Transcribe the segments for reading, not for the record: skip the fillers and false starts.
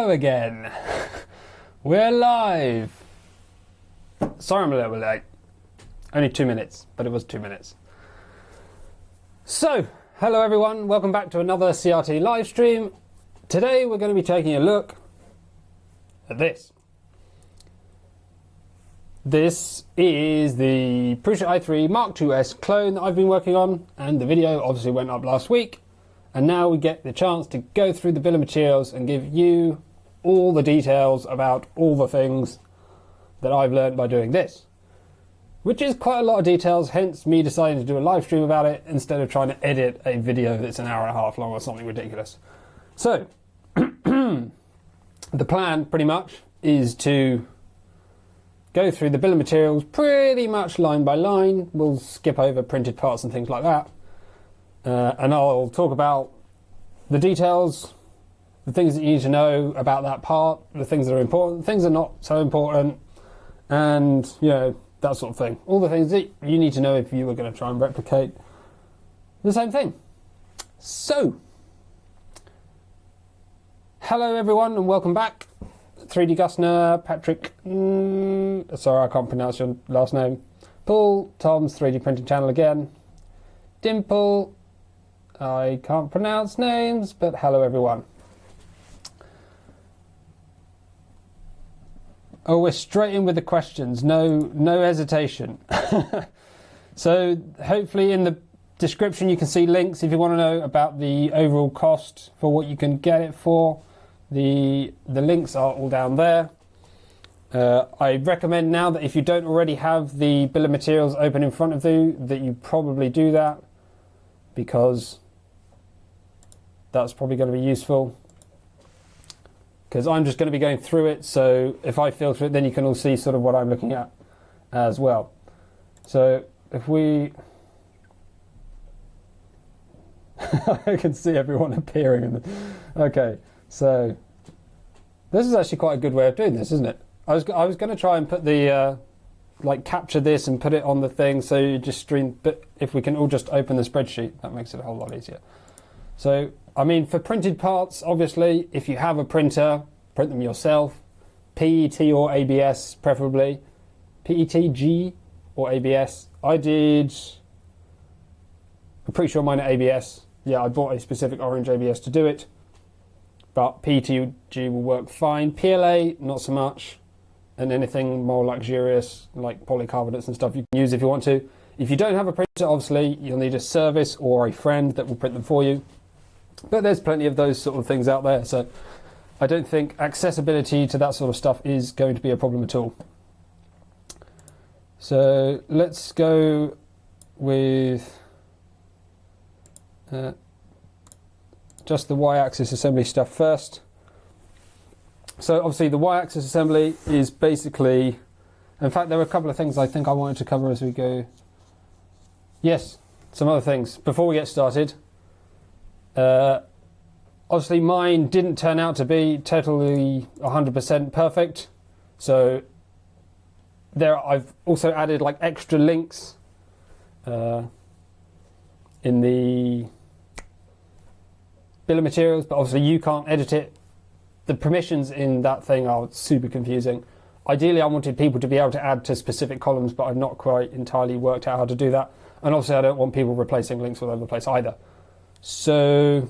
Hello again. We're live. Sorry I'm a little bit late. Only 2 minutes, but it was 2 minutes. So, hello everyone. Welcome back to another CRT live stream. Today we're going to be taking a look at this. This is the Prusa i3 MK2s clone that I've been working on, and the video obviously went up last week. And now we get the chance to go through the bill of materials and give you all the details about all the things that I've learned by doing this. Which is quite a lot of details, hence me deciding to do a live stream about it instead of trying to edit a video that's an hour and a half long or something ridiculous. So, the plan pretty much is to go through the bill of materials pretty much line by line. We'll skip over printed parts and things like that. And I'll talk about the details, the things that you need to know about that part, the things that are important, things that are not so important, and, you know, that sort of thing. All the things that you need to know if you were going to try and replicate the same thing. So, hello everyone and welcome back. 3D Gusner, Patrick, sorry I can't pronounce your last name, Paul, Tom's 3D printing channel again, Dimple, I can't pronounce names, but hello everyone. Oh, we're straight in with the questions, no hesitation. So hopefully in the description you can see links if you want to know about the overall cost for what you can get it for. The links are all down there. I recommend now that if you don't already have the bill of materials open in front of you, that you probably do that, because that's probably going to be useful. Because I'm just going to be going through it, so if I filter it, then you can all see sort of what I'm looking at as well. So if we... I can see everyone appearing in the... Okay, so this is actually quite a good way of doing this, isn't it? I was going to try and put the... like capture this and put it on the thing so you just stream, but if we can all just open the spreadsheet, that makes it a whole lot easier. So, I mean, for printed parts, obviously, if you have a printer, print them yourself. PET or ABS, preferably. PET, or ABS. I'm pretty sure mine are ABS. Yeah, I bought a specific orange ABS to do it. But PETG will work fine. PLA, not so much. And anything more luxurious, like polycarbonates and stuff, you can use if you want to. If you don't have a printer, obviously, you'll need a service or a friend that will print them for you. But there's plenty of those sort of things out there, so I don't think accessibility to that sort of stuff is going to be a problem at all. So let's go with just the Y-axis assembly stuff first. So obviously the Y-axis assembly is basically, in fact there are a couple of things I think I wanted to cover as we go. Yes, some other things before we get started. Obviously mine didn't turn out to be totally 100% perfect, so I've also added like extra links in the bill of materials, but obviously you can't edit it. The permissions in that thing are super confusing. Ideally, I wanted people to be able to add to specific columns, but I've not quite entirely worked out how to do that. And obviously, I don't want people replacing links all over the place either. So,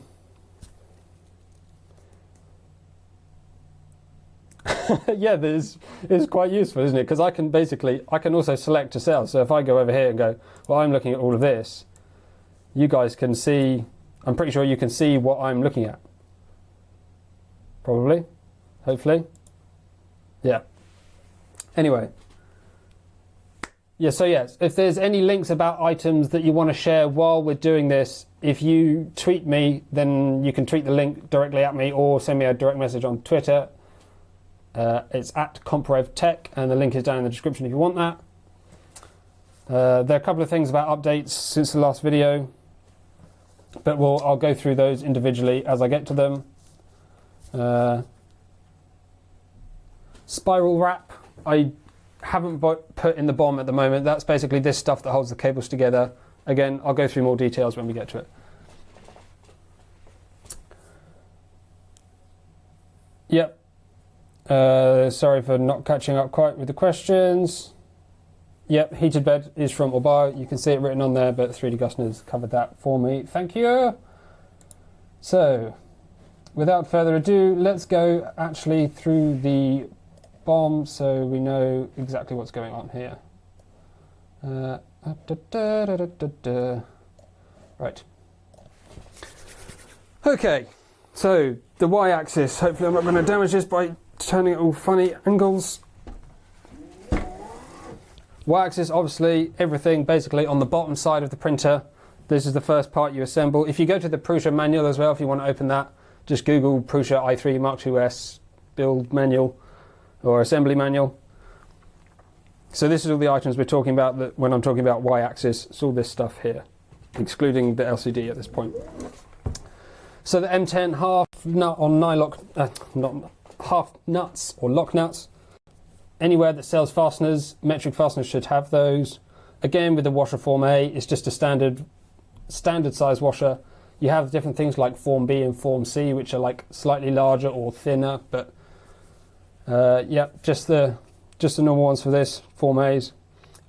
yeah, this is quite useful, isn't it? Because I can also select a cell. So if I go over here and go, well, I'm looking at all of this, you guys can see, I'm pretty sure you can see what I'm looking at. Probably, hopefully, yeah. Anyway, yeah, so yes, if there's any links about items that you want to share while we're doing this, if you tweet me, then you can tweet the link directly at me or send me a direct message on Twitter. It's at ComprevTech, and the link is down in the description if you want that. There are a couple of things about updates since the last video, but I'll go through those individually as I get to them. Spiral wrap, I haven't put in the BOM at the moment. That's basically this stuff that holds the cables together. Again, I'll go through more details when we get to it. Yep, Sorry for not catching up quite with the questions. Yep, heated bed is from Obao. You can see it written on there, but 3D Gusner's covered that for me. Thank you. So, without further ado, let's go actually through the BOM so we know exactly what's going on here. Right. Okay, so the Y-axis. Hopefully I'm not going to damage this by turning it all funny angles. Y-axis, obviously, everything basically on the bottom side of the printer. This is the first part you assemble. If you go to the Prusa manual as well, if you want to open that, just Google Prusa i3 Mark2s build manual or assembly manual. So this is all the items we're talking about that when I'm talking about Y-axis. It's all this stuff here, excluding the LCD at this point. So the M10 half nut or nylock, not half nuts or lock nuts. Anywhere that sells fasteners, metric fasteners should have those. Again, with the washer Form A, it's just a standard size washer. You have different things like Form B and Form C, which are like slightly larger or thinner, but yeah, just the normal ones for this, Form A's.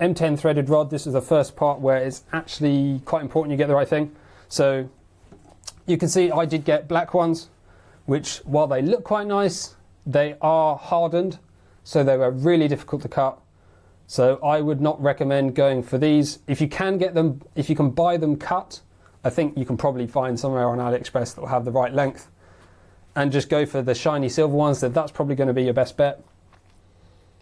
M10 threaded rod, this is the first part where it's actually quite important you get the right thing. So you can see I did get black ones, which while they look quite nice, they are hardened. So they were really difficult to cut. So I would not recommend going for these. If you can get them, if you can buy them cut, I think you can probably find somewhere on AliExpress that will have the right length. And just go for the shiny silver ones, that's probably going to be your best bet.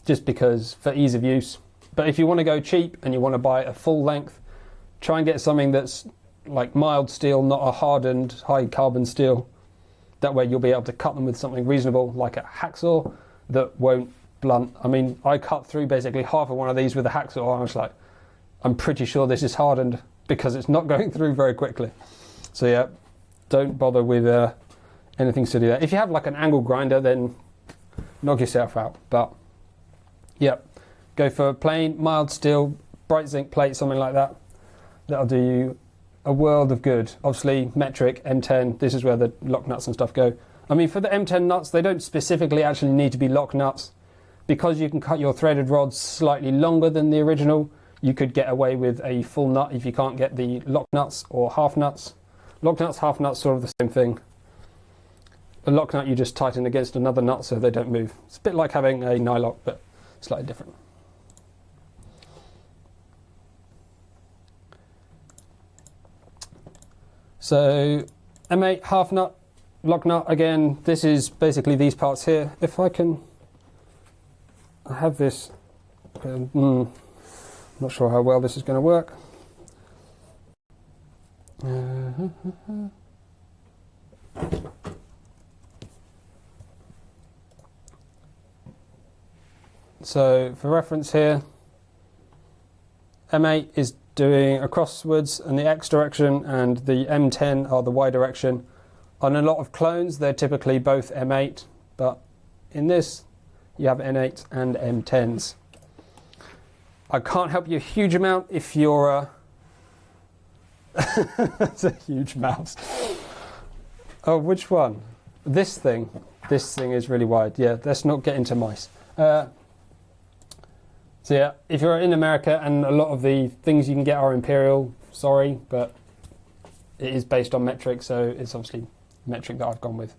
Just because for ease of use. But if you want to go cheap and you want to buy a full length, try and get something that's like mild steel, not a hardened high carbon steel. That way you'll be able to cut them with something reasonable like a hacksaw that won't blunt. I mean, I cut through basically half of one of these with a hacksaw and I was like, I'm pretty sure this is hardened because it's not going through very quickly. So yeah, don't bother with anything silly there. If you have like an angle grinder, then knock yourself out. But yeah, go for plain, mild steel, bright zinc plate, something like that. That'll do you a world of good. Obviously, metric, M10, this is where the lock nuts and stuff go. I mean, for the M10 nuts, they don't specifically actually need to be lock nuts. Because you can cut your threaded rods slightly longer than the original, you could get away with a full nut if you can't get the lock nuts or half nuts. Lock nuts, half nuts, sort of the same thing. A lock nut you just tighten against another nut so they don't move. It's a bit like having a nylock, but slightly different. So M8 half nut, lock nut, again, this is basically these parts here. If I can... I have this, not sure how well this is going to work. So for reference here, M8 is doing a crosswards in the X direction and the M10 are the Y direction. On a lot of clones, they're typically both M8, but in this, you have N8 and M10s. I can't help you a huge amount if you're It's a huge mouse. Oh, which one? This thing. This thing is really wide. Yeah, let's not get into mice. So yeah, if you're in America and a lot of the things you can get are imperial, sorry, but it is based on metric, so it's obviously metric that I've gone with.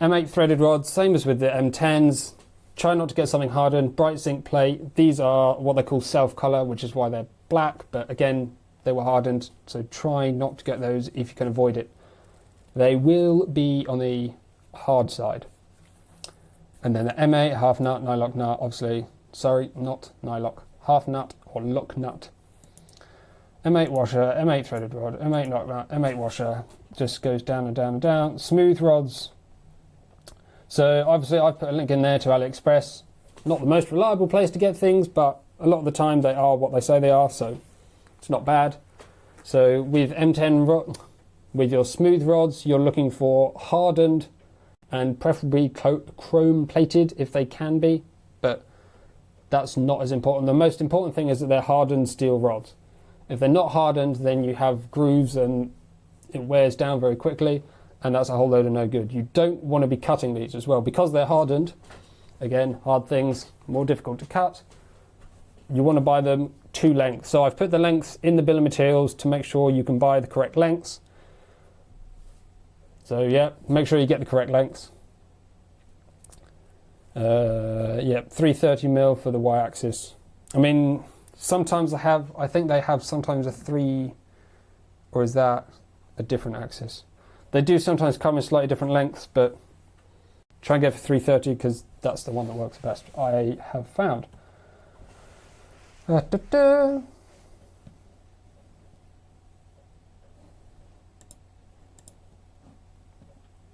M8 threaded rods, same as with the M10s. Try not to get something hardened. Bright zinc plate. These are what they call self-color, which is why they're black. But again, they were hardened, so try not to get those if you can avoid it. They will be on the hard side. And then the M8 half nut, nylock nut, obviously. Sorry, not nylock. Half nut or lock nut. M8 washer, M8 threaded rod, M8 lock nut, M8 washer. Just goes down and down and down. Smooth rods. So obviously I've put a link in there to AliExpress. Not the most reliable place to get things, but a lot of the time they are what they say they are, so it's not bad. So with M10 with your smooth rods, you're looking for hardened and preferably chrome plated if they can be, but that's not as important. The most important thing is that they're hardened steel rods. If they're not hardened, then you have grooves and it wears down very quickly. And that's a whole load of no good. You don't want to be cutting these as well. Because they're hardened, again, hard things, more difficult to cut. You want to buy them 2 lengths. So I've put the lengths in the bill of materials to make sure you can buy the correct lengths. So yeah, make sure you get the correct lengths. Yeah, 330mm for the y-axis. I mean, sometimes I think they have sometimes a 3, or is that a different axis? They do sometimes come in slightly different lengths, but try and go for 330 because that's the one that works best, I have found.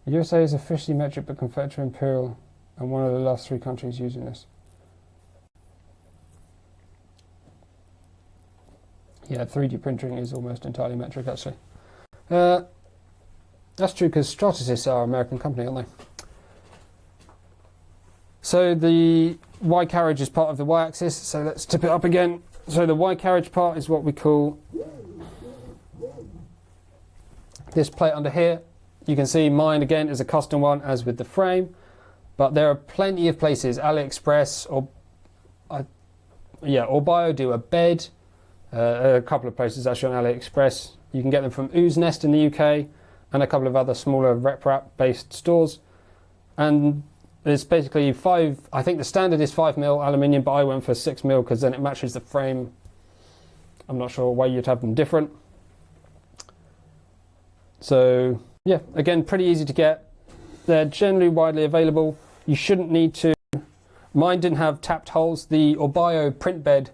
USA is officially metric but converted to imperial, and one of the last 3 countries using this. Yeah, 3D printing is almost entirely metric actually. That's true because Stratasys are an American company, aren't they? So the Y-carriage is part of the Y-axis, so let's tip it up again. So the Y-carriage part is what we call this plate under here. You can see mine again is a custom one as with the frame, but there are plenty of places, AliExpress or Bio do a bed, a couple of places actually on AliExpress. You can get them from Ooze Nest in the UK and a couple of other smaller RepRap based stores. And it's basically I think the standard is 5mm aluminium, but I went for 6mm because then it matches the frame. I'm not sure why you'd have them different. So yeah, again, pretty easy to get. They're generally widely available. You shouldn't need to. Mine didn't have tapped holes. The Bio print bed,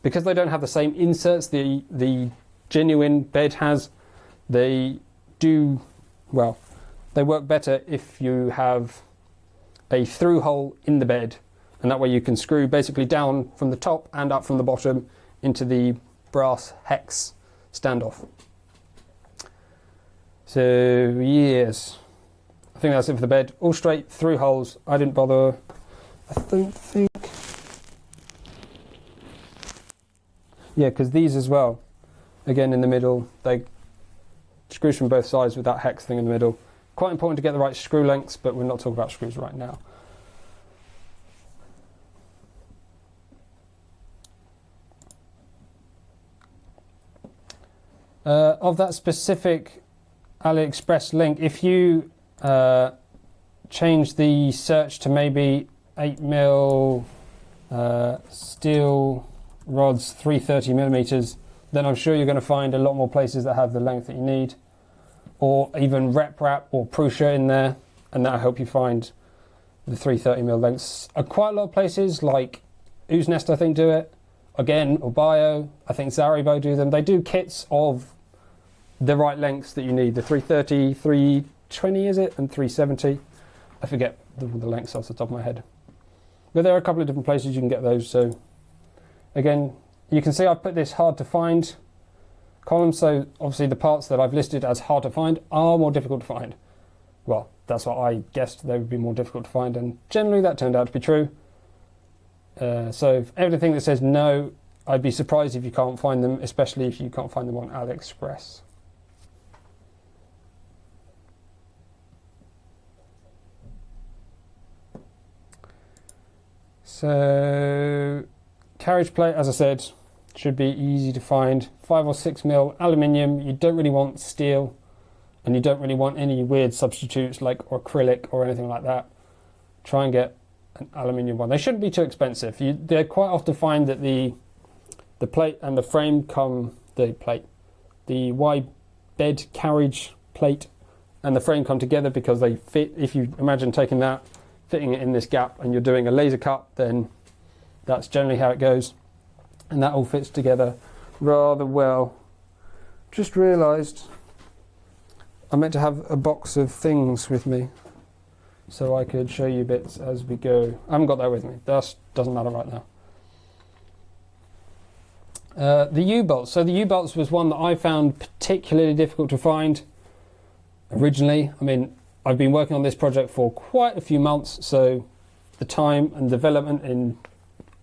because they don't have the same inserts the genuine bed has, they work better if you have a through hole in the bed, and that way you can screw basically down from the top and up from the bottom into the brass hex standoff. So yes, I think that's it for the bed. All straight through holes. I didn't bother. I don't think. Yeah, because these as well, again in the middle, they screws from both sides with that hex thing in the middle. Quite important to get the right screw lengths, but we're not talking about screws right now. Of that specific AliExpress link, if you change the search to maybe 8mm steel rods, 330mm, then I'm sure you're going to find a lot more places that have the length that you need, or even RepRap or Prusa in there, and that'll help you find the 330mm lengths. Quite a lot of places like Ooze Nest I think do it, again, or Bio, I think Zaribo do them. They do kits of the right lengths that you need, the 330, 320 is it, and 370. I forget the lengths off the top of my head. But there are a couple of different places you can get those, so again, you can see I've put this hard to find column, so obviously the parts that I've listed as hard to find are more difficult to find. Well, that's what I guessed they would be more difficult to find, and generally that turned out to be true. So everything that says no, I'd be surprised if you can't find them, especially if you can't find them on AliExpress. So carriage plate, as I said, should be easy to find. 5 or 6mm aluminium. You don't really want steel, and you don't really want any weird substitutes like acrylic or anything like that. Try and get an aluminium one. They shouldn't be too expensive. They quite often find that the plate and the frame come, the Y bed carriage plate and the frame come together because they fit. If you imagine taking that, fitting it in this gap, and you're doing a laser cut, then that's generally how it goes, and that all fits together rather well. Just realised I meant to have a box of things with me so I could show you bits as we go. I haven't got that with me. That doesn't matter right now. The U-bolts. So the U-bolts was one that I found particularly difficult to find originally. I mean, I've been working on this project for quite a few months, so the time and development in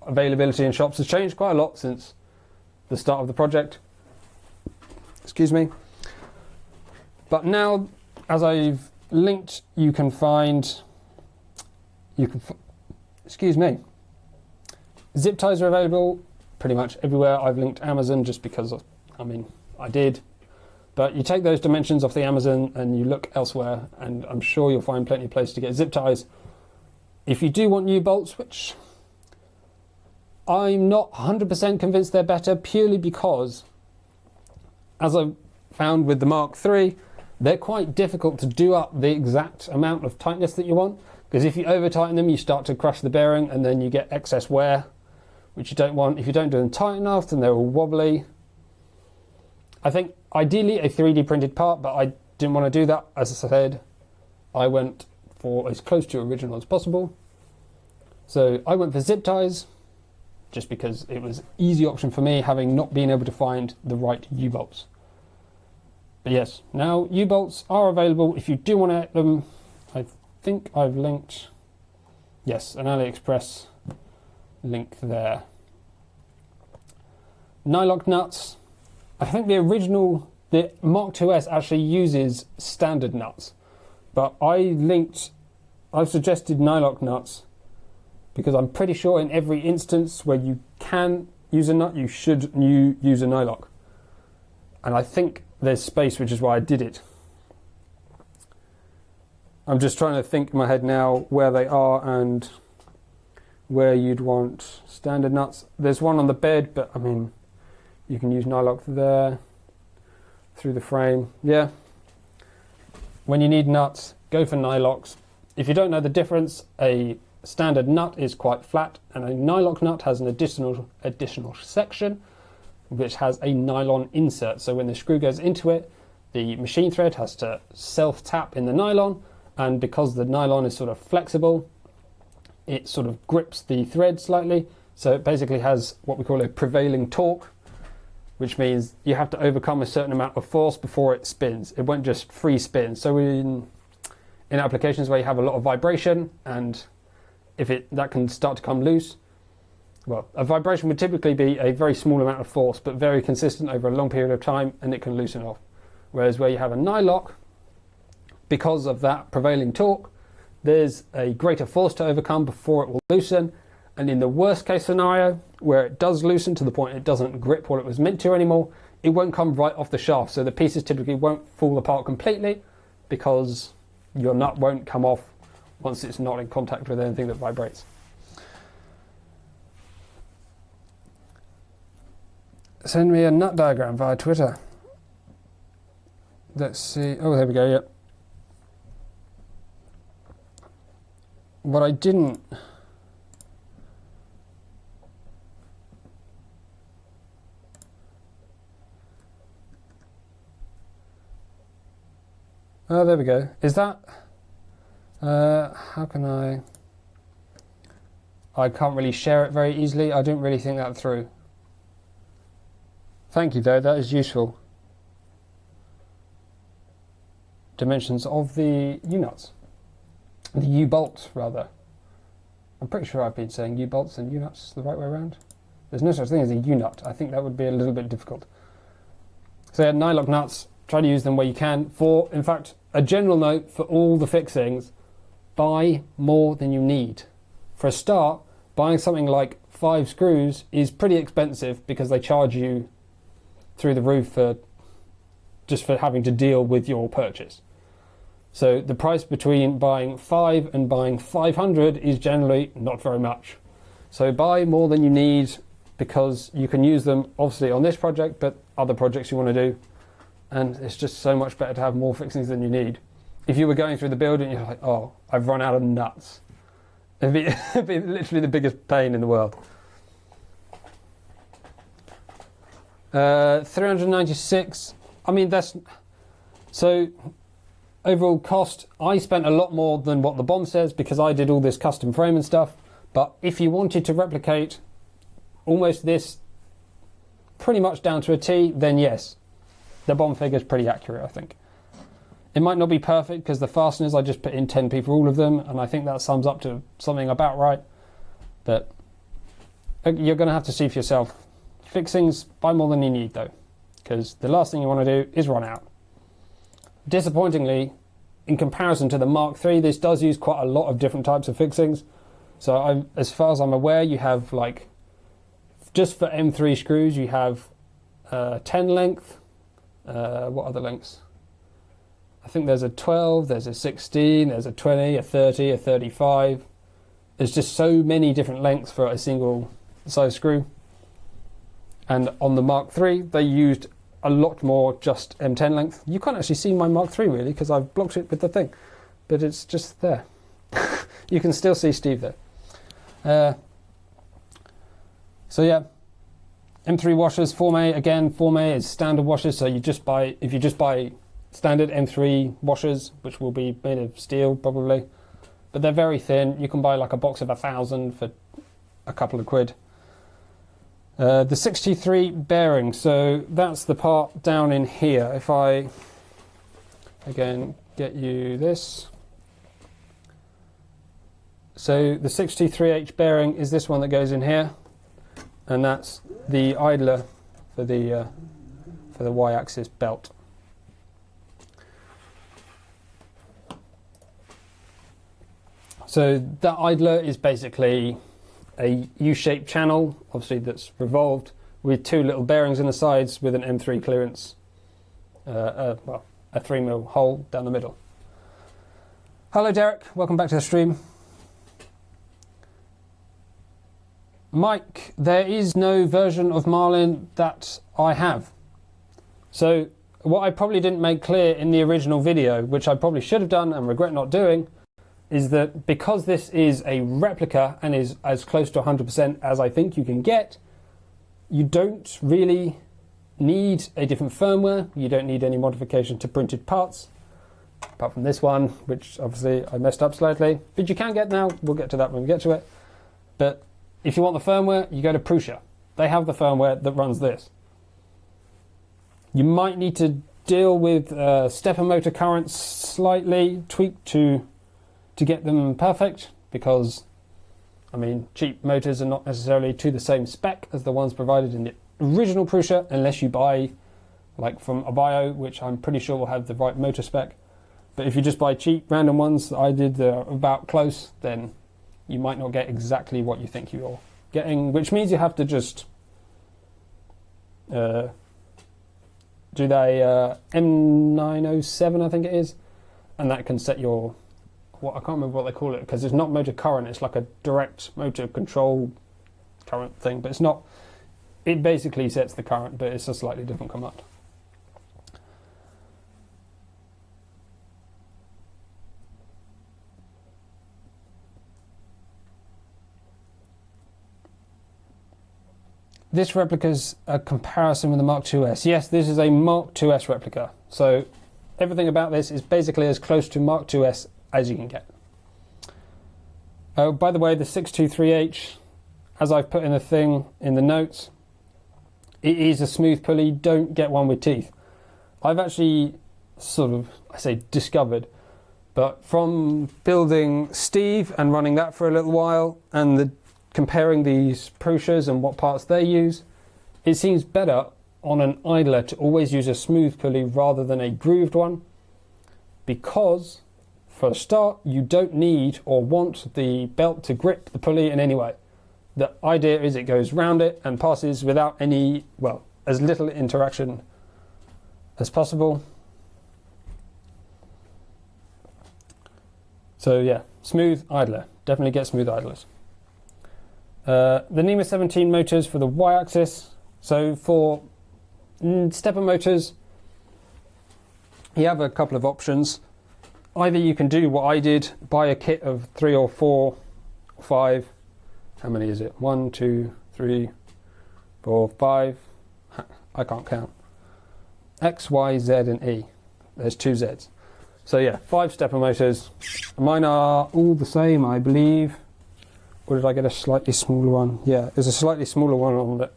availability in shops has changed quite a lot since the start of the project. Excuse me. But now, as I've linked, you can find Excuse me. Zip ties are available pretty much everywhere. I've linked Amazon just because, I did. But you take those dimensions off the Amazon and you look elsewhere, and I'm sure you'll find plenty of places to get zip ties. If you do want U-bolts, which I'm not 100% convinced they're better, purely because, as I've found with the Mark III, they're quite difficult to do up the exact amount of tightness that you want, because if you over tighten them, you start to crush the bearing and then you get excess wear, which you don't want. If you don't do them tight enough, then they're all wobbly. I think ideally a 3D printed part, but I didn't want to do that. As I said, I went for as close to original as possible. So I went for zip ties, just because it was an easy option for me, having not been able to find the right U-bolts. But yes, now U-bolts are available if you do want to get them. I think I've linked, yes, an AliExpress link there. Nylock nuts. I think the Mark IIs actually uses standard nuts, but I've suggested nylock nuts because I'm pretty sure in every instance where you can use a nut, you should use a nylock. And I think there's space, which is why I did it. I'm just trying to think in my head now where they are and where you'd want standard nuts. There's one on the bed, but you can use nylock there, through the frame. Yeah. When you need nuts, go for nylocks. If you don't know the difference, a standard nut is quite flat, and a nylock nut has an additional section which has a nylon insert. So when the screw goes into it, the machine thread has to self-tap in the nylon, and because the nylon is sort of flexible, it sort of grips the thread slightly. So it basically has what we call a prevailing torque, which means you have to overcome a certain amount of force before it spins. It won't just free spin. So in applications where you have a lot of vibration, and if that can start to come loose, well, a vibration would typically be a very small amount of force, but very consistent over a long period of time, and it can loosen off. Whereas where you have a nylock, because of that prevailing torque, there's a greater force to overcome before it will loosen. And in the worst case scenario, where it does loosen to the point it doesn't grip what it was meant to anymore, it won't come right off the shaft. So the pieces typically won't fall apart completely, because your nut won't come off once it's not in contact with anything that vibrates. Send me a nut diagram via Twitter. Let's see. Oh, there we go. Yep. What I didn't... Oh, there we go. Is that... how can I can't really share it very easily. I didn't really think that through. Thank you, though. That is useful. Dimensions of the U-nuts. The U-bolts, rather. I'm pretty sure I've been saying U-bolts and U-nuts the right way around. There's no such thing as a U-nut. I think that would be a little bit difficult. So yeah, nylock nuts, try to use them where you can. In fact, a general note for all the fixings, buy more than you need. For a start, buying something like 5 screws is pretty expensive because they charge you through the roof for having to deal with your purchase. So the price between buying 5 and buying 500 is generally not very much. So buy more than you need, because you can use them obviously on this project, but other projects you want to do. And it's just so much better to have more fixings than you need. If you were going through the building and you're like, oh, I've run out of nuts, it'd be literally the biggest pain in the world. 396. I mean, that's... So, overall cost, I spent a lot more than what the BOM says because I did all this custom frame and stuff. But if you wanted to replicate almost this pretty much down to a T, then yes, the BOM figure is pretty accurate, I think. It might not be perfect because the fasteners, I just put in 10p for all of them, and I think that sums up to something about right. But you're going to have to see for yourself. Fixings, buy more than you need though, because the last thing you want to do is run out. Disappointingly, in comparison to the Mark III, this does use quite a lot of different types of fixings. So as far as I'm aware, you have like, just for M3 screws, you have 10 length. What other lengths? I think there's a 12, there's a 16, there's a 20, a 30, a 35. There's just so many different lengths for a single size screw. And on the Mark III, they used a lot more just M10 length. You can't actually see my Mark III really because I've blocked it with the thing, but it's just there. You can still see Steve there. So yeah, M3 washers, Forme, again, Forme is standard washers, so if you just buy standard M3 washers, which will be made of steel probably, but they're very thin. You can buy like a box of 1,000 for a couple of quid. The 63 bearing, so that's the part down in here. If I, again, get you this. So the 63H bearing is this one that goes in here, and that's the idler for the Y-axis belt. So that idler is basically a U-shaped channel, obviously that's revolved, with two little bearings in the sides with an M3 clearance, a 3mm hole down the middle. Hello Derek, welcome back to the stream. Mike, there is no version of Marlin that I have. So what I probably didn't make clear in the original video, which I probably should have done and regret not doing, is that because this is a replica and is as close to 100% as I think you can get, you don't really need a different firmware. You don't need any modification to printed parts, apart from this one, which obviously I messed up slightly, but you can get now. We'll get to that when we get to it. But if you want the firmware, you go to Prusa. They have the firmware that runs this. You might need to deal with stepper motor currents slightly tweaked to get them perfect, because I mean cheap motors are not necessarily to the same spec as the ones provided in the original Prusa, unless you buy like from a bio, which I'm pretty sure will have the right motor spec. But if you just buy cheap random ones that I did that are about close, then you might not get exactly what you think you're getting, which means you have to just do the M907, I think it is, and that can set your, I can't remember what they call it, because it's not motor current, it's like a direct motor control current thing, but it's not, it basically sets the current, but it's a slightly different command. This replica's a comparison with the Mark IIs. Yes, this is a Mark IIs replica. So everything about this is basically as close to Mark IIs as you can get. Oh, by the way, the 623H, as I've put in the thing in the notes, it is a smooth pulley. Don't get one with teeth. I've actually sort of, I say discovered, but from building Steve and running that for a little while, and comparing these Prusas and what parts they use, it seems better on an idler to always use a smooth pulley rather than a grooved one, because for a start you don't need or want the belt to grip the pulley in any way. The idea is it goes round it and passes without any, well, as little interaction as possible. So yeah, smooth idler, definitely get smooth idlers. The NEMA 17 motors for the Y-axis. So for stepper motors, you have a couple of options. Either you can do what I did, buy a kit of 3 or 4 or 5. How many is it? 1, 2, 3, 4, 5. I can't count. X, Y, Z, and E. There's 2 Zs. So yeah, 5 stepper motors. Mine are all the same, I believe. Or did I get a slightly smaller one? Yeah, there's a slightly smaller one on the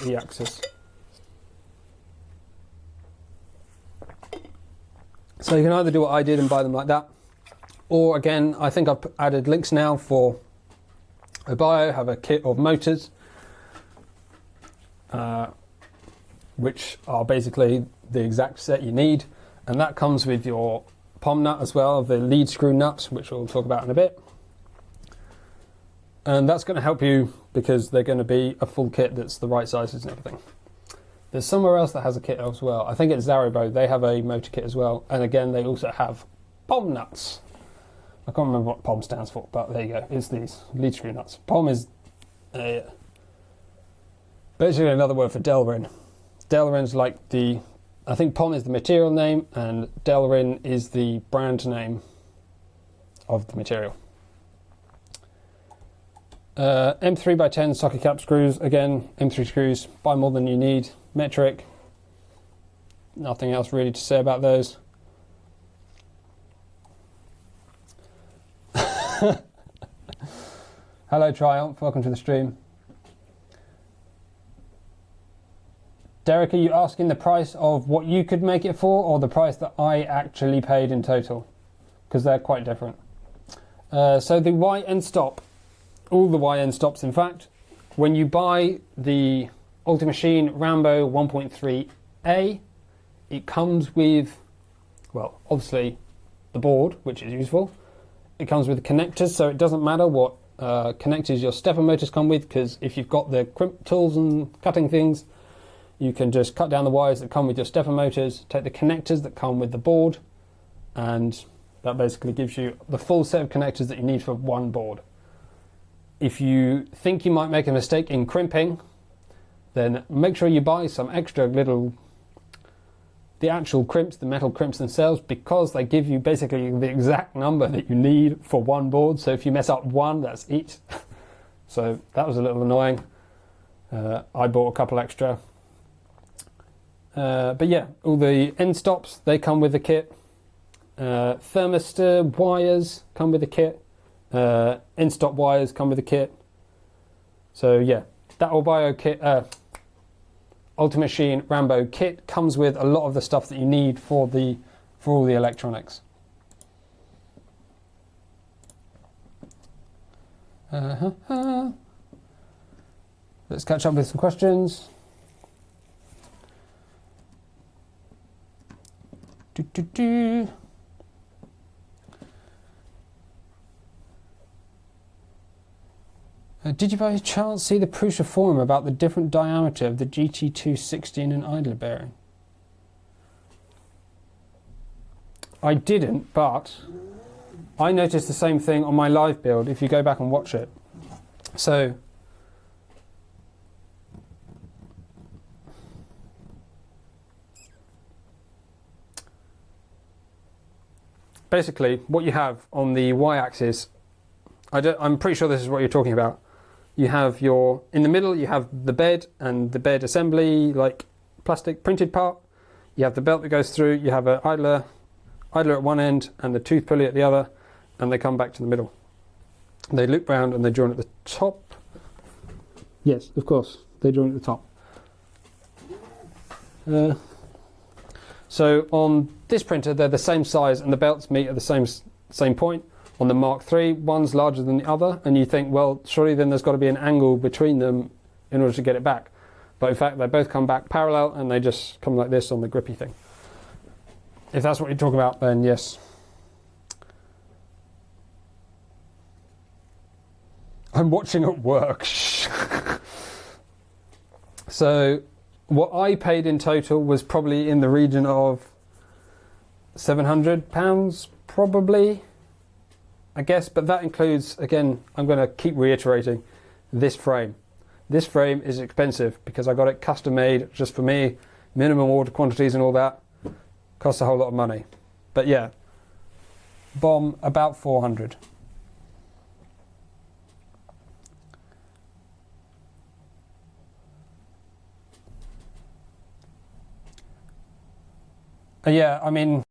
E-axis. So you can either do what I did and buy them like that, or again, I think I've added links now for Obio, have a kit of motors, which are basically the exact set you need, and that comes with your POM nut as well, the lead screw nuts, which we'll talk about in a bit. And that's going to help you because they're going to be a full kit that's the right sizes and everything. There's somewhere else that has a kit as well. I think it's Zaribo. They have a motor kit as well. And again, they also have BOM nuts. I can't remember what BOM stands for, but there you go. It's these lead screw nuts. BOM is basically another word for Delrin. Delrin's like the, I think POM is the material name and Delrin is the brand name of the material. M3x10 socket cap screws, again, M3 screws, buy more than you need, metric, nothing else really to say about those. Hello Triumph, welcome to the stream. Derek, are you asking the price of what you could make it for or the price that I actually paid in total? Because they're quite different. So the Y end stop, all the Y end stops in fact, when you buy the Ultimachine Rambo 1.3A, it comes with, well, obviously the board, which is useful. It comes with the connectors, so it doesn't matter what connectors your stepper motors come with, because if you've got the crimp tools and cutting things, you can just cut down the wires that come with your stepper motors, take the connectors that come with the board, and that basically gives you the full set of connectors that you need for one board. If you think you might make a mistake in crimping, then make sure you buy some extra little, the actual crimps, the metal crimps themselves, because they give you basically the exact number that you need for one board. So if you mess up one, that's it. So that was a little annoying. I bought a couple extra. But yeah, all the end stops, they come with the kit. Thermistor wires come with the kit. End stop wires come with the kit. So yeah, that Bio kit, Ultimachine Rambo kit comes with a lot of the stuff that you need for all the electronics. Let's catch up with some questions. Did you by chance see the Prusa forum about the different diameter of the GT216 and idler bearing? I didn't, but I noticed the same thing on my live build if you go back and watch it. So basically what you have on the y-axis, I'm pretty sure this is what you're talking about. You have in the middle you have the bed and the bed assembly, like plastic printed part. You have the belt that goes through, you have an idler at one end and the tooth pulley at the other, and they come back to the middle. They loop round and they join at the top. Yes, of course, they join at the top. So on this printer they're the same size and the belts meet at the same point. On the Mark III, one's larger than the other, and you think, well, surely then there's got to be an angle between them in order to get it back. But in fact, they both come back parallel, and they just come like this on the grippy thing. If that's what you're talking about, then yes. I'm watching at work. So what I paid in total was probably in the region of £700, probably. I guess, but that includes, again, I'm going to keep reiterating, this frame. This frame is expensive because I got it custom made just for me, minimum order quantities and all that. Costs a whole lot of money. But yeah, BOM about 400. Yeah, I mean,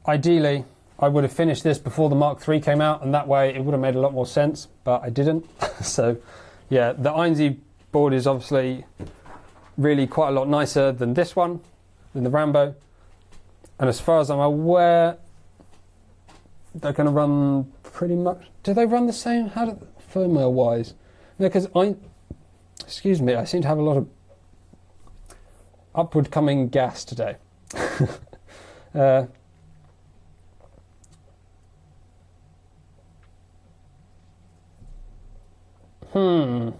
ideally I would have finished this before the Mark III came out, and that way it would have made a lot more sense, but I didn't. So yeah, the Einzy board is obviously really quite a lot nicer than this one, than the Rambo. And as far as I'm aware, they're going to run pretty much... Do they run the same? How do firmware wise? No, because excuse me, I seem to have a lot of upward coming gas today. I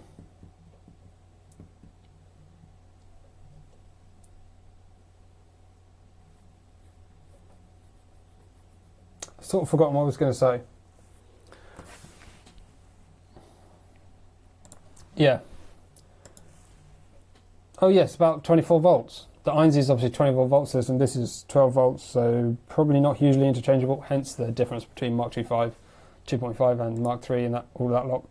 sort of forgotten what I was going to say. Yeah. Oh yes, about 24 volts. The INZ is obviously 24 volts, and this is 12 volts, so probably not hugely interchangeable, hence the difference between Mark II 5, 2.5 and Mark III and all that lot.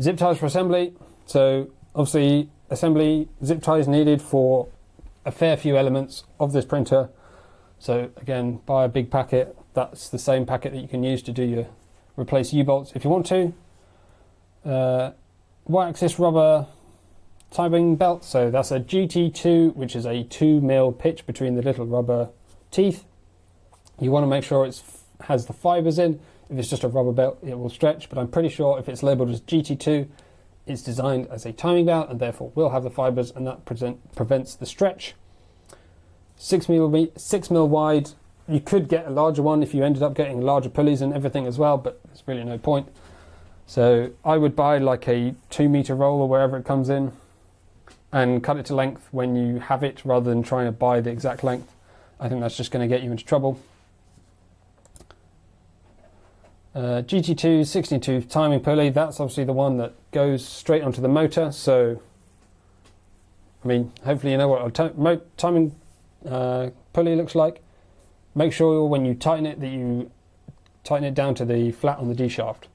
Zip ties for assembly. So obviously assembly zip ties needed for a fair few elements of this printer. So again, buy a big packet. That's the same packet that you can use to do your replace U-bolts if you want to. Y-axis rubber timing belt. So that's a GT2, which is a 2mm pitch between the little rubber teeth. You want to make sure it has the fibers in. If it's just a rubber belt, it will stretch, but I'm pretty sure if it's labelled as GT2, it's designed as a timing belt and therefore will have the fibers, and that prevents the stretch. 6mm wide. You could get a larger one if you ended up getting larger pulleys and everything as well, but there's really no point. So I would buy like a 2-meter roll or wherever it comes in and cut it to length when you have it rather than trying to buy the exact length. I think that's just going to get you into trouble. GT2 16-tooth timing pulley, that's obviously the one that goes straight onto the motor. So, I mean, hopefully you know what a timing pulley looks like. Make sure when you tighten it that you tighten it down to the flat on the D shaft.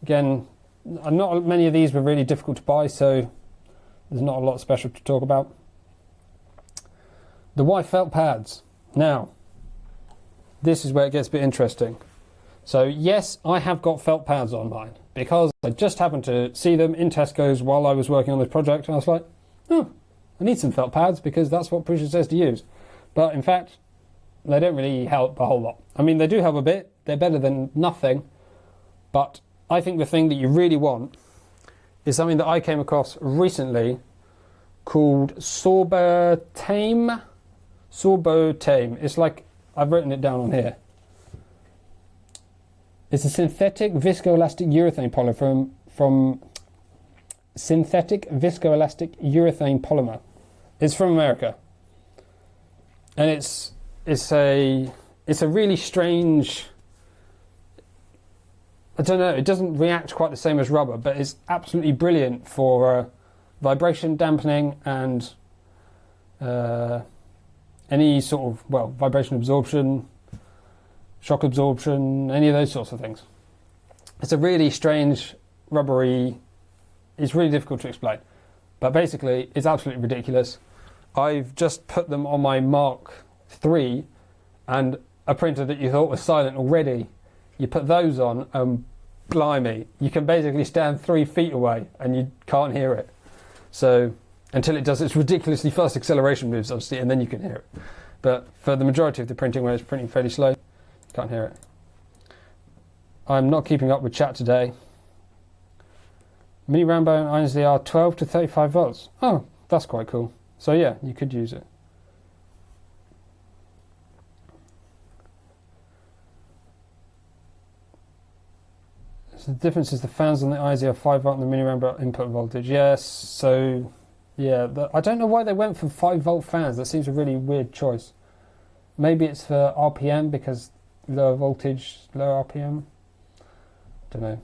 Again, not many of these were really difficult to buy, so there's not a lot special to talk about. The Y felt pads. Now, this is where it gets a bit interesting. So yes, I have got felt pads on mine because I just happened to see them in Tesco's while I was working on this project, and I was like, oh, I need some felt pads because that's what Prusa says to use. But in fact, they don't really help a whole lot. I mean, they do help a bit. They're better than nothing. But I think the thing that you really want is something that I came across recently called Sorbotame. It's like, I've written it down on here. It's a synthetic viscoelastic urethane polymer from synthetic viscoelastic urethane polymer. It's from America, and it's a really strange. I don't know. It doesn't react quite the same as rubber, but it's absolutely brilliant for vibration dampening and any sort of vibration absorption, shock absorption, any of those sorts of things. It's a really strange rubbery. It's really difficult to explain, but basically it's absolutely ridiculous. I've just put them on my Mark III, and a printer that you thought was silent already, you put those on and blimey, you can basically stand 3 feet away and you can't hear it. So until it does its ridiculously fast acceleration moves, obviously, and then you can hear it. But for the majority of the printing where it's printing fairly slow, you can't hear it. I'm not keeping up with chat today. Mini Rambo and INZ are 12 to 35 volts. Oh, that's quite cool. So yeah, you could use it. So the difference is the fans on the INZ are 5 volt and the Mini Rambo input voltage. Yes, so yeah, I don't know why they went for 5 volt fans. That seems a really weird choice. Maybe it's for RPM because lower voltage, lower RPM. Don't know.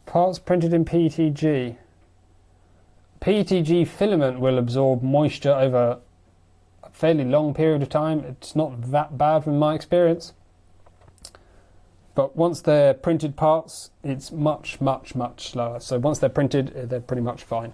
Parts printed in PETG. PETG filament will absorb moisture over a fairly long period of time. It's not that bad from my experience. But once they're printed parts, it's much, much, much slower. So once they're printed, they're pretty much fine.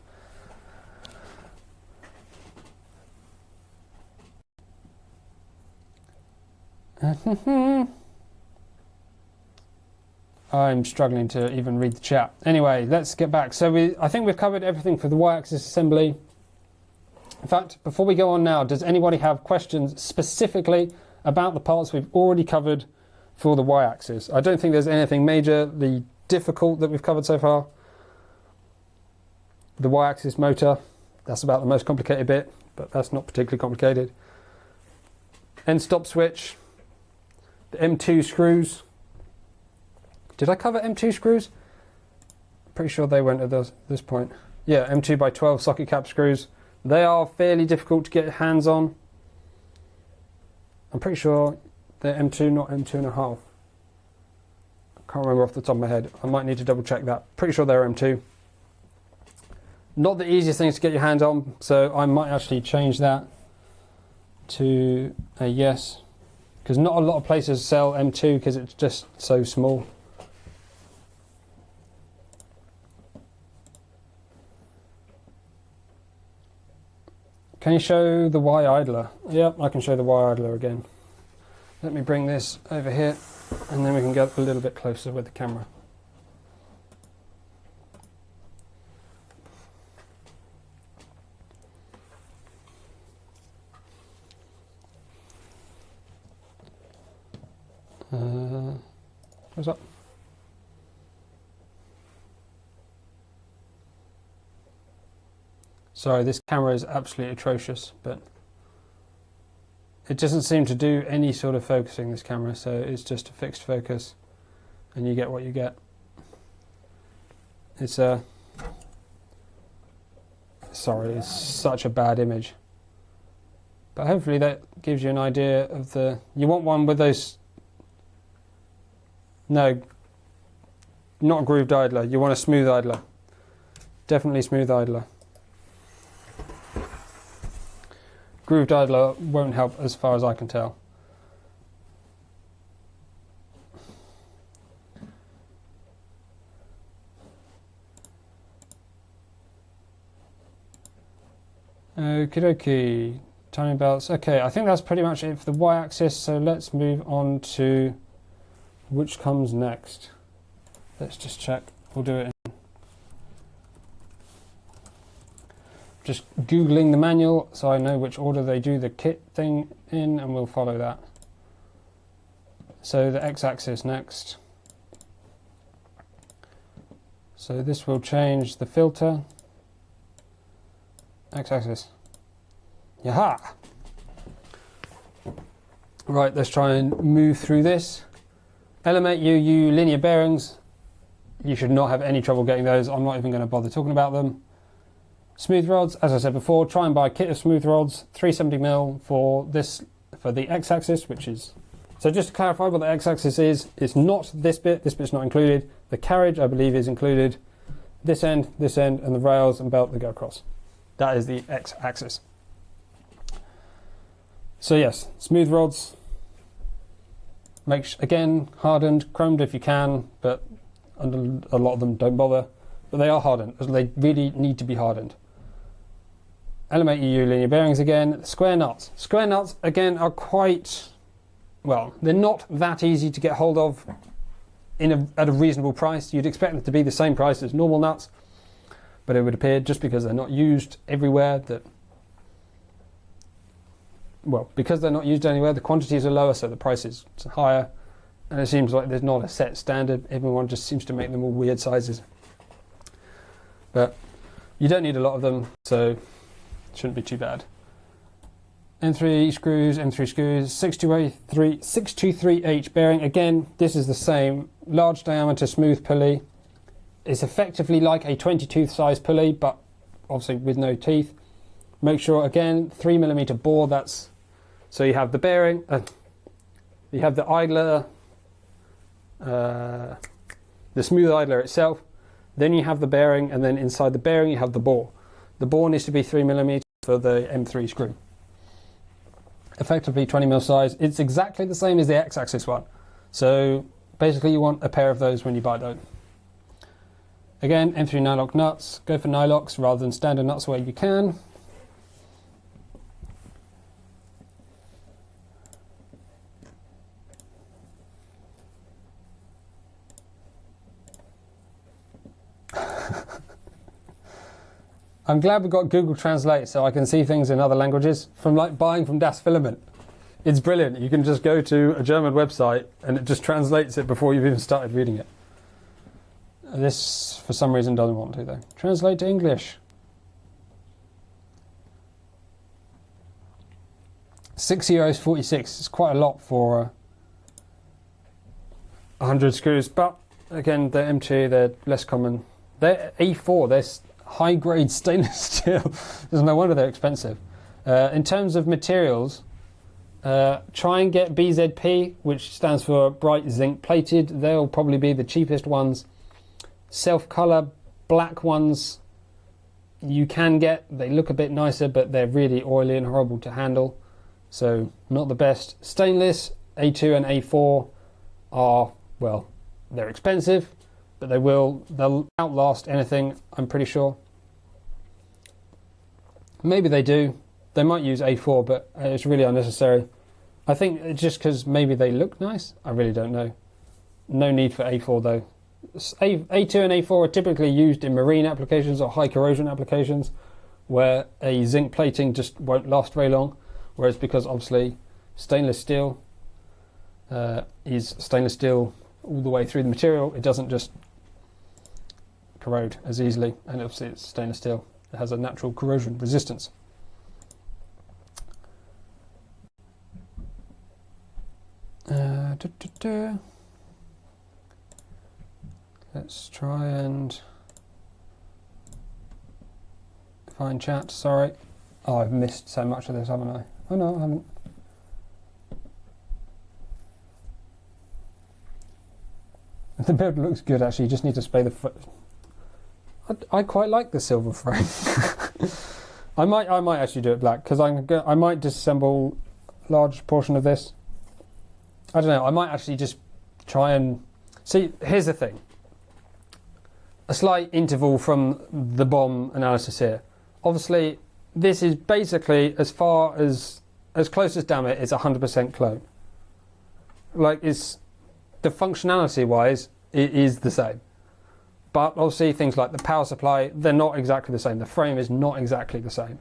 I'm struggling to even read the chat. Anyway, let's get back. So I think we've covered everything for the Y-axis assembly. In fact, before we go on now, does anybody have questions specifically about the parts we've already covered for the Y-axis? I don't think there's anything majorly difficult that we've covered so far. The Y-axis motor, that's about the most complicated bit, but that's not particularly complicated. End stop switch, the M2 screws. Did I cover M2 screws? Pretty sure they went at this point. Yeah, M2 by 12 socket cap screws. They are fairly difficult to get your hands on. I'm pretty sure they're M2, not M2.5. I can't remember off the top of my head. I might need to double check that. Pretty sure they're M2. Not the easiest things to get your hands on, so I might actually change that to a yes. Because not a lot of places sell M2 because it's just so small. Can you show the Y idler? Yep, I can show the Y idler again. Let me bring this over here and then we can get a little bit closer with the camera. What's up? Sorry, this camera is absolutely atrocious, but it doesn't seem to do any sort of focusing, this camera, so it's just a fixed focus and you get what you get. It's sorry, it's such a bad image. But hopefully that gives you an idea of the... You want one with those... No, not a grooved idler. You want a smooth idler. Definitely smooth idler. Grooved idler won't help as far as I can tell. Okie dokie. Timing belts. Okay, I think that's pretty much it for the Y-axis, so let's move on to which comes next. Let's just check. We'll do it in. Just Googling the manual so I know which order they do the kit thing in, and we'll follow that. So the X-axis next. So this will change the filter. X-axis. Yaha! Right, let's try and move through this. LM8UU linear bearings. You should not have any trouble getting those. I'm not even going to bother talking about them. Smooth rods, as I said before, try and buy a kit of smooth rods, 370mm for the X-axis, which is... So just to clarify what the X-axis is, it's not this bit's not included. The carriage, I believe, is included. This end, and the rails and belt that go across. That is the X-axis. So yes, smooth rods. Again, hardened, chromed if you can, but a lot of them don't bother. But they are hardened, they really need to be hardened. LM8UU linear bearings again. Square nuts. Square nuts, again, are quite... Well, they're not that easy to get hold of at a reasonable price. You'd expect them to be the same price as normal nuts, but it would appear just because they're not used everywhere that... Well, because they're not used anywhere, the quantities are lower, so the price is higher, and it seems like there's not a set standard. Everyone just seems to make them all weird sizes. But you don't need a lot of them, so it shouldn't be too bad. M3 screws, 623H bearing. Again, this is the same. Large diameter smooth pulley. It's effectively like a 22 size pulley, but obviously with no teeth. Make sure, again, 3mm bore. So you have the bearing, you have the idler, the smooth idler itself. Then you have the bearing, and then inside the bearing you have the bore. The bore needs to be 3mm for the M3 screw. Effectively 20mm size. It's exactly the same as the X-axis one. So basically you want a pair of those when you buy those. Again, M3 nylock nuts. Go for nylocks rather than standard nuts where you can. I'm glad we got Google Translate so I can see things in other languages from like buying from Das Filament. It's brilliant. You can just go to a German website and it just translates it before you've even started reading it. This, for some reason, doesn't want to though. Translate to English. €6, 46. It's quite a lot for 100 screws, but again, they're M2, they're less common. They're A4, they're high-grade stainless steel. There's no wonder they're expensive. In terms of materials, try and get BZP, which stands for bright zinc plated. They'll probably be the cheapest ones. Self-color black ones you can get. They look a bit nicer, but they're really oily and horrible to handle, so not the best. Stainless A2 and A4 are, well, they're expensive, but they'll outlast anything, I'm pretty sure. Maybe they do. They might use A4, but it's really unnecessary. I think it's just because maybe they look nice. I really don't know. No need for A4 though. A2 and A4 are typically used in marine applications or high corrosion applications where a zinc plating just won't last very long. Whereas because obviously stainless steel is stainless steel all the way through the material, it doesn't just corrode as easily, and obviously it's stainless steel. It has a natural corrosion resistance. Let's try and find chat. Sorry. Oh, I've missed so much of this, haven't I? Oh no, I haven't. The build looks good actually, you just need to spray the I quite like the silver frame. I might actually do it black, because I might disassemble a large portion of this. I don't know, I might actually just try and... See, here's the thing. A slight interval from the BOM analysis here. Obviously, this is basically as close as damn it is 100% clone. Like, it's... The functionality wise, it is the same. But obviously things like the power supply, they're not exactly the same. The frame is not exactly the same.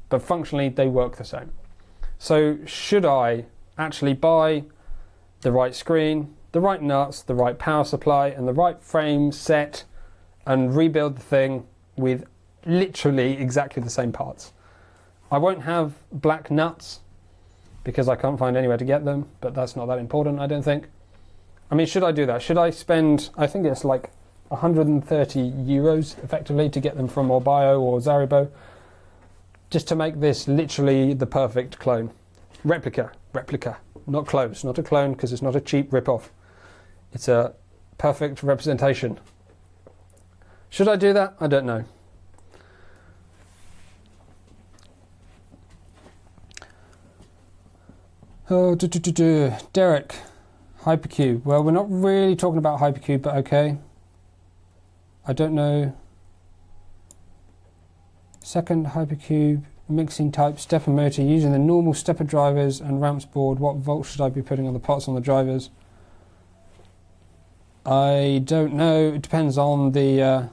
But functionally, they work the same. So should I actually buy the right screen, the right nuts, the right power supply, and the right frame set, and rebuild the thing with literally exactly the same parts? I won't have black nuts because I can't find anywhere to get them, but that's not that important, I don't think. I mean, should I do that? Should I spend, I think it's like 130 euros effectively to get them from Orbio or Zaribo, just to make this literally the perfect clone. Replica, not clone. It's not a clone because it's not a cheap rip-off. It's a perfect representation. Should I do that? I don't know. Oh, Derek, Hypercube. Well, we're not really talking about Hypercube, but okay. I don't know. Second Hypercube mixing type stepper motor using the normal stepper drivers and ramps board. What volts should I be putting on the parts on the drivers? I don't know. It depends on the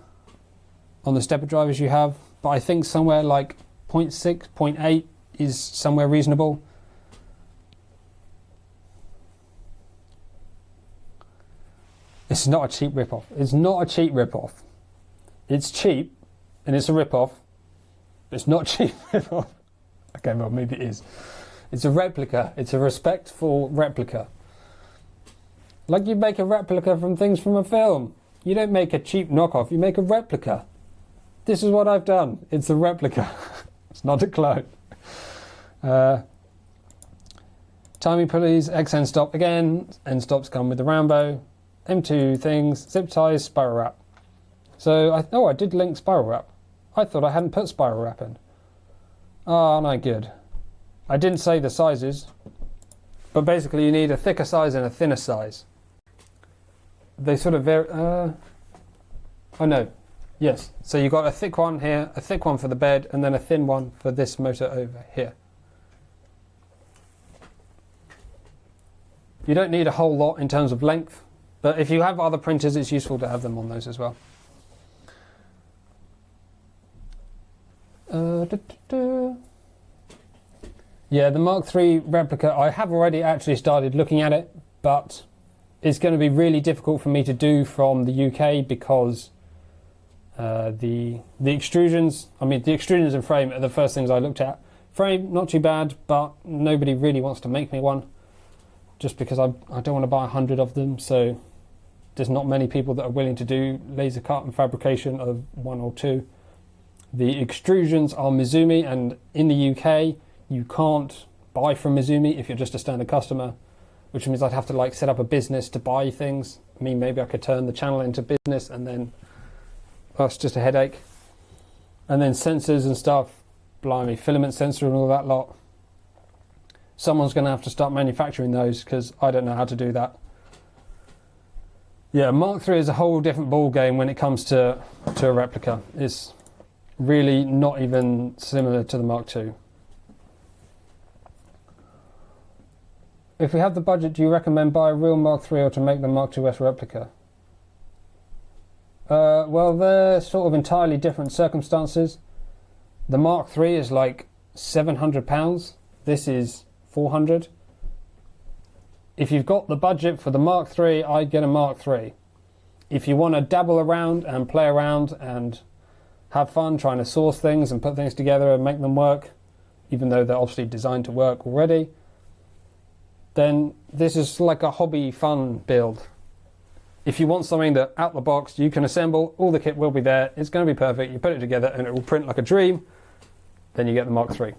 stepper drivers you have, but I think somewhere like 0.6, 0.8 is somewhere reasonable. It's not a cheap rip-off. It's not a cheap rip-off. It's cheap, and it's a rip-off. It's not a cheap rip-off. Okay, well, maybe it is. It's a replica. It's a respectful replica. Like you make a replica from things from a film. You don't make a cheap knockoff. You make a replica. This is what I've done. It's a replica. It's not a clone. Timing pulleys, X end stop. Again, end stops come with the Rambo. M2 things, zip ties, spiral wrap. So, I did link spiral wrap. I thought I hadn't put spiral wrap in. Oh, no good. I didn't say the sizes, but basically you need a thicker size and a thinner size. They sort of vary. Oh no, yes. So you've got a thick one here, a thick one for the bed, and then a thin one for this motor over here. You don't need a whole lot in terms of length. But if you have other printers, it's useful to have them on those as well. Yeah, the Mark III replica, I have already actually started looking at it, but it's going to be really difficult for me to do from the UK because the extrusions, the extrusions and frame are the first things I looked at. Frame, not too bad, but nobody really wants to make me one. Just because I don't want to buy 100 of them, so there's not many people that are willing to do laser cut and fabrication of 1 or 2. The extrusions are Mizumi, and in the UK you can't buy from Mizumi if you're just a standard customer, which means I'd have to like set up a business to buy things. I mean, maybe I could turn the channel into business, and then that's just a headache. And then sensors and stuff, blimey, filament sensor and all that lot. Someone's going to have to start manufacturing those because I don't know how to do that. Yeah, Mark III is a whole different ball game when it comes to a replica. It's really not even similar to the Mark II. If we have the budget, do you recommend buy a real Mark III or to make the Mark IIs replica? Well, they're sort of entirely different circumstances. The Mark III is like £700. This is 400. If you've got the budget for the Mark III, I'd get a Mark III. If you want to dabble around and play around and have fun trying to source things and put things together and make them work, even though they're obviously designed to work already, then this is like a hobby fun build. If you want something that out the box you can assemble, all the kit will be there, it's going to be perfect, you put it together and it will print like a dream, then you get the Mark III.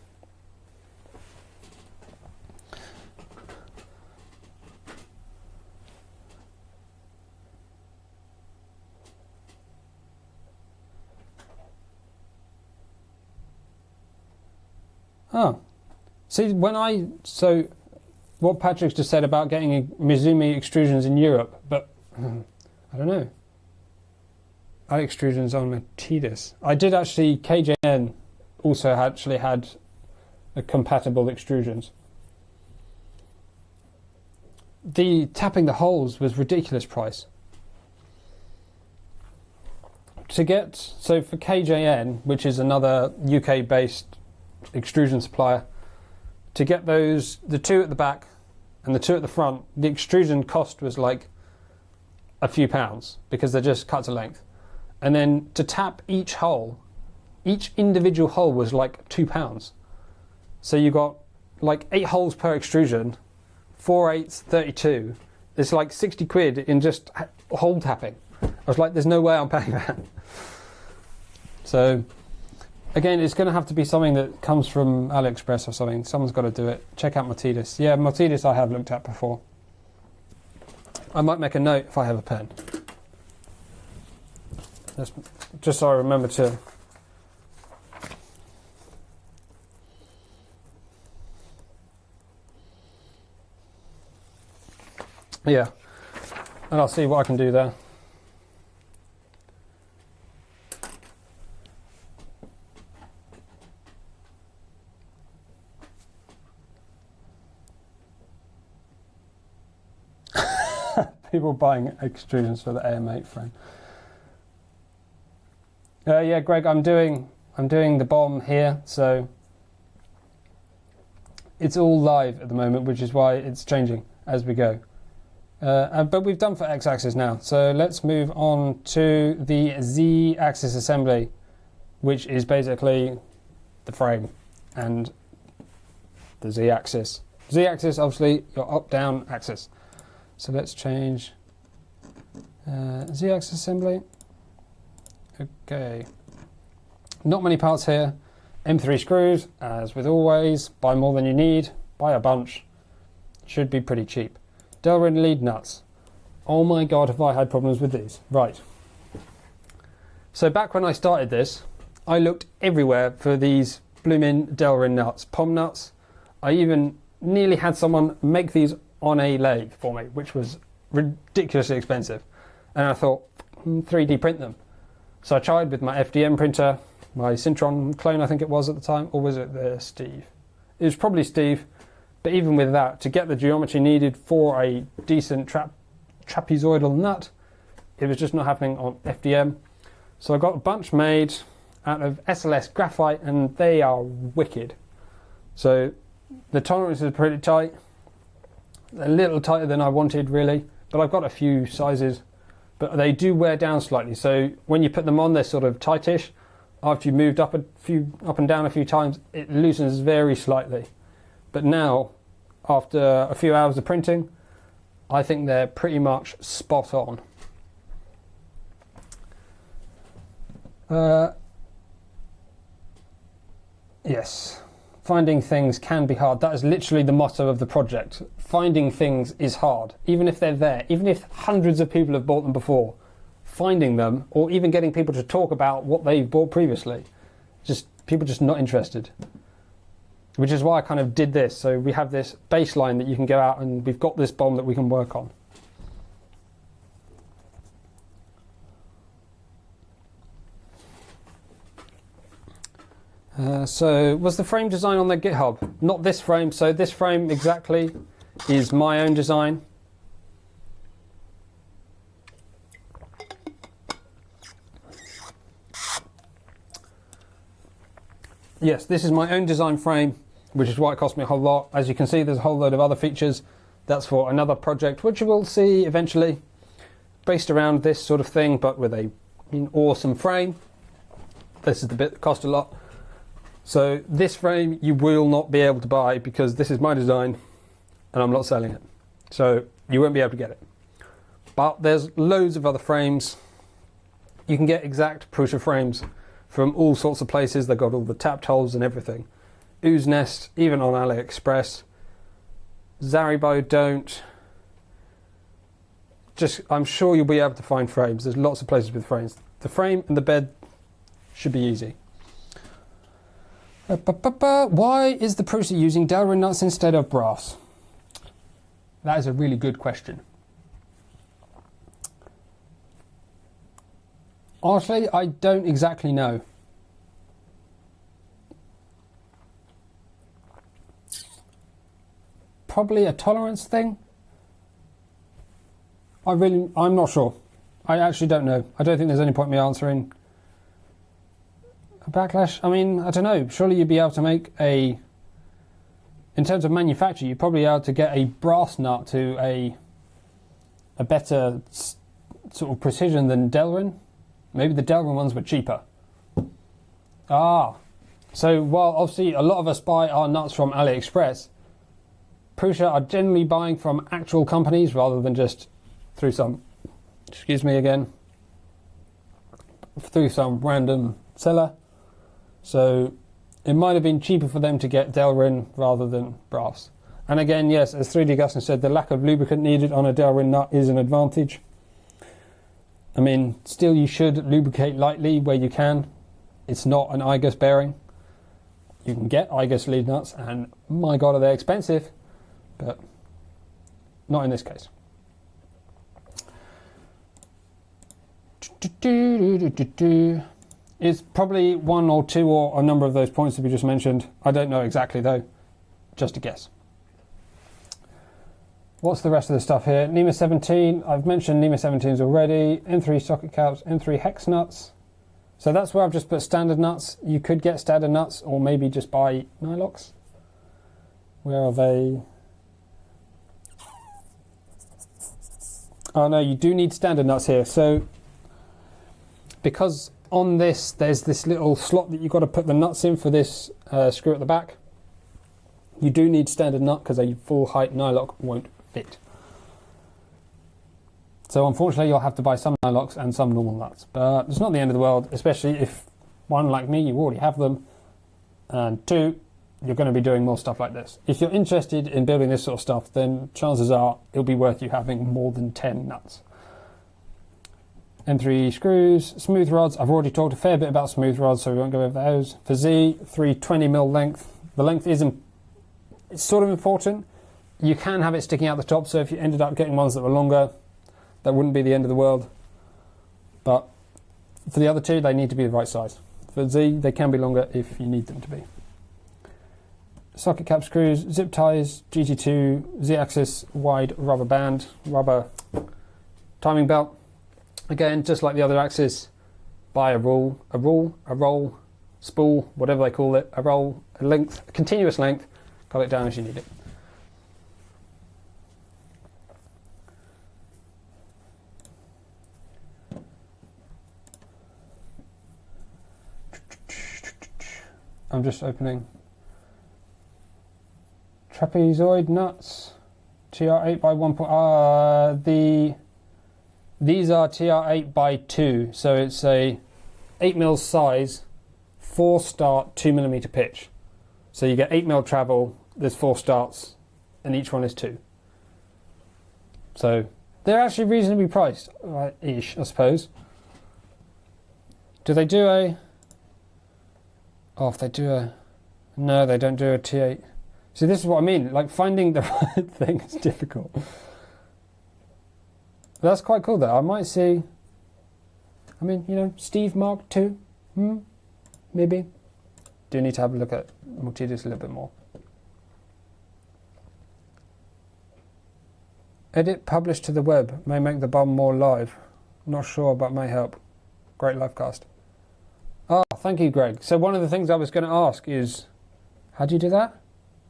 Oh, see, so what Patrick's just said about getting Mizumi extrusions in Europe, but I don't know. I extrusions on MK2s. I did actually, KJN also actually had a compatible extrusions. The tapping the holes was ridiculous price. So for KJN, which is another UK based extrusion supplier, to get those, the 2 at the back and the 2 at the front, the extrusion cost was like a few pounds because they're just cut to length. And then to tap each hole, each individual hole was like £2. So you got like 8 holes per extrusion, 4 8s, 32. It's like 60 quid in just hole tapping. I was like, there's no way I'm paying that. So again, it's going to have to be something that comes from AliExpress or something. Someone's got to do it. Check out MK2s. Yeah, MK2s I have looked at before. I might make a note if I have a pen. Just so I remember to... Yeah, and I'll see what I can do there. People buying extrusions for the AM8 frame. Yeah, Greg, I'm doing the BOM here, so it's all live at the moment, which is why it's changing as we go. But we've done for X-axis now, so let's move on to the Z-axis assembly, which is basically the frame and the Z-axis. Z-axis, obviously, your up-down axis. So let's change Z-axis assembly. Okay. Not many parts here. M3 screws, as with always. Buy more than you need. Buy a bunch. Should be pretty cheap. Delrin lead nuts. Oh my god, have I had problems with these. Right. So back when I started this, I looked everywhere for these blooming Delrin nuts, POM nuts. I even nearly had someone make these on a lathe for me, which was ridiculously expensive. And I thought, 3D print them. So I tried with my FDM printer, my Syntron clone I think it was at the time, or was it the Steve? It was probably Steve, but even with that, to get the geometry needed for a decent trapezoidal nut, it was just not happening on FDM. So I got a bunch made out of SLS graphite, and they are wicked. So the tolerances are pretty tight, a little tighter than I wanted really, but I've got a few sizes, but they do wear down slightly. So when you put them on, they're sort of tightish. after you've moved up and down a few times, it loosens very slightly. But now, after a few hours of printing, I think they're pretty much spot on. Yes, finding things can be hard. That is literally the motto of the project. Finding things is hard, even if they're there, even if hundreds of people have bought them before. Finding them, or even getting people to talk about what they've bought previously, people just not interested. Which is why I kind of did this. So we have this baseline that you can go out, and we've got this BOM that we can work on. So was the frame design on their GitHub? Not this frame. So this frame exactly is my own design. Yes, this is my own design frame, which is why it cost me a whole lot. As you can see, there's a whole load of other features. That's for another project, which you will see eventually, based around this sort of thing, but with an awesome frame. This is the bit that cost a lot. So this frame you will not be able to buy because this is my design and I'm not selling it. So you won't be able to get it. But there's loads of other frames. You can get exact Prusa frames from all sorts of places. They've got all the tapped holes and everything. Ooze Nest, even on AliExpress. Zaribo don't. I'm sure you'll be able to find frames. There's lots of places with frames. The frame and the bed should be easy. Why is the Prusa using Delrin nuts instead of brass? That is a really good question. Honestly, I don't exactly know. Probably a tolerance thing. I'm not sure. I actually don't know. I don't think there's any point in me answering. A backlash? I mean, I don't know. Surely you'd be able to make in terms of manufacture, you'd probably be able to get a brass nut to a better sort of precision than Delrin. Maybe the Delrin ones were cheaper. So while obviously a lot of us buy our nuts from AliExpress, Prusa are generally buying from actual companies rather than just through some, through some random seller. So it might have been cheaper for them to get Delrin rather than brass. And again, yes, as 3D Gustin said, the lack of lubricant needed on a Delrin nut is an advantage. I mean, still you should lubricate lightly where you can. It's not an I-Gus bearing. You can get I-Gus lead nuts, and my God, are they expensive, but not in this case. It's probably one or two or a number of those points that we just mentioned. I don't know exactly though, just a guess. What's the rest of the stuff here? NEMA 17, I've mentioned NEMA 17s already. M3 socket caps, M3 hex nuts. So that's where I've just put standard nuts. You could get standard nuts or maybe just buy Nylox. Where are they? Oh no, you do need standard nuts here. So because on this, there's this little slot that you've got to put the nuts in for this screw at the back. You do need standard nut because a full height Nylock won't fit. So unfortunately, you'll have to buy some Nylox and some normal nuts. But it's not the end of the world, especially if one, like me, you already have them. And two, you're going to be doing more stuff like this. If you're interested in building this sort of stuff, then chances are it'll be worth you having more than 10 nuts. M3 screws, smooth rods. I've already talked a fair bit about smooth rods, so we won't go over those. For Z, 320mm length. The length isn't, it's sort of important. You can have it sticking out the top, so if you ended up getting ones that were longer, that wouldn't be the end of the world. But for the other two, they need to be the right size. For Z, they can be longer if you need them to be. Socket cap screws, zip ties, GT2, Z-axis wide rubber band, rubber timing belt. Again, just like the other axis, buy a roll, spool, whatever they call it, a roll, a length, a continuous length, cut it down as you need it. I'm just opening. Trapezoid nuts. TR8 by 1. These are TR8 by 2, so it's a 8mm size, 4 start, 2mm pitch. So you get 8mm travel, there's 4 starts, and each one is 2. So they're actually reasonably priced, ish, I suppose. Do they do a... Oh, if they do a... No, they don't do a T8. See, this is what I mean. Like, finding the right thing is difficult. That's quite cool, though. I might see... I mean, you know, Steve Mark II. Maybe. Do need to have a look at Multidis a little bit more. Edit, publish to the web. May make the BOM more live. Not sure, but may help. Great livecast. Oh, thank you, Greg. So one of the things I was going to ask is, how do you do that?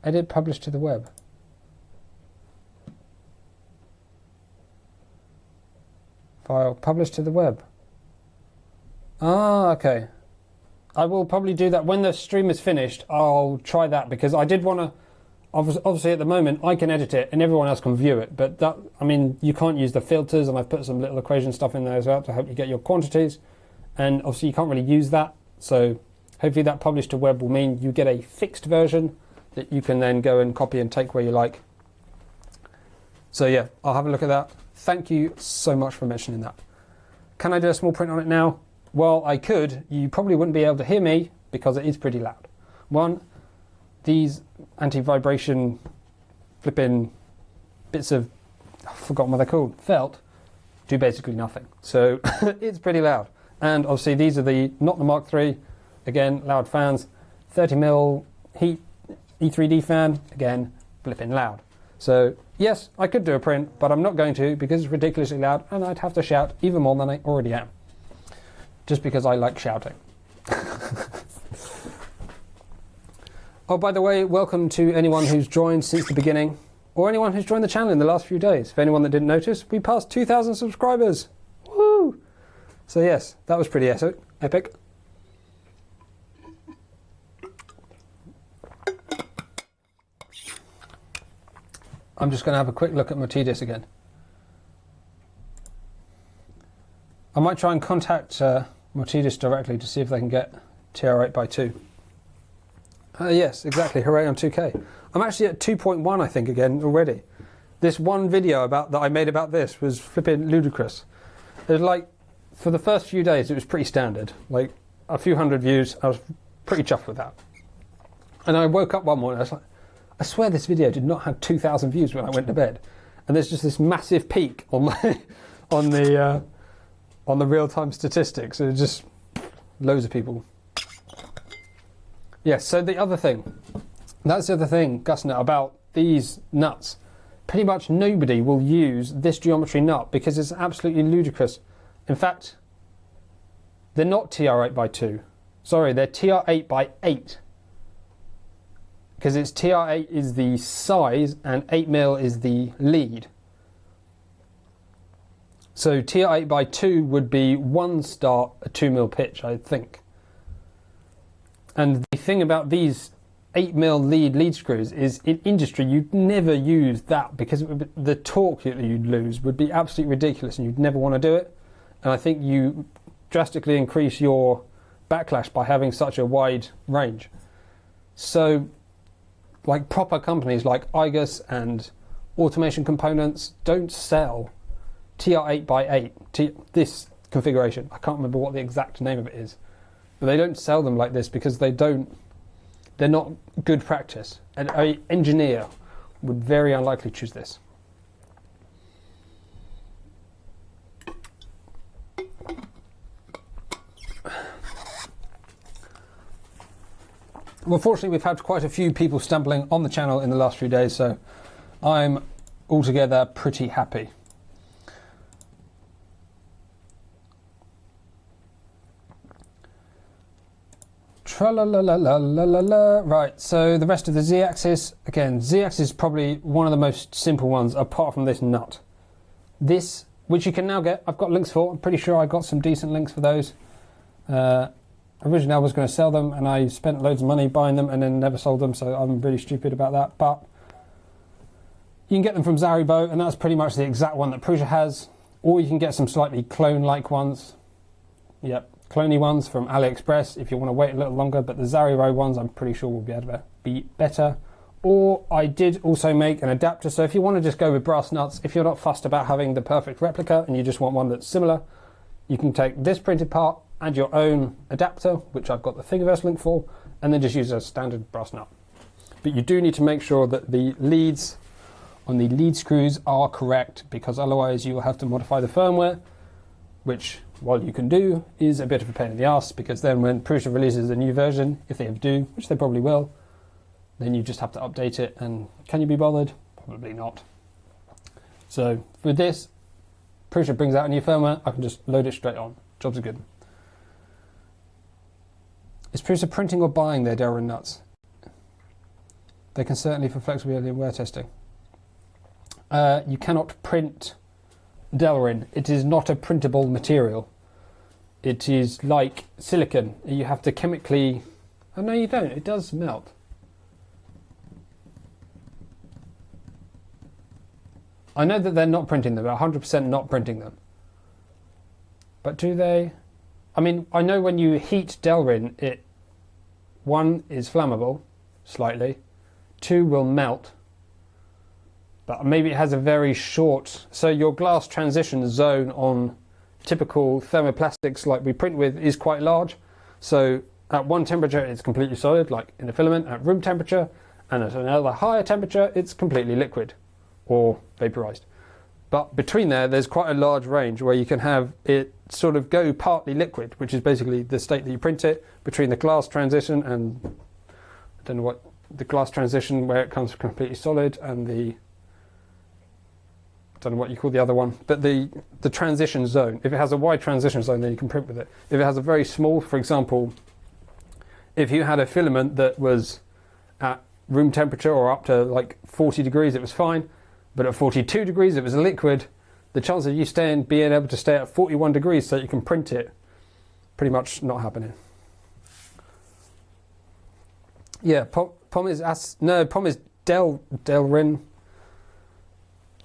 Edit, publish to the web. File, publish to the web. Ah, okay. I will probably do that when the stream is finished. I'll try that because I did want to. Obviously, at the moment, I can edit it and everyone else can view it. But that, I mean, you can't use the filters, and I've put some little equation stuff in there as well to help you get your quantities. And obviously, you can't really use that. So hopefully, that publish to web will mean you get a fixed version that you can then go and copy and take where you like. So yeah, I'll have a look at that. Thank you so much for mentioning that. Can I do a small print on it now? Well, I could. You probably wouldn't be able to hear me because it is pretty loud. One, these anti-vibration flipping bits of, I've forgotten what they're called, felt, do basically nothing. So it's pretty loud. And obviously these are not the Mark III, again, loud fans, 30mm heat E3D fan, again, flipping loud. So yes, I could do a print, but I'm not going to because it's ridiculously loud and I'd have to shout even more than I already am. Just because I like shouting. Oh, by the way, welcome to anyone who's joined since the beginning, or anyone who's joined the channel in the last few days. For anyone that didn't notice, we passed 2,000 subscribers. Woo! So yes, that was pretty epic. I'm just going to have a quick look at Multidis again. I might try and contact Multidis directly to see if they can get TR8 by 2. Yes, exactly. Hooray on 2K. I'm actually at 2.1, I think, again already. This one video that I made about this was flipping ludicrous. It was like, for the first few days, it was pretty standard. Like, a few hundred views. I was pretty chuffed with that. And I woke up one morning, I was like, I swear this video did not have 2,000 views when I went to bed. And there's just this massive peak on my, on the real-time statistics. And it's just loads of people. Yes, so the other thing, that's the other thing, Gusnut, about these nuts. Pretty much nobody will use this geometry nut because it's absolutely ludicrous. In fact, they're not TR8 by 2. Sorry, they're TR8 by 8. Because it's TR8 is the size and 8mm is the lead. So TR8 by 2 would be 1 start, a 2mm pitch, I think. And the thing about these 8mm lead screws is in industry you'd never use that because the torque that you'd lose would be absolutely ridiculous and you'd never want to do it. And I think you drastically increase your backlash by having such a wide range. So like proper companies like Igus and Automation Components don't sell TR8 by 8, this configuration. I can't remember what the exact name of it is. But they don't sell them like this because they're not good practice. And an engineer would very unlikely choose this. Well, fortunately, we've had quite a few people stumbling on the channel in the last few days, so I'm altogether pretty happy. Tra-la-la-la-la-la-la. Right, so the rest of the Z-axis, again, Z-axis is probably one of the most simple ones apart from this nut. This, which you can now get, I've got links for, I'm pretty sure I got some decent links for those. Originally I was going to sell them and I spent loads of money buying them and then never sold them, so I'm really stupid about that. But you can get them from Zaribo, and that's pretty much the exact one that Prusa has. Or you can get some slightly clone-like ones. Yep, cloney ones from AliExpress if you want to wait a little longer, but the Zaribo ones I'm pretty sure will be able to be better. Or I did also make an adapter, so if you want to just go with brass nuts, if you're not fussed about having the perfect replica and you just want one that's similar, you can take this printed part, add your own adapter, which I've got the Thingiverse link for, and then just use a standard brass nut. But you do need to make sure that the leads on the lead screws are correct, because otherwise you will have to modify the firmware, which, while you can do, is a bit of a pain in the ass, because then when Prusa releases a new version, if they do, which they probably will, then you just have to update it, and can you be bothered? Probably not. So with this, Prusa brings out a new firmware, I can just load it straight on. Jobs are good. Is Prusa printing or buying their Delrin nuts? They can certainly for flexibility and wear testing. You cannot print Delrin. It is not a printable material. It is like silicon. You have to chemically... Oh no, you don't. It does melt. I know that they're not printing them. They're 100% not printing them. But do they? I mean, I know when you heat Delrin, it, one, is flammable, slightly. Two, will melt. But maybe it has a very short... So your glass transition zone on typical thermoplastics like we print with is quite large. So at one temperature, it's completely solid, like in the filament, at room temperature. And at another higher temperature, it's completely liquid or vaporized. But between there, there's quite a large range where you can have it sort of go partly liquid, which is basically the state that you print it, between the glass transition and, I don't know what, the glass transition where it comes completely solid, and the, I don't know what you call the other one, but the transition zone. If it has a wide transition zone, then you can print with it. If it has a very small, for example, if you had a filament that was at room temperature or up to like 40 degrees, it was fine. But at 42 degrees, it was a liquid. The chance of you being able to stay at 41 degrees so you can print it, pretty much not happening. Yeah, POM is POM is Delrin.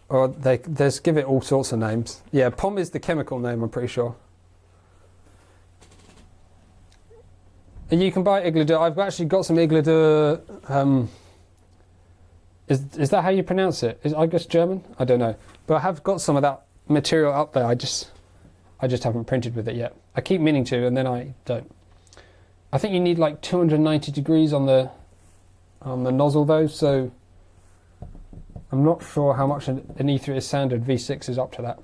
Or they give it all sorts of names. Yeah, POM is the chemical name, I'm pretty sure. And you can buy Extruder. I've actually got some Extruder. Is that how you pronounce it? I guess German? I don't know. But I have got some of that material up there. I just haven't printed with it yet. I keep meaning to, and then I don't. I think you need like 290 degrees on the nozzle though, so I'm not sure how much an E3 standard V6 is up to that.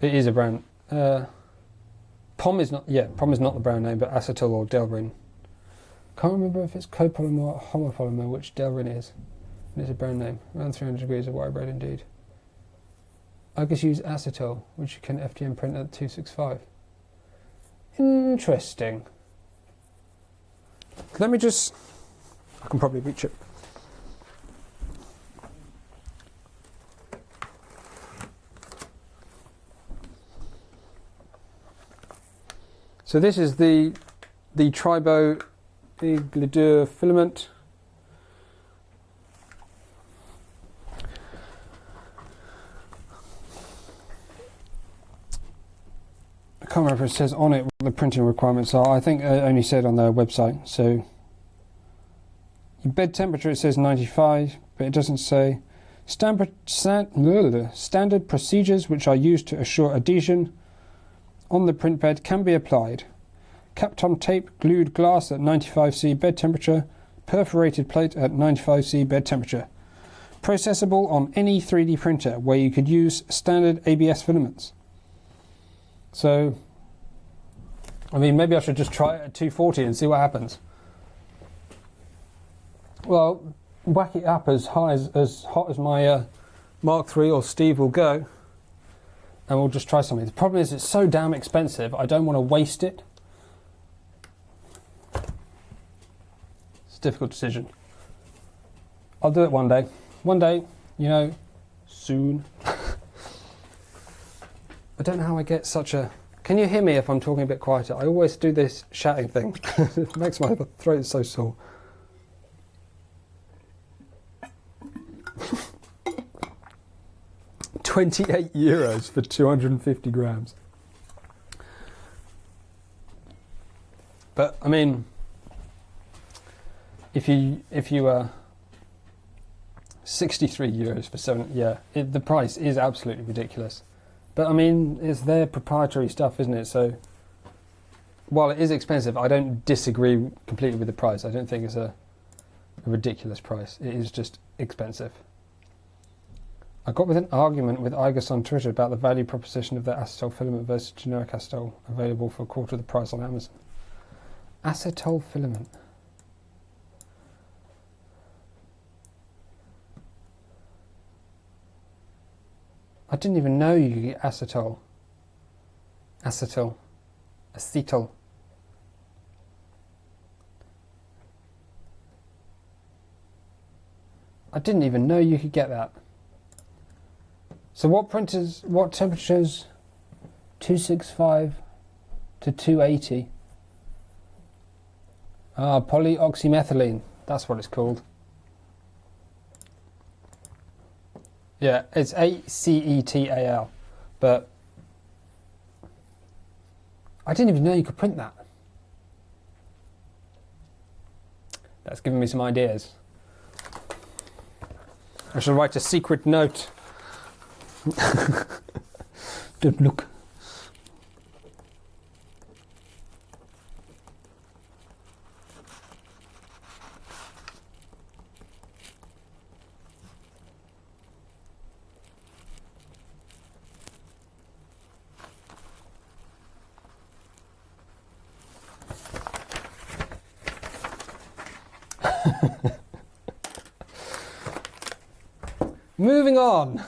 It is a brand. POM is not. Yeah, POM is not the brand name, but acetyl or Delrin. Can't remember if it's copolymer or homopolymer, which Delrin is. And it's a brand name. Around 300 degrees of white bread, indeed. I guess use acetyl, which you can FDM print at 265. Interesting. Let me just... I can probably reach it. So this is the Tribo Extruder filament. I can't remember if it says on it what the printing requirements are. I think it only said on their website. So your bed temperature, it says 95, but it doesn't say. Standard procedures which are used to assure adhesion on the print bed can be applied. Kapton tape, glued glass at 95°C bed temperature, perforated plate at 95°C bed temperature. Processable on any 3D printer where you could use standard ABS filaments. So, I mean, maybe I should just try it at 240 and see what happens. Well, whack it up as hot as my Mark III or Steve will go. And we'll just try something. The problem is it's so damn expensive, I don't want to waste it. It's a difficult decision. I'll do it one day. One day, you know, soon. I don't know how I get such a... Can you hear me if I'm talking a bit quieter? I always do this shouting thing. It makes my throat so sore. €28 for 250 grams. But I mean, if you 63 euros for 7, yeah, the price is absolutely ridiculous. But I mean, it's their proprietary stuff, isn't it? So while it is expensive, I don't disagree completely with the price. I don't think it's a ridiculous price. It is just expensive. I got with an argument with Igus on Twitter about the value proposition of the acetal filament versus generic acetal, available for a quarter of the price on Amazon. Acetal filament. I didn't even know you could get acetal. Acetal. Acetal. I didn't even know you could get that. So what printers, what temperatures? 265 to 280. Ah, polyoxymethylene. That's what it's called. Yeah, it's ACETAL. But I didn't even know you could print that. That's given me some ideas. I shall write a secret note. Don't look. Moving on.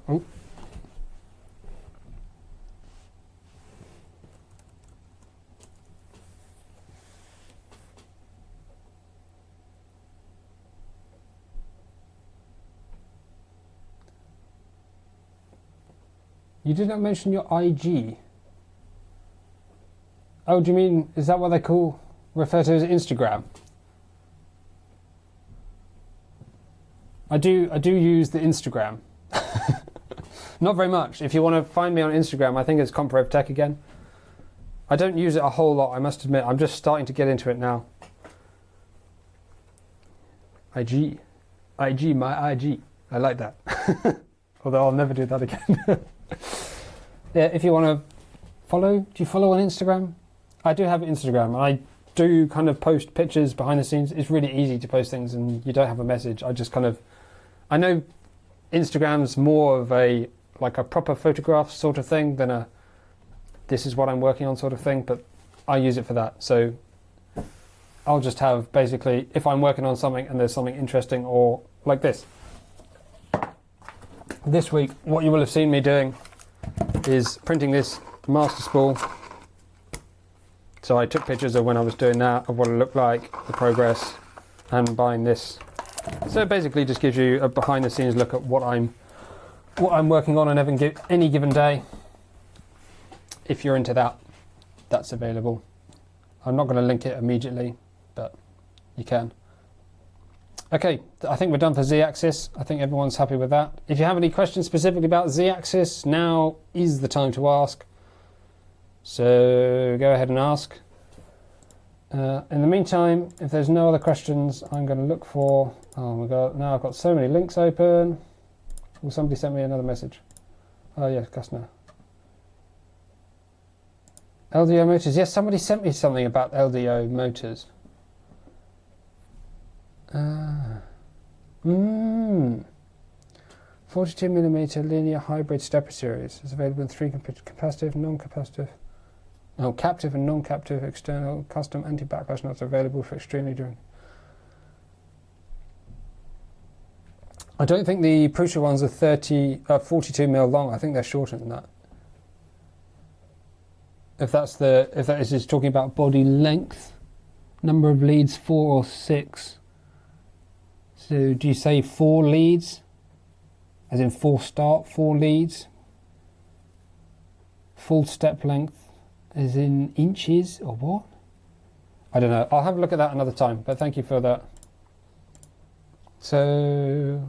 Oh. You did not mention your IG. Oh, do you mean, is that what they refer to as Instagram? I do use the Instagram. Not very much. If you want to find me on Instagram, I think it's ComprevTech again. I don't use it a whole lot, I must admit. I'm just starting to get into it now. IG, my IG. I like that. Although I'll never do that again. Yeah, if you want to follow, do you follow on Instagram? I do have Instagram, and I do kind of post pictures behind the scenes. It's really easy to post things and you don't have a message. I know Instagram's more of a proper photograph sort of thing than a this is what I'm working on sort of thing, but I use it for that. So I'll just have basically, if I'm working on something and there's something interesting, or like this. This week, what you will have seen me doing is printing this master spool. So I took pictures of when I was doing that, of what it looked like, the progress, and buying this. So it basically just gives you a behind the scenes look at what I'm working on any given day. If you're into that, that's available. I'm not going to link it immediately, but you can. Okay, I think we're done for Z-axis. I think everyone's happy with that. If you have any questions specifically about Z-axis, now is the time to ask. So go ahead and ask. In the meantime, if there's no other questions, I'm going to look for... Oh my god, now I've got so many links open. Will somebody send me another message? Oh yes, Gusner. LDO motors. Yes, somebody sent me something about LDO motors. 42mm linear hybrid stepper series is available in 3 capacitive, non-capacitive, captive and non-captive external custom anti-backlash nuts available for extremely durable. I don't think the Prusa ones are 42mm long. I think they're shorter than that. If that is just talking about body length, number of leads 4 or 6. So do you say 4 leads? As in 4 start, 4 leads? Full step length as in inches or what? I don't know. I'll have a look at that another time, but thank you for that. So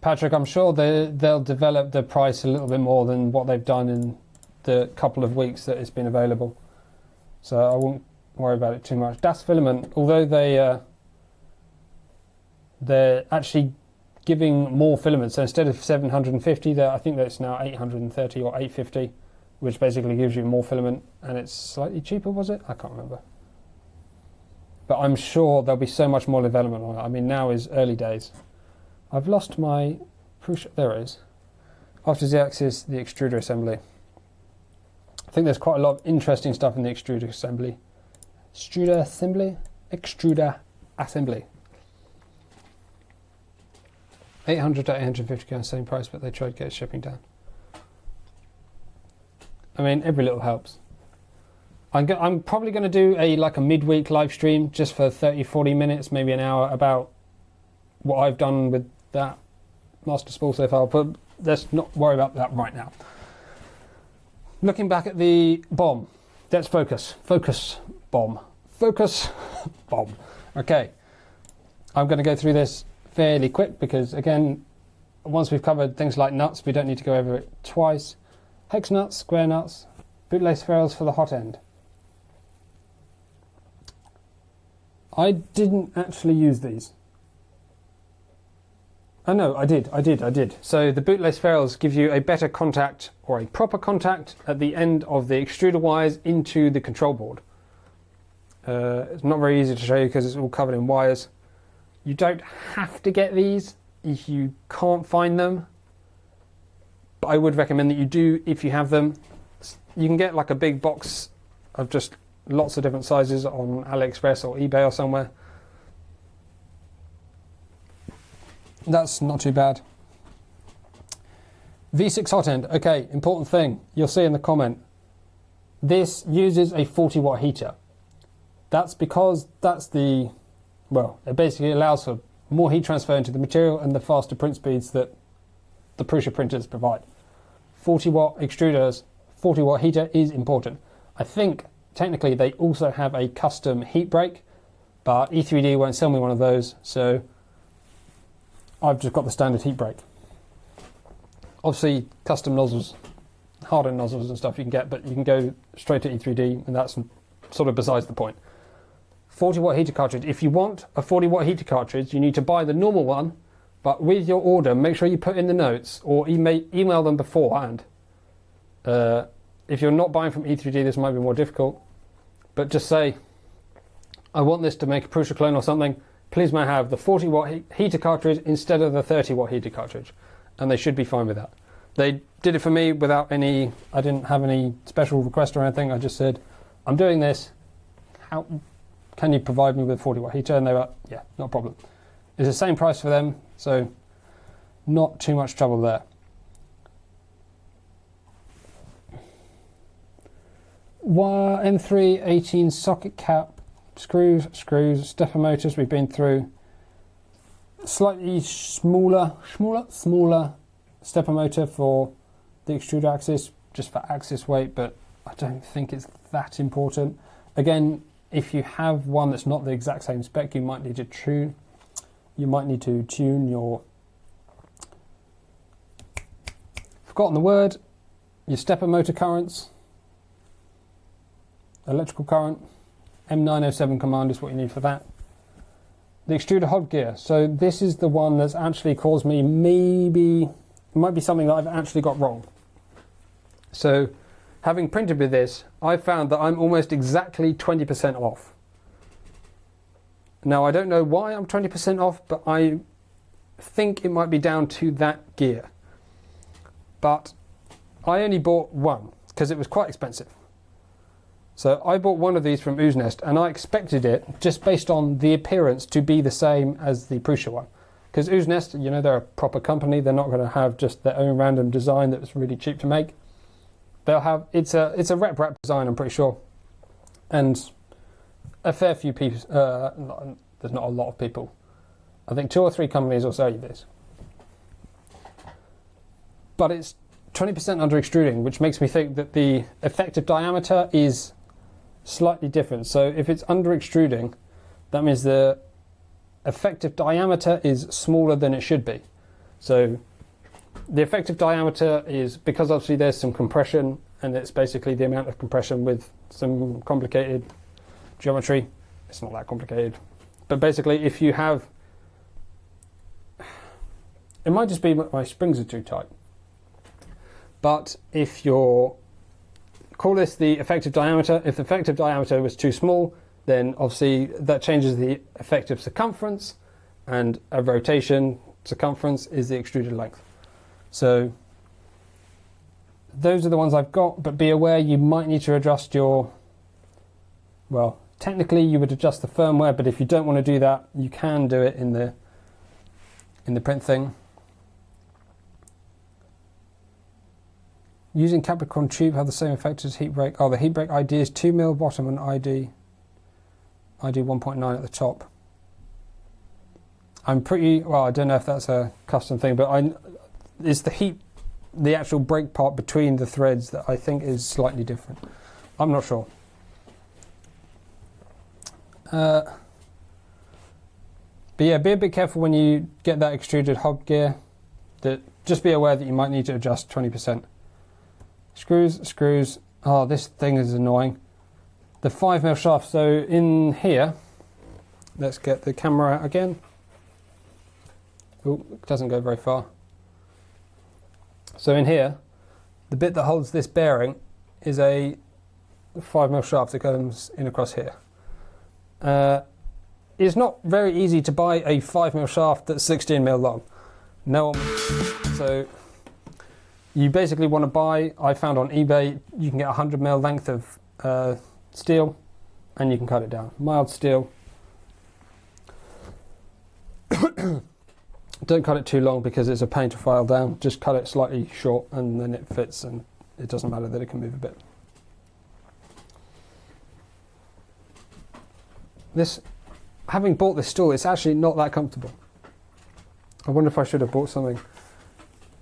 Patrick, I'm sure they'll develop the price a little bit more than what they've done in the couple of weeks that it's been available. So I won't worry about it too much. Das Filament, although they're actually giving more filaments. So instead of 750, I think that it's now 830 or 850, which basically gives you more filament, and it's slightly cheaper, was it? I can't remember. But I'm sure there'll be so much more development on it. I mean, now is early days. I've lost my Prusa. There it is. After the axis, the extruder assembly. I think there's quite a lot of interesting stuff in the extruder assembly. Extruder assembly? Extruder assembly. 800 to 850 same price, but they tried to get shipping down. I mean, every little helps. I'm probably going to do like a midweek live stream just for 30-40 minutes, maybe an hour, about what I've done with that master spool so far, but let's not worry about that right now. Looking back at the BOM, let's focus. Focus, BOM. Focus, BOM. Okay, I'm going to go through this fairly quick because, again, once we've covered things like nuts, we don't need to go over it twice. Hex nuts, square nuts, bootlace ferrules for the hot end. I didn't actually use these. Oh no, I did. So the bootlace ferrules give you a better contact, or a proper contact, at the end of the extruder wires into the control board. It's not very easy to show you because it's all covered in wires. You don't have to get these if you can't find them, but I would recommend that you do if you have them. You can get like a big box of just lots of different sizes on AliExpress or eBay or somewhere. That's not too bad. V6 hot end. Okay, important thing. You'll see in the comment. This uses a 40 watt heater. That's because that's the, well, it basically allows for more heat transfer into the material and the faster print speeds that the Prusa printers provide. 40 watt extruders, 40 watt heater is important. I think technically they also have a custom heat break, but E3D won't sell me one of those, so I've just got the standard heat break. Obviously, custom nozzles, hardened nozzles and stuff you can get, but you can go straight to E3D, and that's sort of besides the point. 40 watt heater cartridge. If you want a 40 watt heater cartridge, you need to buy the normal one, but with your order, make sure you put in the notes or email them beforehand. If you're not buying from E3D, this might be more difficult, but just say, I want this to make a Prusa clone or something. Please may I have the 40 watt heater cartridge instead of the 30 watt heater cartridge, and they should be fine with that. They did it for me without any, I didn't have any special request or anything. I just said, I'm doing this, how can you provide me with a 40 watt heater? And they were, yeah, not a problem. It's the same price for them, so not too much trouble there. M3 18 socket cap, screws, stepper motors we've been through. Slightly smaller stepper motor for the extruder axis, just for axis weight, but I don't think it's that important. Again, if you have one that's not the exact same spec, you might need to tune your, forgotten the word, your stepper motor currents, electrical current. M907 command is what you need for that. The extruder hot gear. So this is the one that's actually caused me, maybe, it might be something that I've actually got wrong. So having printed with this, I found that I'm almost exactly 20% off. Now I don't know why I'm 20% off, but I think it might be down to that gear. But I only bought one because it was quite expensive. So I bought one of these from Ooznest, and I expected it, just based on the appearance, to be the same as the Prusa one. because Nest, you know, they're a proper company. They're not going to have just their own random design that's really cheap to make. They'll have, it's a rep design, I'm pretty sure, and a fair few people. There's not a lot of people. I think 2 or 3 companies will sell you this, but it's 20% under extruding, which makes me think that the effective diameter is slightly different. So if it's under extruding, that means the effective diameter is smaller than it should be. So the effective diameter is, because obviously there's some compression, and it's basically the amount of compression with some complicated geometry. It's not that complicated, but basically if you have, it might just be my springs are too tight, but if you're, call this the effective diameter. If the effective diameter was too small, then obviously that changes the effective circumference, and a rotation circumference is the extruded length. So those are the ones I've got, but be aware you might need to adjust your, well, technically you would adjust the firmware, but if you don't want to do that, you can do it in the print thing. Using Capricorn tube have the same effect as heat break. Oh, the heat break ID is 2mm bottom and ID 1.9 at the top. I'm pretty, well, I don't know if that's a custom thing, but it's the actual break part between the threads that I think is slightly different. I'm not sure. But yeah, be a bit careful when you get that extruded hub gear. Just be aware that you might need to adjust 20%. Screws. Oh, this thing is annoying. The 5mm shaft. So in here, let's get the camera out again. Oh, it doesn't go very far. So in here, the bit that holds this bearing is a 5mm shaft that comes in across here. It's not very easy to buy a 5mm shaft that's 16mm long. No, so you basically want to buy, I found on eBay, you can get 100mm length of steel, and you can cut it down. Mild steel. Don't cut it too long because it's a pain to file down. Just cut it slightly short and then it fits, and it doesn't matter that it can move a bit. This, having bought this stool, it's actually not that comfortable. I wonder if I should have bought something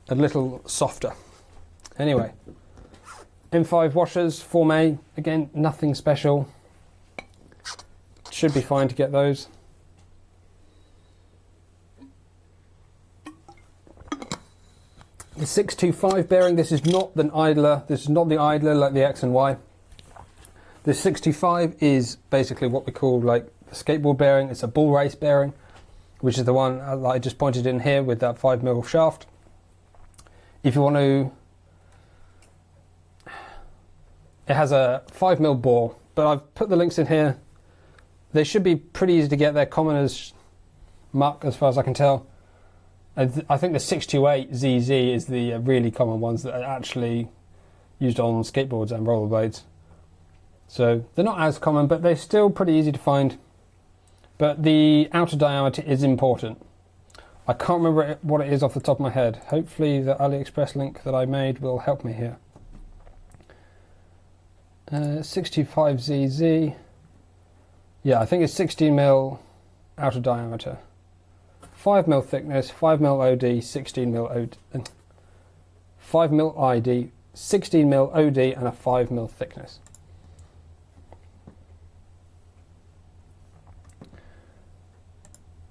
a little softer. Anyway, M5 washers, Form A, again, nothing special. Should be fine to get those. The 625 bearing, this is not the idler. This is not the idler like the X and Y. The 625 is basically what we call like the skateboard bearing. It's a bull race bearing, which is the one that I just pointed in here with that 5mm shaft. If you want to, it has a 5mm bore, but I've put the links in here. They should be pretty easy to get. They're common as muck as far as I can tell. I think the 628ZZ is the really common ones that are actually used on skateboards and rollerblades. So they're not as common, but they're still pretty easy to find. But the outer diameter is important. I can't remember what it is off the top of my head. Hopefully the AliExpress link that I made will help me here. 625ZZ. Yeah, I think it's 16mm outer diameter. 5mm thickness, 5mm OD, 16mm OD. 5mm ID, 16mm OD, and a 5mm thickness.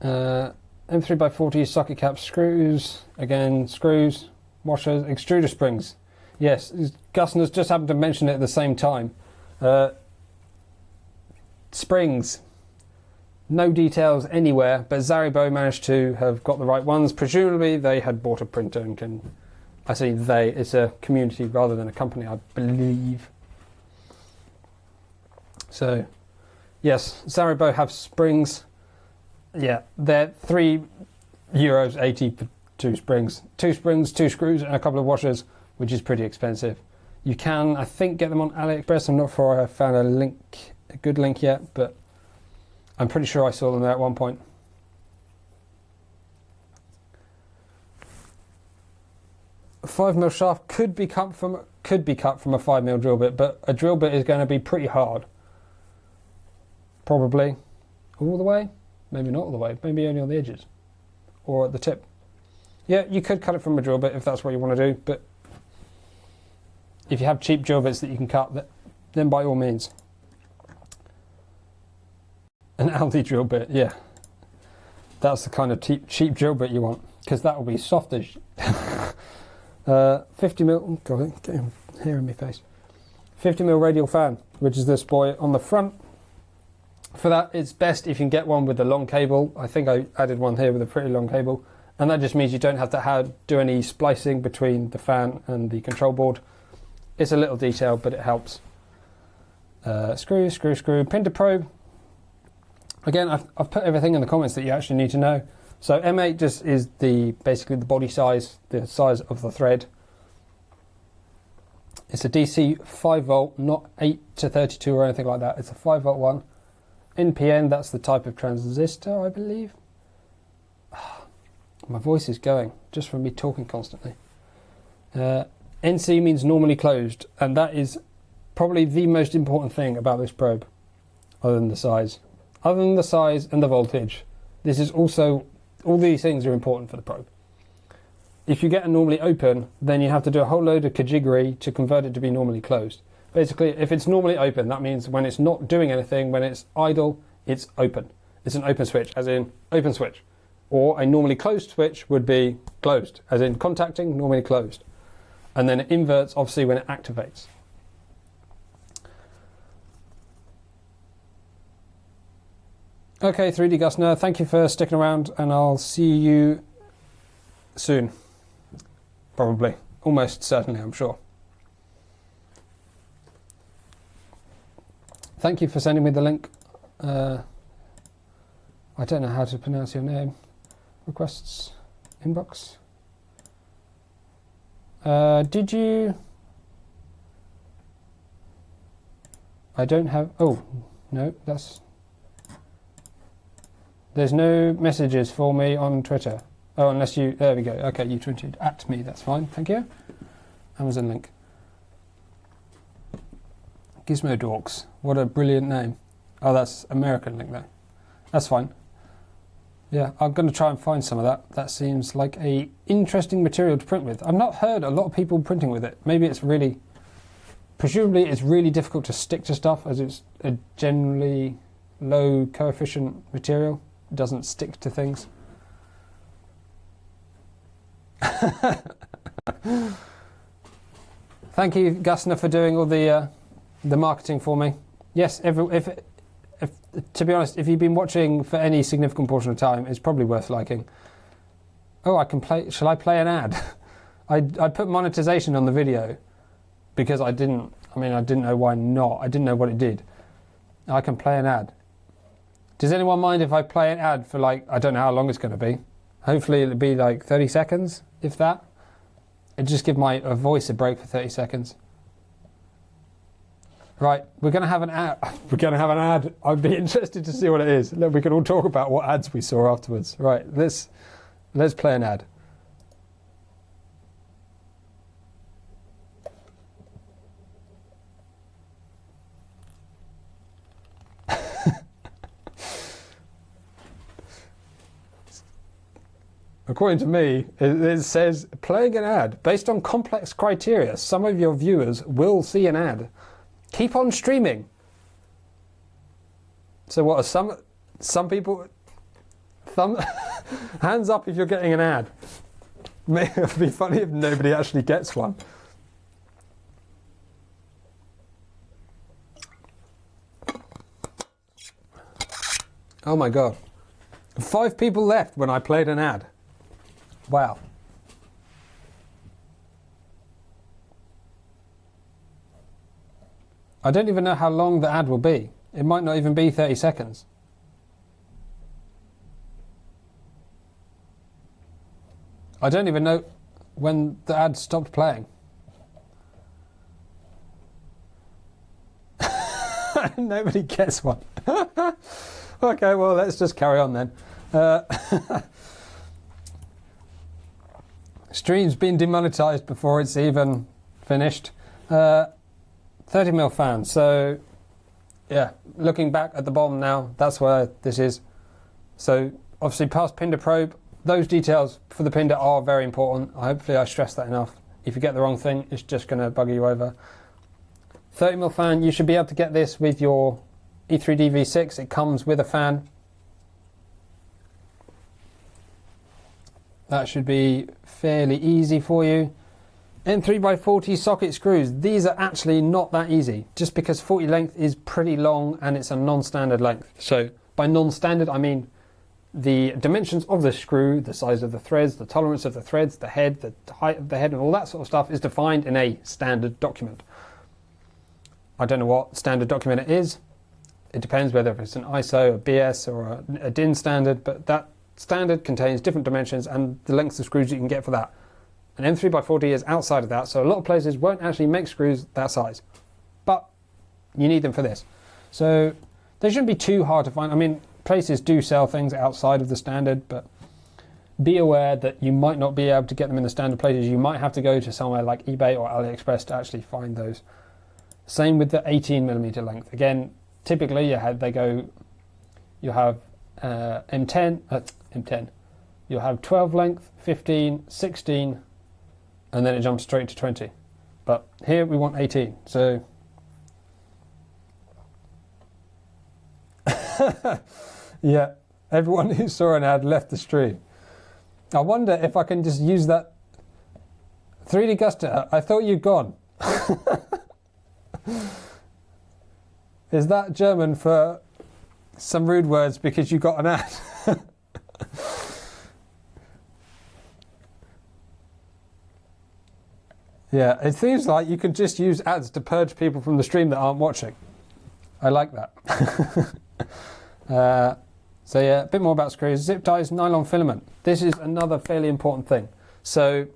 M3x40 socket cap screws, again screws, washers, extruder springs. Yes, Gusner's just happened to mention it at the same time. Springs, no details anywhere, but Zaribo managed to have got the right ones. Presumably they had bought a printer and can, I say they, it's a community rather than a company, I believe. So, yes, Zaribo have springs. Yeah, they're €3.80 for 2 springs. 2 springs, 2 screws, and a couple of washers, which is pretty expensive. You can, I think, get them on AliExpress. I'm not sure I found a good link yet, but I'm pretty sure I saw them there at one point. A 5mm shaft could be cut from a 5mm drill bit, but a drill bit is going to be pretty hard. Probably all the way, maybe not all the way, maybe only on the edges or at the tip. Yeah, you could cut it from a drill bit if that's what you want to do, but if you have cheap drill bits that you can cut, then by all means. An Aldi drill bit, yeah. That's the kind of cheap drill bit you want, because that will be soft as 50mm, God, getting hair in my face. 50mm radial fan, which is this boy on the front. For that, it's best if you can get one with a long cable. I think I added one here with a pretty long cable, and that just means you don't have to do any splicing between the fan and the control board. It's a little detail, but it helps. Screw, pin to probe. Again, I've put everything in the comments that you actually need to know. So M8 just is basically the body size, the size of the thread. It's a DC 5V, not 8 to 32 or anything like that. It's a 5V one. NPN, that's the type of transistor, I believe. My voice is going just from me talking constantly. NC means normally closed, and that is probably the most important thing about this probe, other than the size. Other than the size and the voltage, this is also, all these things are important for the probe. If you get a normally open, then you have to do a whole load of kajiggery to convert it to be normally closed. Basically, if it's normally open, that means when it's not doing anything, when it's idle, it's open. It's an open switch, as in open switch. Or a normally closed switch would be closed, as in contacting, normally closed. And then it inverts, obviously, when it activates. Okay, 3D Gusner, thank you for sticking around, and I'll see you soon. Probably. Almost certainly, I'm sure. Thank you for sending me the link. I don't know how to pronounce your name. Requests, inbox. Did you... I don't have... Oh, no, that's... There's no messages for me on Twitter. Oh, unless you... There we go. Okay, you tweeted at me. That's fine. Thank you. Amazon link. Gizmo Dorks. What a brilliant name. Oh, that's American link though. That's fine. Yeah, I'm going to try and find some of that. That seems like a interesting material to print with. I've not heard a lot of people printing with it. Maybe it's really... Presumably it's really difficult to stick to stuff, as it's a generally low coefficient material. It doesn't stick to things. Thank you, Gusner, for doing all the marketing for me. Yes, if to be honest, if you've been watching for any significant portion of time, it's probably worth liking. Oh, I can play. Shall I play an ad? I put monetization on the video because I didn't know why not. I didn't know what it did. I can play an ad. Does anyone mind if I play an ad for, like, I don't know how long it's going to be. Hopefully it'll be like 30 seconds, if that. It'll just give my voice a break for 30 seconds. Right, we're going to have an ad. We're going to have an ad. I'd be interested to see what it is. Look, we can all talk about what ads we saw afterwards. Right, let's play an ad. According to me, it says, playing an ad. Based on complex criteria, some of your viewers will see an ad. Keep on streaming. So what are some people... Hands up if you're getting an ad. It would be funny if nobody actually gets one. Oh my God. 5 people left when I played an ad. Wow. I don't even know how long the ad will be. It might not even be 30 seconds. I don't even know when the ad stopped playing. Nobody gets one. Okay, well, let's just carry on then. Stream's been demonetized before it's even finished. 30mm fan. So, yeah, looking back at the BOM now, that's where this is. So, obviously, past Pinder probe. Those details for the Pinder are very important. Hopefully, I stressed that enough. If you get the wrong thing, it's just going to bugger you over. 30mm fan, you should be able to get this with your E3D V6. It comes with a fan. That should be fairly easy for you. M3x40 socket screws. These are actually not that easy, just because 40 length is pretty long and it's a non-standard length. So by non-standard, I mean the dimensions of the screw, the size of the threads, the tolerance of the threads, the head, the height of the head, and all that sort of stuff is defined in a standard document. I don't know what standard document it is. It depends whether it's an ISO, a BS, or a DIN standard, but that standard contains different dimensions and the lengths of screws you can get for that. An M3x40 is outside of that, so a lot of places won't actually make screws that size. But you need them for this. So they shouldn't be too hard to find. I mean, places do sell things outside of the standard, but be aware that you might not be able to get them in the standard places. You might have to go to somewhere like eBay or AliExpress to actually find those. Same with the 18mm length. Again, typically you have M10. You'll have 12 length, 15, 16, and then it jumps straight to 20. But here we want 18. So yeah, everyone who saw an ad left the stream. I wonder if I can just use that 3D Guster. I thought you'd gone. Is that German for some rude words because you got an ad? Yeah, it seems like you could just use ads to purge people from the stream that aren't watching. I like that. So yeah, a bit more about screws. Zip ties, nylon filament. This is another fairly important thing. So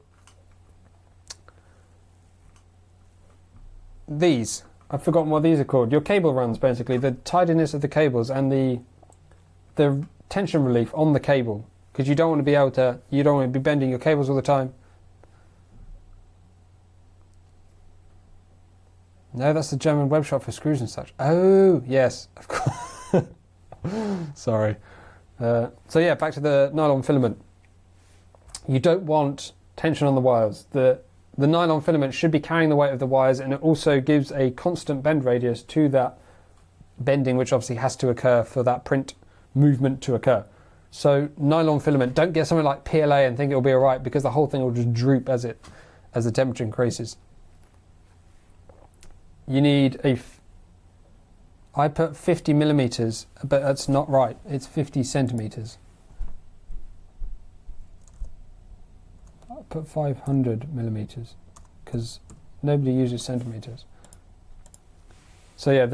these, I've forgotten what these are called. Your cable runs, basically, the tidiness of the cables and the tension relief on the cable, because you don't want to be bending your cables all the time. No, that's the German web shop for screws and such. Oh, yes, of course. Sorry. So yeah, back to the nylon filament. You don't want tension on the wires. The nylon filament should be carrying the weight of the wires, and it also gives a constant bend radius to that bending, which obviously has to occur for that print movement to occur. So nylon filament, don't get something like PLA and think it'll be all right, because the whole thing will just droop as the temperature increases. You need I put 50 millimeters, but that's not right. It's 50 centimeters. I put 500 millimeters because nobody uses centimeters. So yeah,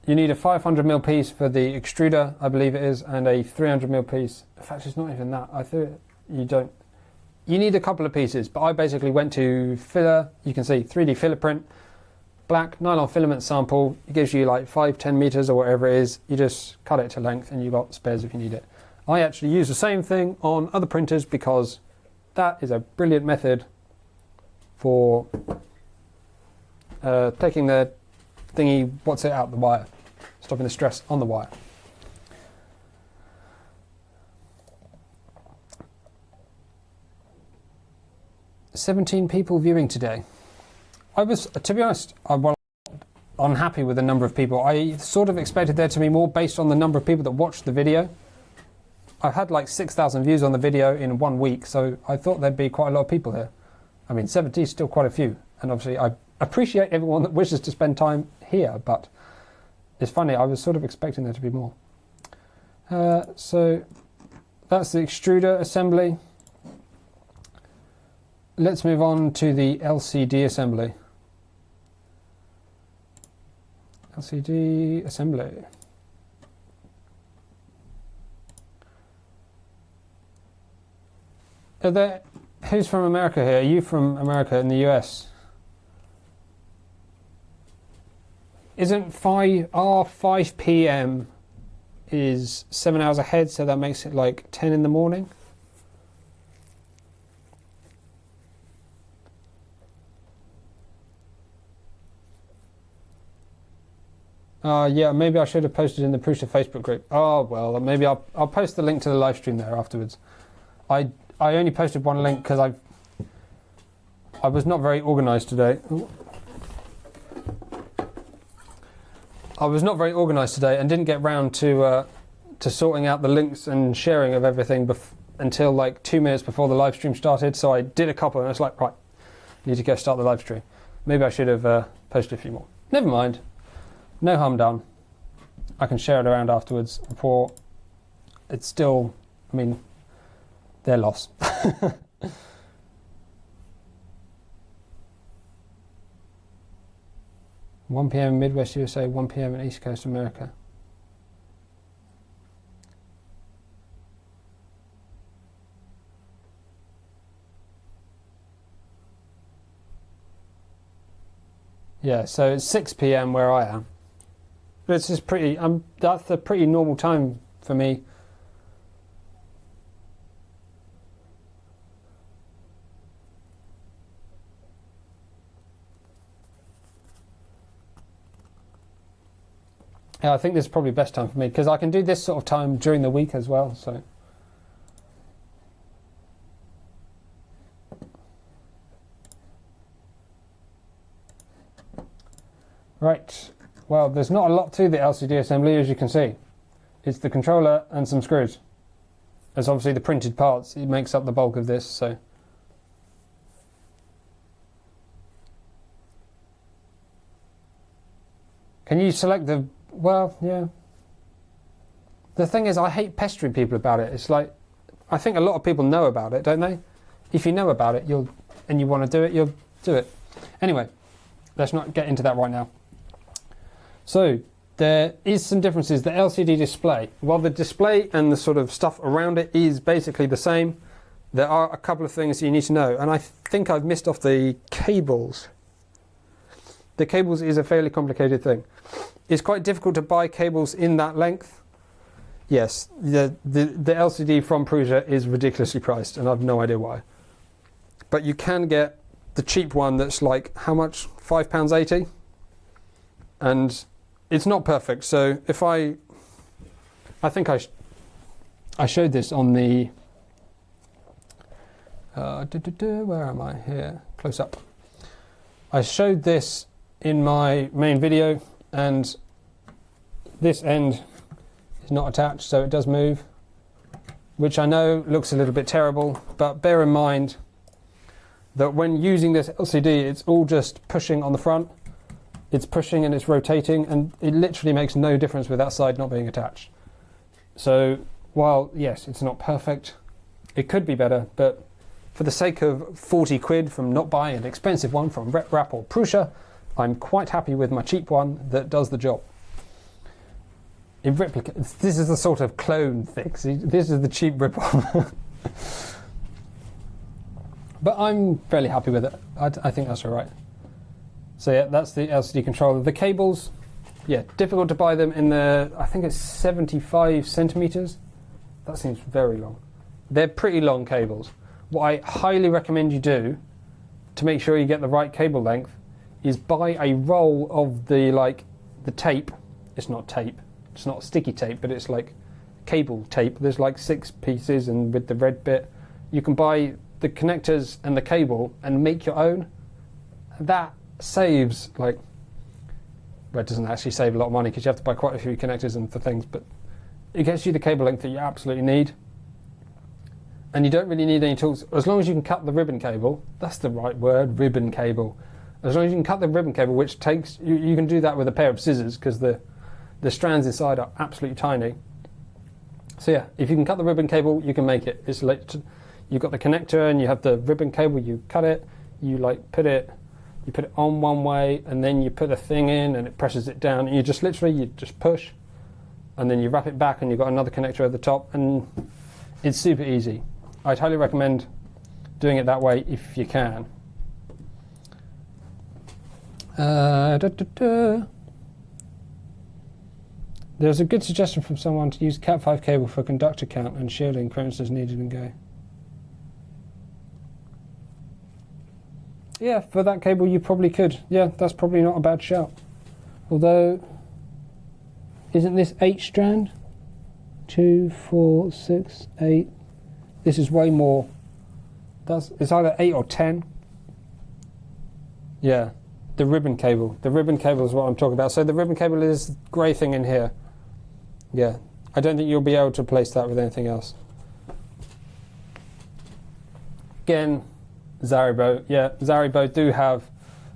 you need a 500mm piece for the extruder, I believe it is, and a 300mm piece. In fact, it's not even that. I thought you need a couple of pieces, but I basically went to filler. You can see 3D filler print. Black nylon filament sample. It gives you like 5-10 meters or whatever it is. You just cut it to length and you've got spares if you need it. I actually use the same thing on other printers because that is a brilliant method for taking the thingy, out the wire, stopping the stress on the wire. "17 people viewing today." I was, to be honest, unhappy with the number of people. I sort of expected there to be more based on the number of people that watched the video. I've had like 6,000 views on the video in 1 week, so I thought there'd be quite a lot of people here. I mean, 70 is still quite a few, and obviously I appreciate everyone that wishes to spend time here, but it's funny, I was sort of expecting there to be more. So that's the extruder assembly. Let's move on to the LCD assembly. LCD assembly. Who's from America here? Are you from America in the US? Isn't 5 p.m. is 7 hours ahead, so that makes it like 10 in the morning? Yeah, maybe I should have posted in the Prusa Facebook group. Oh, well, maybe I'll post the link to the live stream there afterwards. I only posted one link because I was not very organised today. I was not very organised today and didn't get round to sorting out the links and sharing of everything until like 2 minutes before the live stream started. So I did a couple and I was like, right, need to go start the live stream. Maybe I should have posted a few more. Never mind. No harm done. I can share it around afterwards. Report. It's still, I mean, their loss. 1 PM in Midwest USA, 1 PM in East Coast America. Yeah, so it's 6 PM where I am. This is pretty, that's a pretty normal time for me. Yeah, I think this is probably the best time for me because I can do this sort of time during the week as well. So, right. Well, there's not a lot to the LCD assembly, as you can see. It's the controller and some screws. There's obviously the printed parts. It makes up the bulk of this. So, can you select the? Well, yeah. The thing is, I hate pestering people about it. It's like, I think a lot of people know about it, don't they? If you know about it, and you want to do it, you'll do it. Anyway, let's not get into that right now. So, there is some differences. The LCD display, while the display and the sort of stuff around it is basically the same, there are a couple of things you need to know. And I think I've missed off the cables. The cables is a fairly complicated thing. It's quite difficult to buy cables in that length. Yes, the LCD from Prusa is ridiculously priced, and I've no idea why. But you can get the cheap one that's like, how much? £5.80? And it's not perfect. So if I think I showed this on the, where am I here? Close up. I showed this in my main video, and this end is not attached, so it does move, which I know looks a little bit terrible, but bear in mind that when using this LCD, it's all just pushing on the front. It's pushing and it's rotating, and it literally makes no difference with that side not being attached. So while, yes, it's not perfect, it could be better, but for the sake of 40 quid from not buying an expensive one from Replica or Prusa, I'm quite happy with my cheap one that does the job. In Replica, this is the sort of clone thing. See, this is the cheap rip-off. But I'm fairly happy with it. I think that's all right. So yeah, that's the LCD controller. The cables, yeah, difficult to buy them in the, I think it's 75 centimeters. That seems very long. They're pretty long cables. What I highly recommend you do to make sure you get the right cable length is buy a roll of the tape. It's not tape. It's not sticky tape, but it's like cable tape. There's like 6 pieces, and with the red bit, you can buy the connectors and the cable and make your own. That saves well, it doesn't actually save a lot of money because you have to buy quite a few connectors and for things, but it gets you the cable length that you absolutely need. And you don't really need any tools as long as you can cut the ribbon cable. That's the right word, ribbon cable. As long as you can cut the ribbon cable, which takes, you can do that with a pair of scissors because the strands inside are absolutely tiny. So yeah, if you can cut the ribbon cable, you can make it. It's like, you've got the connector and you have the ribbon cable, you cut it, you put it on one way, and then you put a thing in and it presses it down, and you just push, and then you wrap it back and you've got another connector at the top, and it's super easy. I'd highly recommend doing it that way if you can. There's a good suggestion from someone to use Cat5 cable for conductor count and shielding clearances needed and go. Yeah, for that cable you probably could. Yeah, that's probably not a bad shout. Although, isn't this 8 strand? 2, 4, 6, 8. This is way more. It's either 8 or 10. Yeah, the ribbon cable. The ribbon cable is what I'm talking about. So the ribbon cable is this grey thing in here. Yeah, I don't think you'll be able to replace that with anything else. Again, Zaribo. Yeah, Zaribo do have.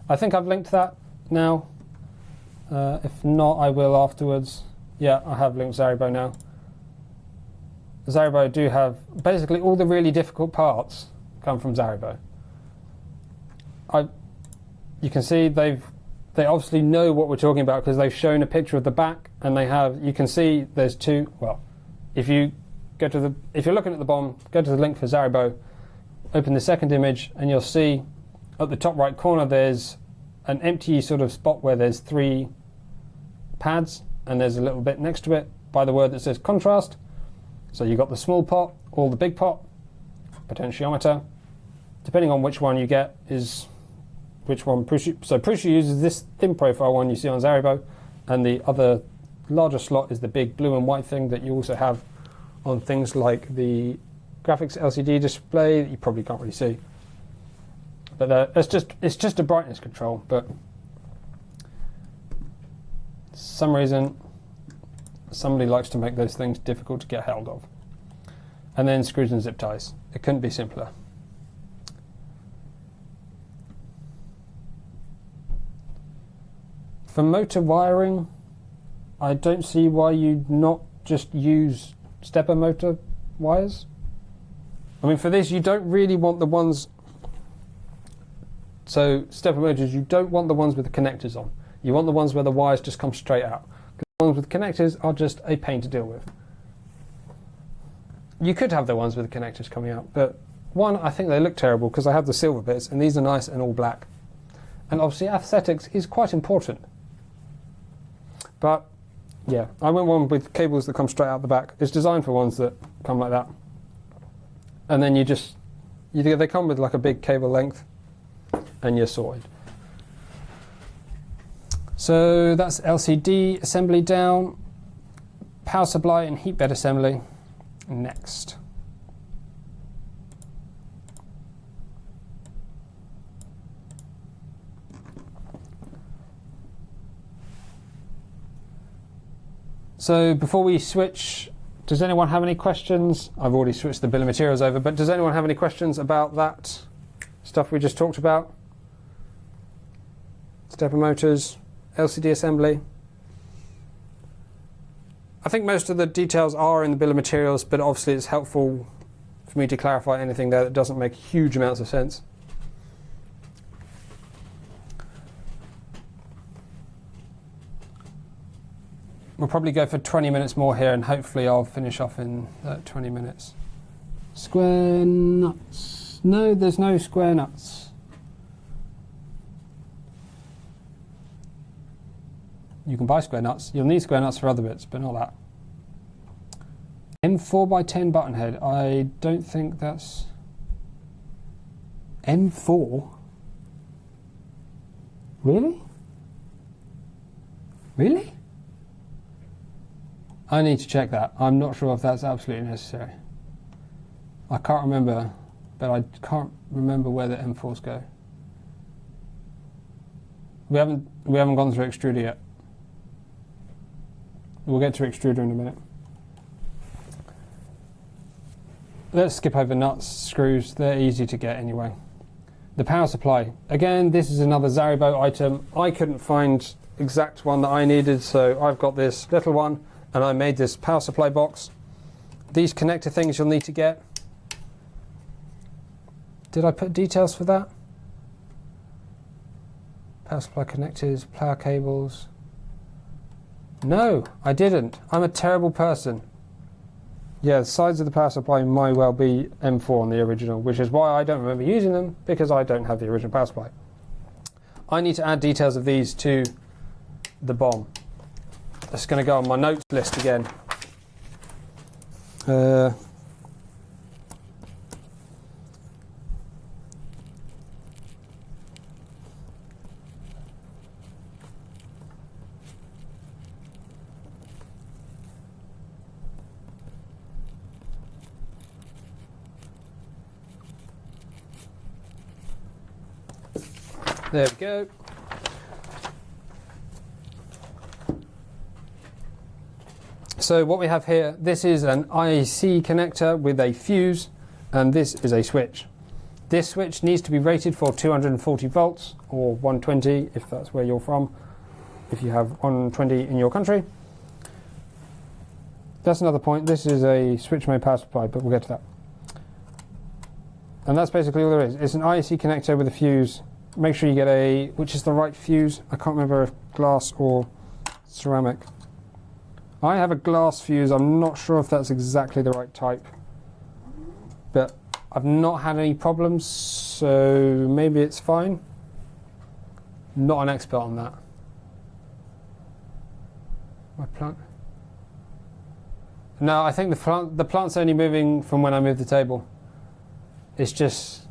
I think I've linked that now. If not, I will afterwards. Yeah, I have linked Zaribo now. Zaribo do have basically all the really difficult parts come from Zaribo. You can see they obviously know what we're talking about because they've shown a picture of the back, and they have. You can see there's two. Well, if you're looking at the BOM, go to the link for Zaribo, open the second image, and you'll see at the top right corner there's an empty sort of spot where there's 3 pads, and there's a little bit next to it by the word that says contrast. So you've got the small pot or the big pot, potentiometer. Depending on which one you get is which one Prusa. So Prusa uses this thin profile one you see on Zaribo, and the other larger slot is the big blue and white thing that you also have on things like the graphics LCD display that you probably can't really see. But it's just a brightness control, but for some reason somebody likes to make those things difficult to get hold of. And then screws and zip ties. It couldn't be simpler. For motor wiring, I don't see why you'd not just use stepper motor wires. I mean, for this, you don't really want the ones. So, stepper motors, you don't want the ones with the connectors on. You want the ones where the wires just come straight out. Because the ones with connectors are just a pain to deal with. You could have the ones with the connectors coming out, but one, I think they look terrible because I have the silver bits, and these are nice and all black. And obviously, aesthetics is quite important. But yeah, I went one with cables that come straight out the back. It's designed for ones that come like that. And then they come with like a big cable length, and you're sorted. So that's LCD assembly down. Power supply and heat bed assembly next. So before we switch, does anyone have any questions? I've already switched the bill of materials over, but does anyone have any questions about that stuff we just talked about? Stepper motors, LCD assembly. I think most of the details are in the bill of materials, but obviously it's helpful for me to clarify anything there that doesn't make huge amounts of sense. We'll probably go for 20 minutes more here, and hopefully I'll finish off in 20 minutes. Square nuts. No, there's no square nuts. You can buy square nuts. You'll need square nuts for other bits, but not that. M4x10 button head. I don't think that's... M4? Really? Really? I need to check that. I'm not sure if that's absolutely necessary. I can't remember, but I can't remember where the M4s go. We haven't gone through Extruder yet. We'll get to Extruder in a minute. Let's skip over nuts, screws. They're easy to get anyway. The power supply. Again, this is another Zaribo item. I couldn't find exact one that I needed, so I've got this little one, and I made this power supply box. These connector things you'll need to get. Did I put details for that? Power supply connectors, power cables. No, I didn't. I'm a terrible person. Yeah, the sides of the power supply might well be M4 on the original, which is why I don't remember using them, because I don't have the original power supply. I need to add details of these to the BOM. That's going to go on my notes list again. There we go. So what we have here, this is an IC connector with a fuse, and this is a switch. This switch needs to be rated for 240 volts or 120 if that's where you're from, if you have 120 in your country. That's another point. This is a switch mode power supply, but we'll get to that. And that's basically all there is. It's an IC connector with a fuse. Make sure you get which is the right fuse. I can't remember if glass or ceramic. I have a glass fuse. I'm not sure if that's exactly the right type, but I've not had any problems, so maybe it's fine. Not an expert on that. My plant. No, I think the plant's only moving from when I move the table. It's just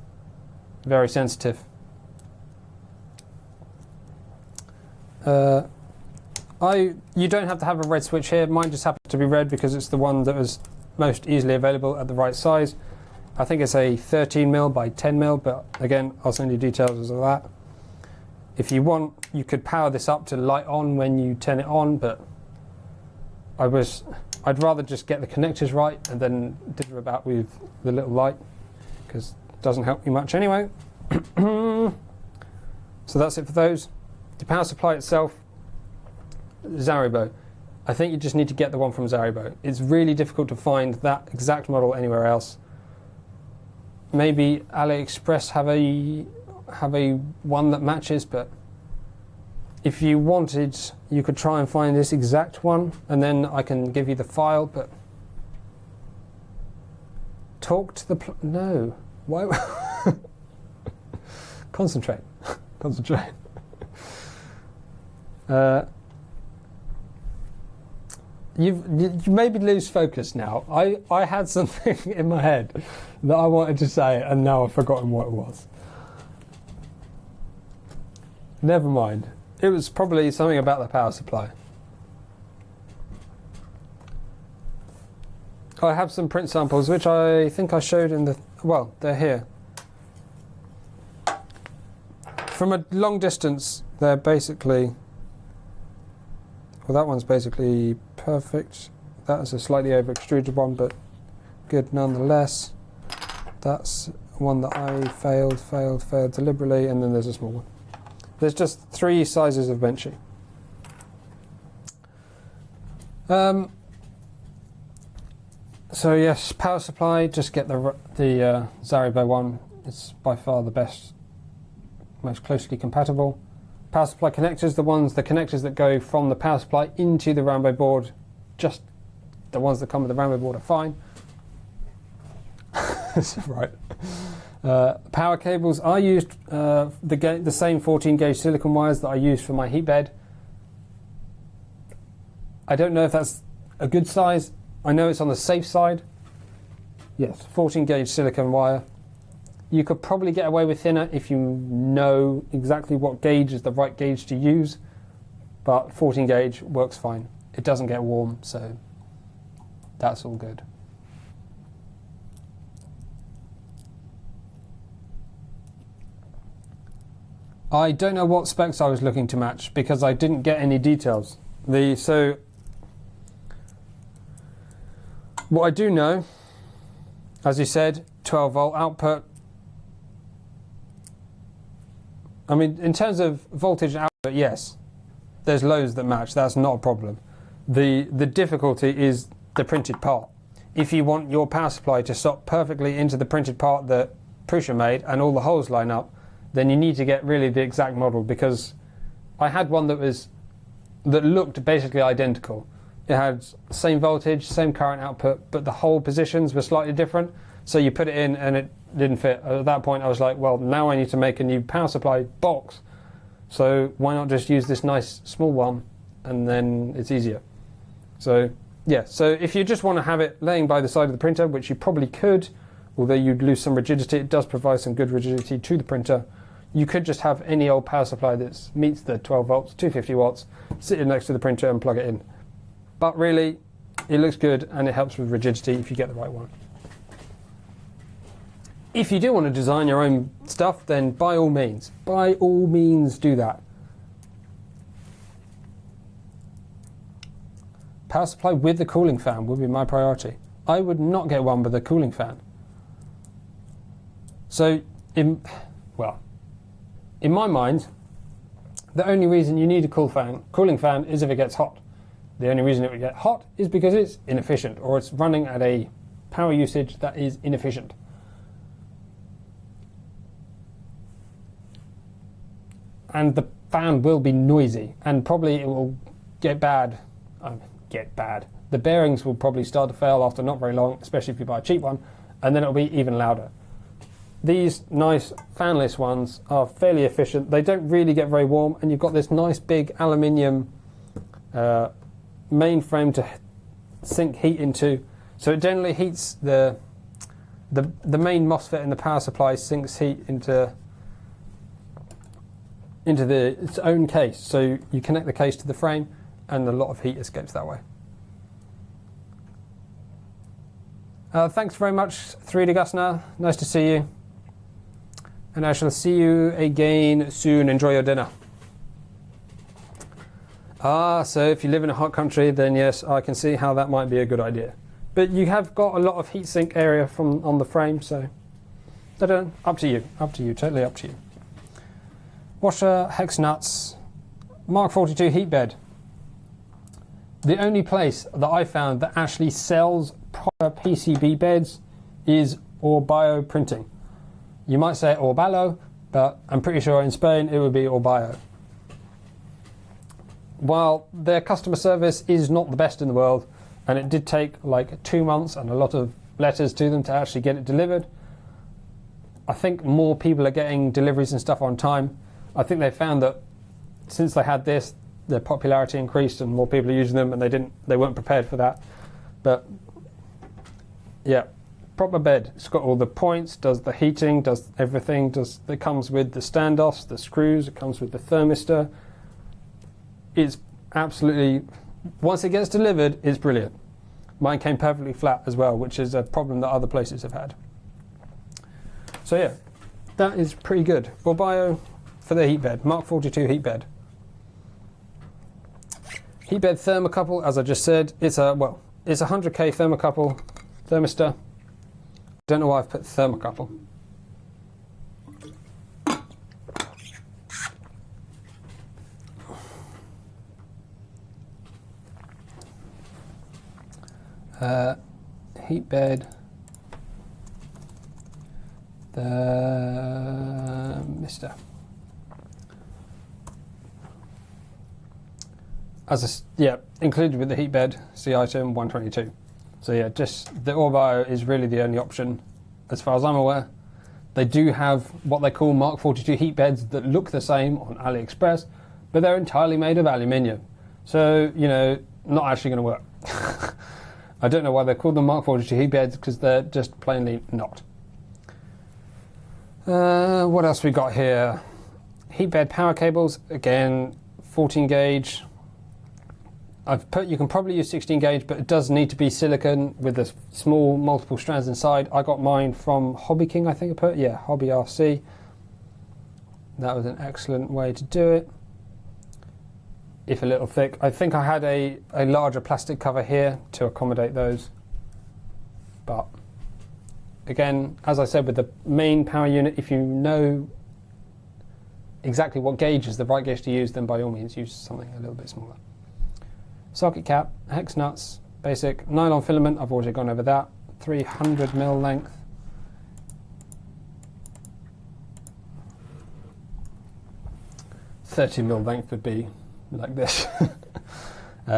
very sensitive. You don't have to have a red switch here. Mine just happens to be red because it's the one that was most easily available at the right size. I think it's a 13mm by 10mm, but again, I'll send you details of that. If you want, you could power this up to light on when you turn it on, but I'd rather just get the connectors right and then diddle about with the little light, because it doesn't help you much anyway. So that's it for those. The power supply itself, Zaribo. I think you just need to get the one from Zaribo. It's really difficult to find that exact model anywhere else. Maybe AliExpress have a one that matches, but if you wanted, you could try and find this exact one, and then I can give you the file. But talk to the no. Why? Concentrate. Concentrate. You maybe lose focus now. I had something in my head that I wanted to say, and now I've forgotten what it was. Never mind. It was probably something about the power supply. I have some print samples, which I think I showed in the... Well, they're here. From a long distance, they're basically... Well, that one's basically perfect. That is a slightly over-extruded one, but good nonetheless. That's one that I failed deliberately, and then there's a small one. There's just 3 sizes of benchy. So yes, power supply, just get the Zaribo one. It's by far the best, most closely compatible. Power supply connectors, the connectors that go from the power supply into the Rambo board, just the ones that come with the Rambo board are fine. Right. Power cables, I used the same 14 gauge silicone wires that I used for my heat bed. I don't know if that's a good size. I know it's on the safe side. Yes, 14 gauge silicone wire. You could probably get away with thinner if you know exactly what gauge is the right gauge to use, but 14 gauge works fine. It doesn't get warm, so that's all good. I don't know what specs I was looking to match because I didn't get any details. So what I do know, as you said, 12 volt output. I mean, in terms of voltage output, yes, there's loads that match. That's not a problem. The difficulty is the printed part. If you want your power supply to slot perfectly into the printed part that Prusa made and all the holes line up, then you need to get really the exact model, because I had one that looked basically identical. It had same voltage, same current output, but the hole positions were slightly different. So you put it in and it didn't fit. At that point I was like, well, now I need to make a new power supply box. So why not just use this nice small one, and then it's easier. So yeah, so if you just want to have it laying by the side of the printer, which you probably could, although you'd lose some rigidity, it does provide some good rigidity to the printer. You could just have any old power supply that meets the 12 volts, 250 watts, sitting next to the printer and plug it in. But really, it looks good and it helps with rigidity if you get the right one. if you do want to design your own stuff, then by all means do that. Power supply with the cooling fan would be my priority. I would not get one with a cooling fan. So, in my mind, the only reason you need a cooling fan is if it gets hot. The only reason it would get hot is because it's inefficient, or it's running at a power usage that is inefficient. And the fan will be noisy, and probably it will get bad. The bearings will probably start to fail after not very long, especially if you buy a cheap one, and then it'll be even louder. These nice fanless ones are fairly efficient. They don't really get very warm, and you've got this nice big aluminium mainframe to sink heat into. So it generally heats the main MOSFET in the power supply, sinks heat into its own case. So you connect the case to the frame, and a lot of heat escapes that way. Thanks very much, 3D Gusner. Nice to see you. And I shall see you again soon. Enjoy your dinner. So if you live in a hot country, then yes, I can see how that might be a good idea. But you have got a lot of heatsink area on the frame, so up to you, totally up to you. Washer, hex nuts, Mark 42 heat bed. The only place that I found that actually sells proper PCB beds is Orbio Printing. You might say Orbalo, but I'm pretty sure in Spain it would be Orbio. While their customer service is not the best in the world, and it did take like 2 months and a lot of letters to them to actually get it delivered, I think more people are getting deliveries and stuff on time. I think they found that since they had this, their popularity increased and more people are using them, and they weren't prepared for that. But yeah, proper bed. It's got all the points, does the heating, does everything. It comes with the standoffs, the screws. It comes with the thermistor. It's absolutely, once it gets delivered, it's brilliant. Mine came perfectly flat as well, which is a problem that other places have had. So yeah, that is pretty good. Orbio for the heat bed, Mark 42 heat bed. Heat bed thermocouple, as I just said, it's a 100K thermocouple, thermistor. Don't know why I've put thermocouple. Heat bed, thermistor. Included with the heat bed, see item 122. So yeah, just the Orbio is really the only option as far as I'm aware. They do have what they call Mark 42 heat beds that look the same on AliExpress, but they're entirely made of aluminium. So, not actually going to work. I don't know why they're called the Mark 42 heat beds, because they're just plainly not. What else we got here? Heat bed power cables, again, 14 gauge. You can probably use 16 gauge, but it does need to be silicon with the small multiple strands inside. I got mine from Hobby King, I think I put. Yeah, Hobby RC. That was an excellent way to do it. If a little thick. I think I had a larger plastic cover here to accommodate those. But again, as I said, with the main power unit, if you know exactly what gauge is the right gauge to use, then by all means use something a little bit smaller. Socket cap, hex nuts, basic nylon filament, I've already gone over that, 300mm length. $30mm length would be like this.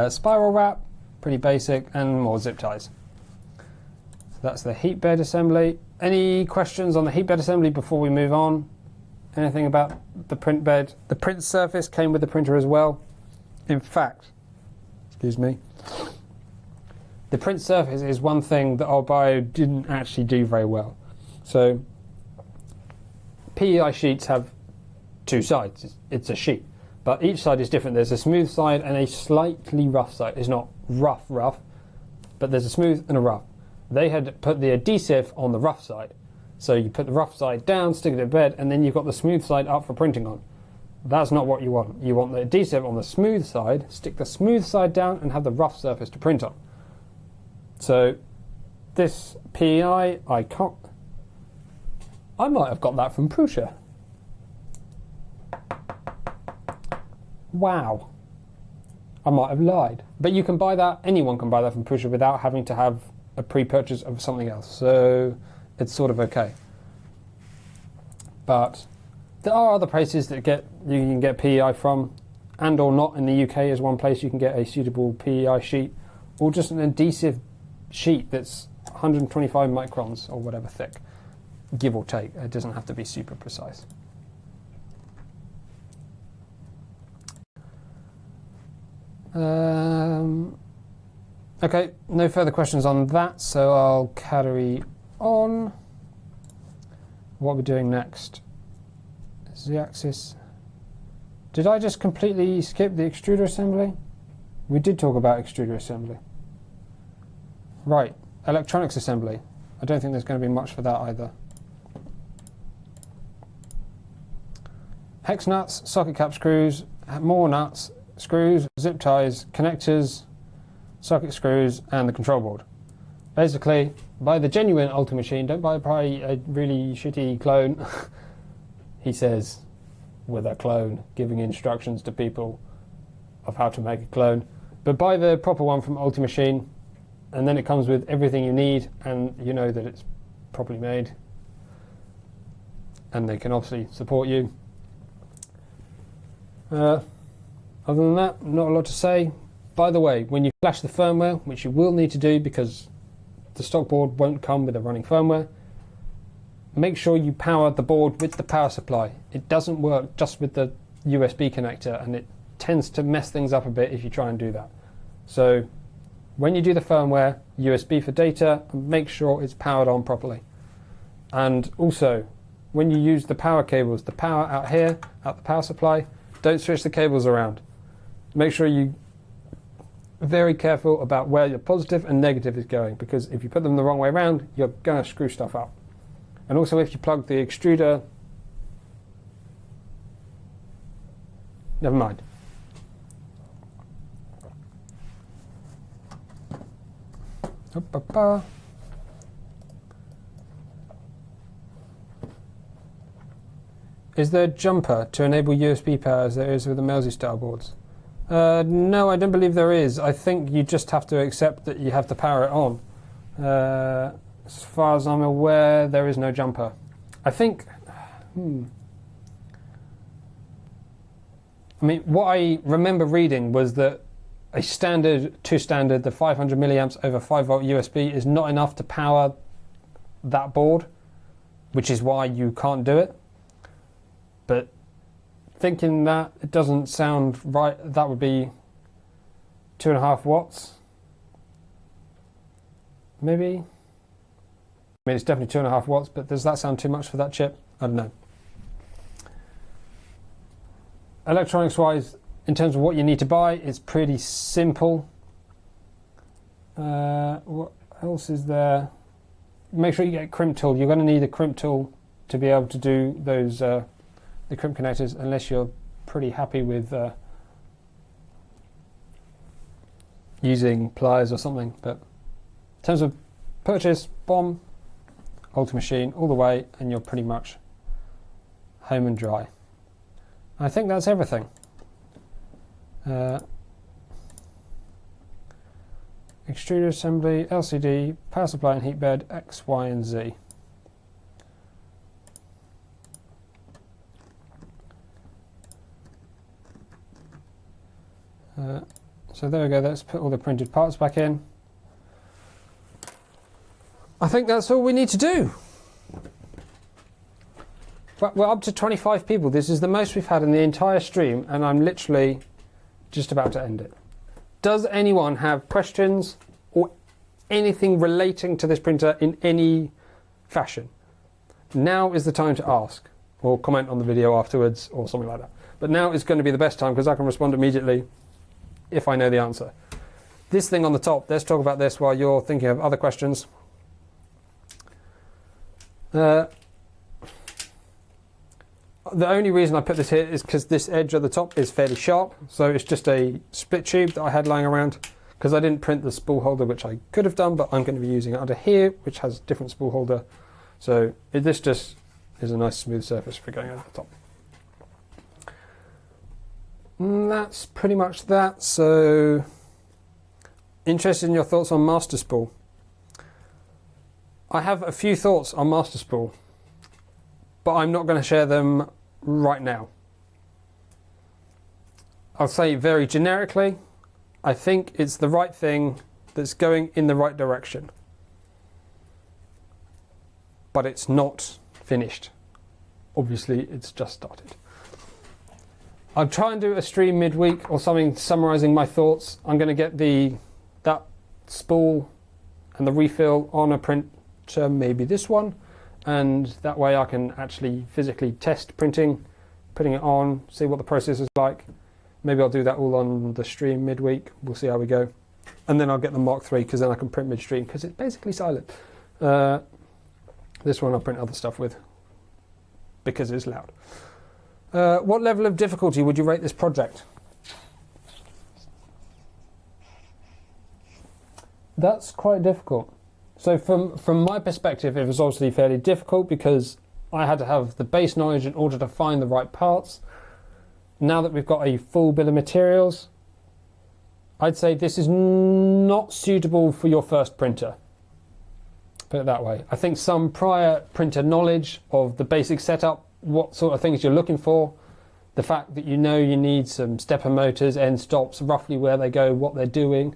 Spiral wrap, pretty basic, and more zip ties. So that's the heat bed assembly. Any questions on the heat bed assembly before we move on? Anything about the print bed? The print surface came with the printer as well. In fact, excuse me, the print surface is one thing that Orbio didn't actually do very well. So PEI sheets have two sides. It's a sheet, but each side is different. There's a smooth side and a slightly rough side. It's not rough, but there's a smooth and a rough. They had put the adhesive on the rough side, So you put the rough side down, stick it in bed, and then you've got the smooth side up for printing on. That's not what you want. You want the adhesive on the smooth side, stick the smooth side down and have the rough surface to print on. So this PEI, I might have got that from Prusa. Wow. I might have lied. But you can buy that, anyone can buy that from Prusa without having to have a pre-purchase of something else. So it's sort of okay. But there are other places that you can get PEI from, and or not. In the UK is one place you can get a suitable PEI sheet, or just an adhesive sheet that's 125 microns or whatever thick, give or take. It doesn't have to be super precise. Okay, no further questions on that, so I'll carry on. What are we doing next? Z-axis. Did I just completely skip the extruder assembly? We did talk about extruder assembly. Right, electronics assembly. I don't think there's going to be much for that either. Hex nuts, socket cap screws, more nuts, screws, zip ties, connectors, socket screws, and the control board. Basically, buy the genuine Ultra machine, don't buy a really shitty clone. He says, with a clone, giving instructions to people of how to make a clone. But buy the proper one from Ultra Machine, and then it comes with everything you need, and you know that it's properly made. And they can obviously support you. Other than that, not a lot to say. By the way, when you flash the firmware, which you will need to do because the stock board won't come with a running firmware, make sure you power the board with the power supply. It doesn't work just with the USB connector, and it tends to mess things up a bit if you try and do that. So when you do the firmware, USB for data, make sure it's powered on properly. And also, when you use the power cables, the power out here, out the power supply, don't switch the cables around. Make sure you're very careful about where your positive and negative is going, because if you put them the wrong way around, you're going to screw stuff up. And also, if you plug the extruder, never mind. Is there a jumper to enable USB power as there is with the Melzi style boards? No, I don't believe there is. I think you just have to accept that you have to power it on. As far as I'm aware, there is no jumper. I think... I mean, what I remember reading was that a standard, the 500 milliamps over 5 volt USB is not enough to power that board, which is why you can't do it. But thinking that, it doesn't sound right. That would be 2.5 watts. Maybe. I mean, it's definitely 2.5 watts, but does that sound too much for that chip? I don't know. Electronics wise, in terms of what you need to buy, it's pretty simple. What else is there? Make sure you get a crimp tool. You're going to need a crimp tool to be able to do those the crimp connectors, unless you're pretty happy with using pliers or something. But in terms of purchase, BOM, Ultra Machine all the way, and you're pretty much home and dry. I think that's everything. Extruder assembly, LCD, power supply and heat bed, X, Y and Z. So there we go, let's put all the printed parts back in. I think that's all we need to do. We're up to 25 people. This is the most we've had in the entire stream, and I'm literally just about to end it. Does anyone have questions or anything relating to this printer in any fashion? Now is the time to ask, or comment on the video afterwards or something like that. But now is going to be the best time because I can respond immediately if I know the answer. This thing on the top, let's talk about this while you're thinking of other questions. The only reason I put this here is because this edge at the top is fairly sharp, so it's just a split tube that I had lying around, because I didn't print the spool holder, which I could have done, but I'm going to be using it under here, which has a different spool holder. So this just is a nice smooth surface for going over the top. And that's pretty much that. So, interested in your thoughts on master spool? I have a few thoughts on master spool, but I'm not going to share them right now. I'll say very generically, I think it's the right thing that's going in the right direction. But it's not finished. Obviously, it's just started. I'll try and do a stream midweek or something summarising my thoughts. I'm going to get that spool and the refill on a printer, maybe this one, and that way I can actually physically test printing, putting it on, see what the process is like. Maybe I'll do that all on the stream midweek. We'll see how we go. And then I'll get the Mark III, because then I can print midstream, because it's basically silent. This one I'll print other stuff with, because it's loud. What level of difficulty would you rate this project? That's quite difficult. So from my perspective, it was obviously fairly difficult because I had to have the base knowledge in order to find the right parts. Now that we've got a full bill of materials, I'd say this is not suitable for your first printer. Put it that way. I think some prior printer knowledge of the basic setup, what sort of things you're looking for, the fact that you know you need some stepper motors, end stops, roughly where they go, what they're doing.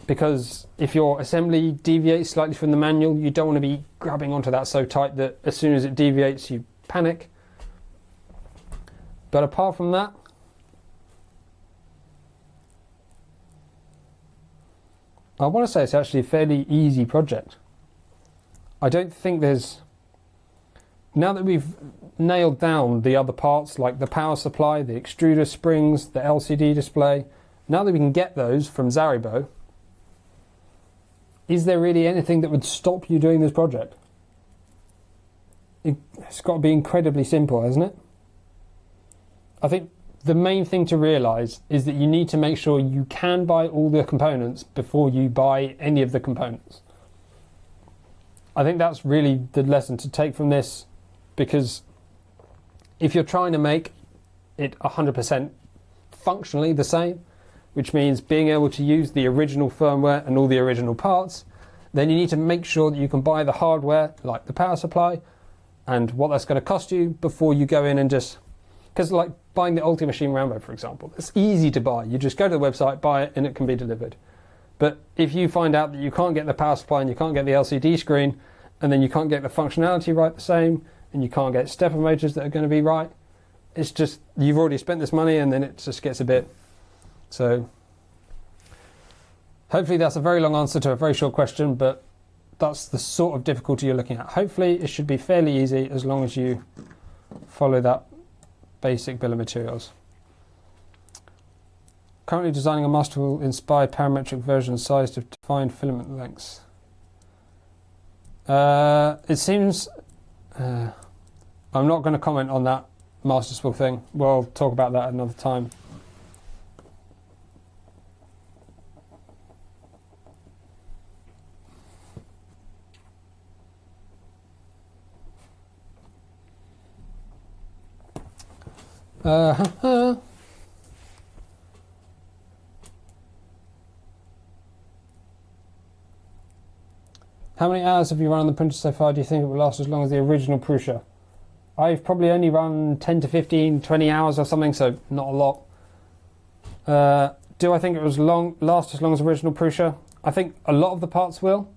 Because if your assembly deviates slightly from the manual, you don't want to be grabbing onto that so tight that as soon as it deviates you panic. But apart from that, I want to say it's actually a fairly easy project. I don't think there's... Now that we've nailed down the other parts, like the power supply, the extruder springs, the LCD display, now that we can get those from Zaribo, is there really anything that would stop you doing this project? It's got to be incredibly simple, hasn't it? I think the main thing to realise is that you need to make sure you can buy all the components before you buy any of the components. I think that's really the lesson to take from this, because if you're trying to make it 100% functionally the same, which means being able to use the original firmware and all the original parts, then you need to make sure that you can buy the hardware, like the power supply, and what that's going to cost you before you go in and just... Because like buying the Ultimate Machine Rambo, for example, it's easy to buy. You just go to the website, buy it, and it can be delivered. But if you find out that you can't get the power supply and you can't get the LCD screen, and then you can't get the functionality right the same, and you can't get stepper motors that are going to be right, it's just, you've already spent this money, and then it just gets a bit... So hopefully that's a very long answer to a very short question, but that's the sort of difficulty you're looking at. Hopefully it should be fairly easy as long as you follow that basic bill of materials. Currently designing a master-inspired parametric version sized to defined filament lengths. It seems... I'm not going to comment on that master spool thing. We'll talk about that another time. How many hours have you run on the printer so far? Do you think it will last as long as the original Prusa? I've probably only run 10 to 15, 20 hours or something, so not a lot. Do I think it was last as long as original Prusa? I think a lot of the parts will.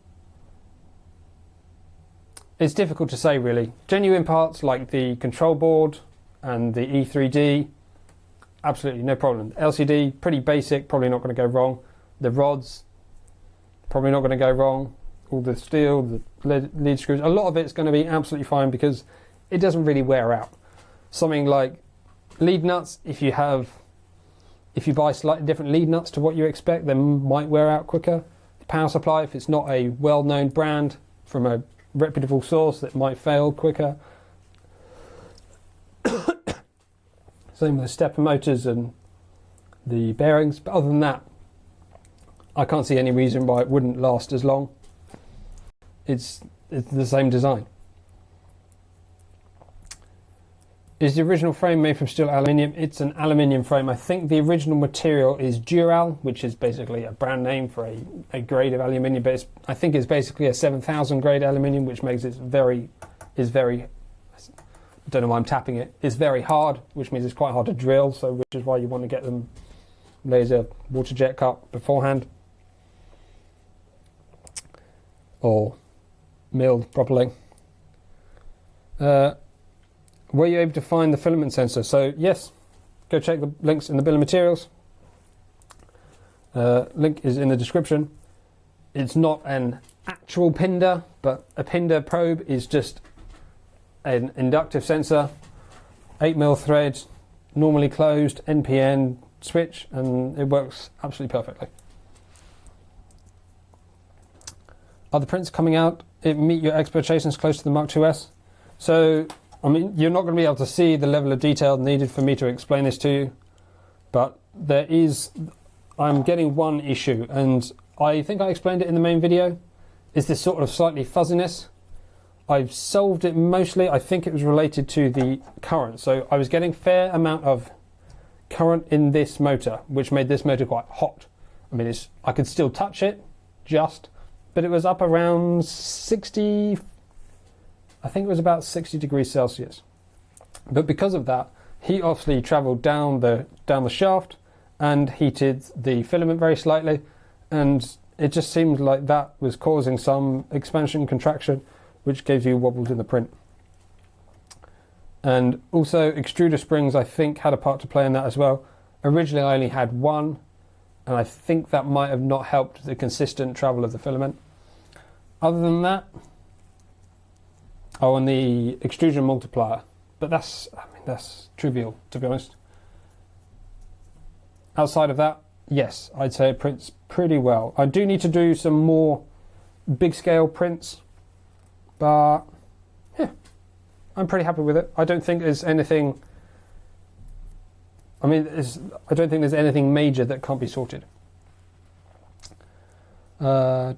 It's difficult to say, really. Genuine parts like the control board and the E3D, absolutely no problem. LCD, pretty basic, probably not going to go wrong. The rods, probably not going to go wrong. All the steel, the lead screws, a lot of it's going to be absolutely fine because it doesn't really wear out. Something like lead nuts, if you buy slightly different lead nuts to what you expect, they might wear out quicker. The power supply, if it's not a well-known brand from a reputable source that might fail quicker. Same with the stepper motors and the bearings, but other than that, I can't see any reason why it wouldn't last as long. It's the same design. Is the original frame made from steel aluminium? It's an aluminium frame. I think the original material is Dural, which is basically a brand name for a grade of aluminium, but I think it's basically a 7000 grade aluminium, which makes it very, I don't know why I'm tapping it. It's very hard, which means it's quite hard to drill, so which is why you want to get them laser water jet cut beforehand. Or milled properly. Were you able to find the filament sensor? So yes, go check the links in the bill of materials. Link is in the description. It's not an actual Pinder, but a Pinder probe is just an inductive sensor, 8mm thread, normally closed, NPN switch, and it works absolutely perfectly. Are the prints coming out? It meet your expectations close to the Mark2s? So, I mean, you're not going to be able to see the level of detail needed for me to explain this to you, but I'm getting one issue, and I think I explained it in the main video, is this sort of slightly fuzziness. I've solved it mostly. I think it was related to the current. So I was getting a fair amount of current in this motor, which made this motor quite hot. I mean, I could still touch it, but it was up around 60, I think it was about 60 degrees Celsius. But because of that, heat obviously travelled down the shaft and heated the filament very slightly, and it just seemed like that was causing some expansion, contraction, which gives you wobbles in the print. And also extruder springs, I think, had a part to play in that as well. Originally I only had one, and I think that might have not helped the consistent travel of the filament. Other than that, and the extrusion multiplier, but that's trivial, to be honest. Outside of that, yes, I'd say it prints pretty well. I do need to do some more big scale prints, but yeah, I'm pretty happy with it. I don't think there's anything, I don't think there's anything major that can't be sorted. No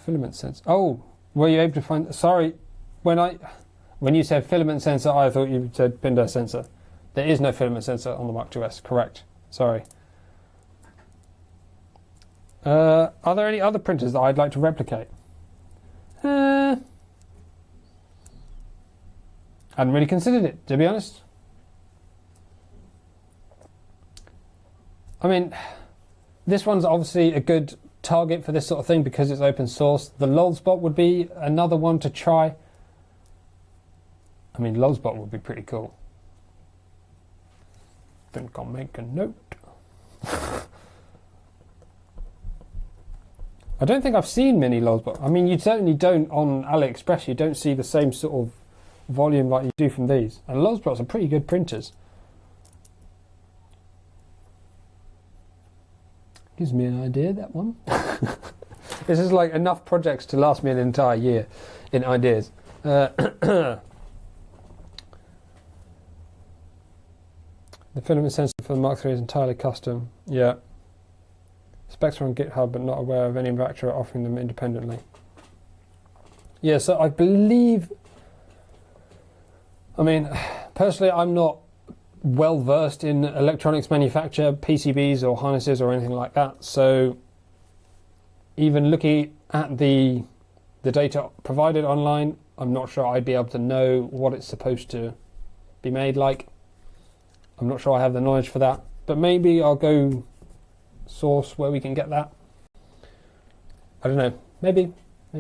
filament sensor. Oh, were you able to find, sorry, when you said filament sensor, I thought you said Pinder sensor. There is no filament sensor on the Mark2s, correct. Sorry. Are there any other printers that I'd like to replicate? I hadn't really considered it, to be honest. I mean, this one's obviously a good target for this sort of thing because it's open source. The Lolspot would be another one to try. I mean, Lolspot would be pretty cool. Think I'll make a note. I don't think I've seen many Lolspot. I mean, you certainly don't on AliExpress. You don't see the same sort of volume like you do from these. And Lolspots are pretty good printers. Gives me an idea, that one. This is like enough projects to last me an entire year in ideas. The filament sensor for the Mark III is entirely custom. Yeah. Specs are on GitHub, but not aware of any manufacturer offering them independently. Yeah, so I believe, I mean, personally, I'm not well versed in electronics manufacture, PCBs or harnesses or anything like that. So even looking at the data provided online, I'm not sure I'd be able to know what it's supposed to be made like. I'm not sure I have the knowledge for that, but maybe I'll go source where we can get that. I don't know. Maybe. I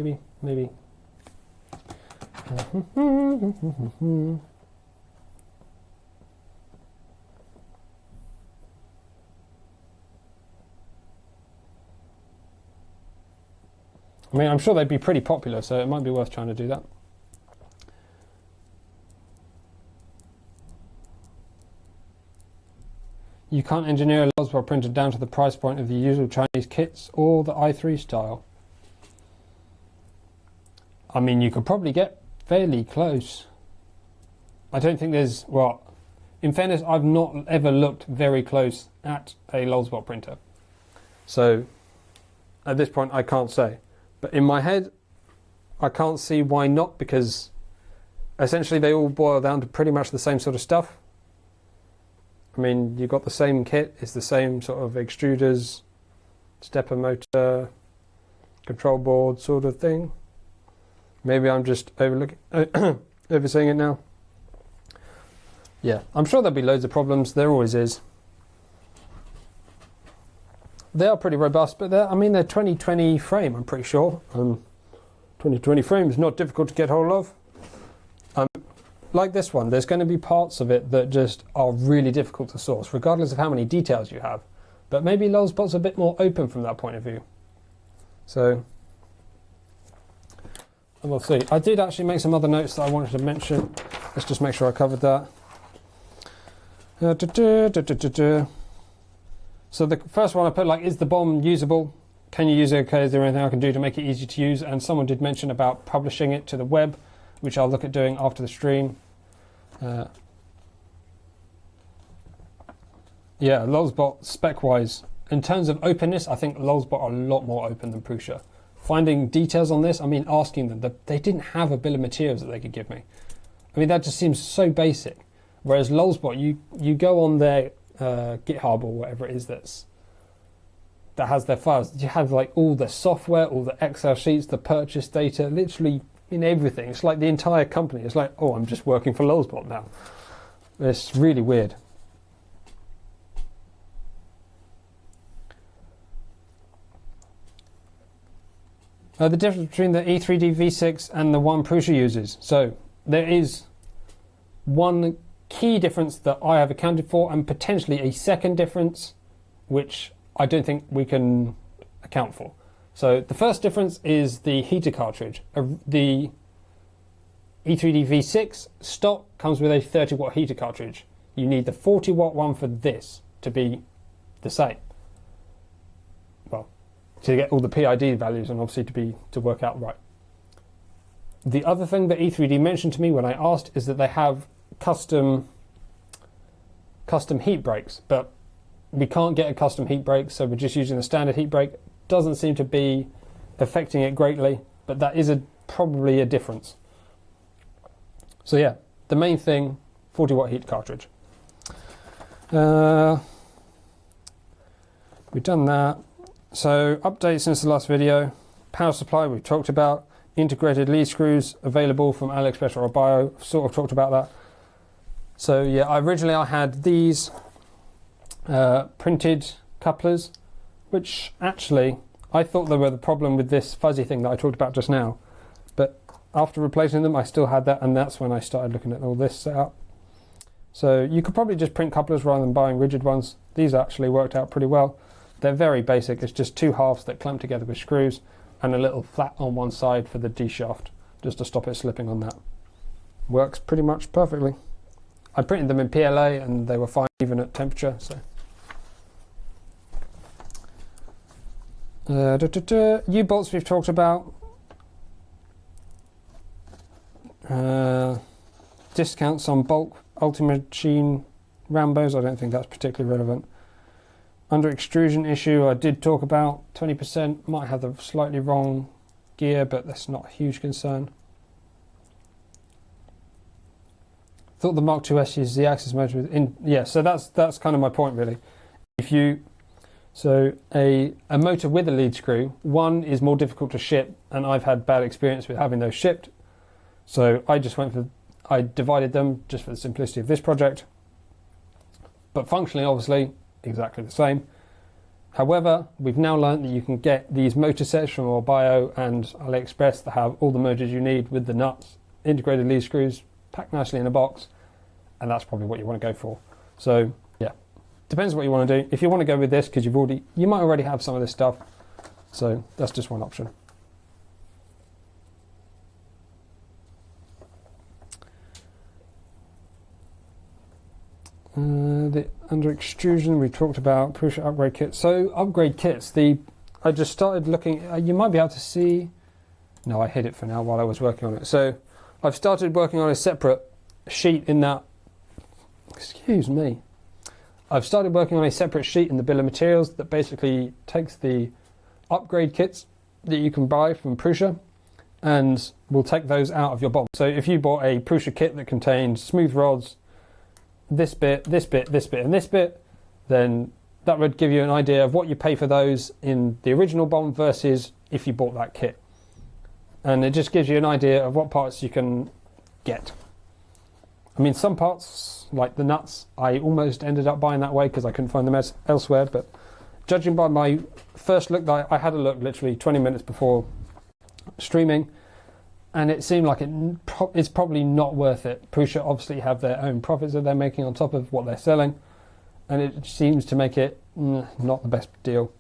mean, I'm sure they'd be pretty popular, so it might be worth trying to do that. You can't engineer a Lolspot printer down to the price point of the usual Chinese kits or the i3 style. I mean, you could probably get fairly close. I don't think there's, well, in fairness, I've not ever looked very close at a Lulzbot printer. So at this point, I can't say. But in my head, I can't see why not, because essentially they all boil down to pretty much the same sort of stuff. I mean, you've got the same kit, it's the same sort of extruders, stepper motor, control board sort of thing. Maybe I'm just overseeing it now. Yeah, I'm sure there'll be loads of problems. There always is. They are pretty robust, but they're 2020 frame, I'm pretty sure. 2020 frame is not difficult to get hold of. Like this one, there's going to be parts of it that just are really difficult to source, regardless of how many details you have. But maybe Lulzbot's a bit more open from that point of view. So, we'll see. I did actually make some other notes that I wanted to mention. Let's just make sure I covered that. So the first one I put, like, is the BOM usable? Can you use it? Okay, is there anything I can do to make it easy to use? And someone did mention about publishing it to the web, which I'll look at doing after the stream. Yeah, Lulzbot spec-wise, in terms of openness, I think Lulzbot are a lot more open than Prusa. Finding details on this, I mean, asking them, they didn't have a bill of materials that they could give me. I mean, that just seems so basic. Whereas Lulzbot, you go on their GitHub or whatever it is that has their files. You have like all the software, all the Excel sheets, the purchase data, literally in everything. It's like the entire company. It's like, oh, I'm just working for Lulzbot now. It's really weird. The difference between the E3D V6 and the one Prusa uses. So there is one key difference that I have accounted for, and potentially a second difference which I don't think we can account for. So the first difference is the heater cartridge. The E3D V6 stock comes with a 30 watt heater cartridge. You need the 40 watt one for this to be the same. Well, to get all the PID values and obviously to work out right. The other thing that E3D mentioned to me when I asked is that they have custom heat breaks, but we can't get a custom heat break, so we're just using the standard heat break. Doesn't seem to be affecting it greatly, but that is probably a difference. So yeah, the main thing, 40 watt heat cartridge. We've done that. So updates since the last video. Power supply we've talked about. Integrated lead screws available from AliExpress or Bio. Sort of talked about that. So yeah, originally I had these printed couplers, which actually I thought they were the problem with this fuzzy thing that I talked about just now. But after replacing them, I still had that, and that's when I started looking at all this setup. So you could probably just print couplers rather than buying rigid ones. These actually worked out pretty well. They're very basic. It's just two halves that clamp together with screws and a little flat on one side for the D shaft, just to stop it slipping on that. Works pretty much perfectly. I printed them in PLA and they were fine even at temperature. So U-bolts we've talked about. Discounts on bulk Ultimate Machine Rambos, I don't think that's particularly relevant. Under extrusion issue I did talk about 20%, might have the slightly wrong gear, but that's not a huge concern. Thought the Mark2s uses the axis motor within, yeah, so that's kind of my point really. So a motor with a lead screw, one is more difficult to ship, and I've had bad experience with having those shipped. So I divided them just for the simplicity of this project. But functionally, obviously, exactly the same. However, we've now learned that you can get these motor sets from Bio and AliExpress that have all the motors you need with the nuts, integrated lead screws, packed nicely in a box, and that's probably what you want to go for. So yeah, depends what you want to do. If you want to go with this, because you might already have some of this stuff, so that's just one option. Under extrusion we talked about Prusa upgrade kits. So upgrade kits, I just started looking, you might be able to see, No, I hid it for now while I was working on it. So I've started working on a separate sheet in that, excuse me. I've started working on a separate sheet in the bill of materials that basically takes the upgrade kits that you can buy from Prusa and will take those out of your BOM. So if you bought a Prusa kit that contained smooth rods, this bit, this bit, this bit, and this bit, then that would give you an idea of what you pay for those in the original BOM versus if you bought that kit. And it just gives you an idea of what parts you can get. I mean, some parts, like the nuts, I almost ended up buying that way because I couldn't find them elsewhere, but judging by my first look, I had a look literally 20 minutes before streaming, and it seemed like it's probably not worth it. Prusa obviously have their own profits that they're making on top of what they're selling, and it seems to make it not the best deal.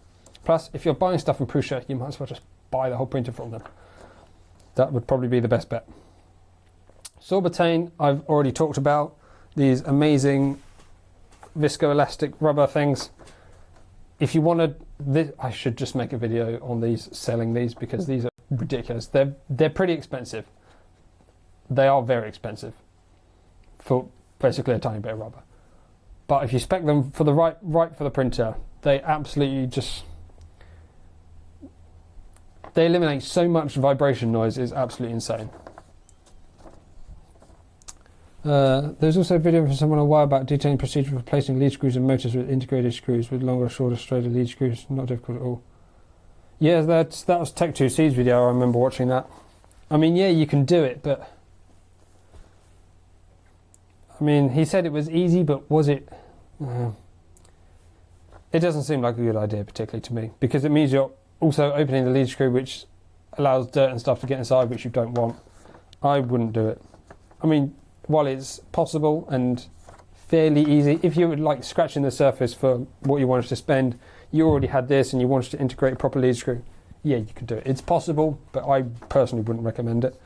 Plus, if you're buying stuff from Prusa, you might as well just buy the whole printer from them. That would probably be the best bet. Sorbitane, I've already talked about. These amazing viscoelastic rubber things. If you wanted this, I should just make a video on these, selling these, because these are ridiculous. They're pretty expensive. They are very expensive for basically a tiny bit of rubber. But if you spec them for the right for the printer, they absolutely they eliminate so much vibration noise. It's absolutely insane. There's also a video from someone a while back detailing procedure for replacing lead screws and motors with integrated screws with longer, shorter, straighter lead screws. Not difficult at all. Yeah, that was Tech2C's video. I remember watching that. I mean, yeah, you can do it, but I mean, he said it was easy, but was it? It doesn't seem like a good idea, particularly to me, because it means you're also opening the lead screw, which allows dirt and stuff to get inside, which you don't want. I wouldn't do it. I mean, while it's possible and fairly easy, if you would like scratching the surface for what you wanted to spend, you already had this and you wanted to integrate a proper lead screw, yeah, you could do it. It's possible, but I personally wouldn't recommend it.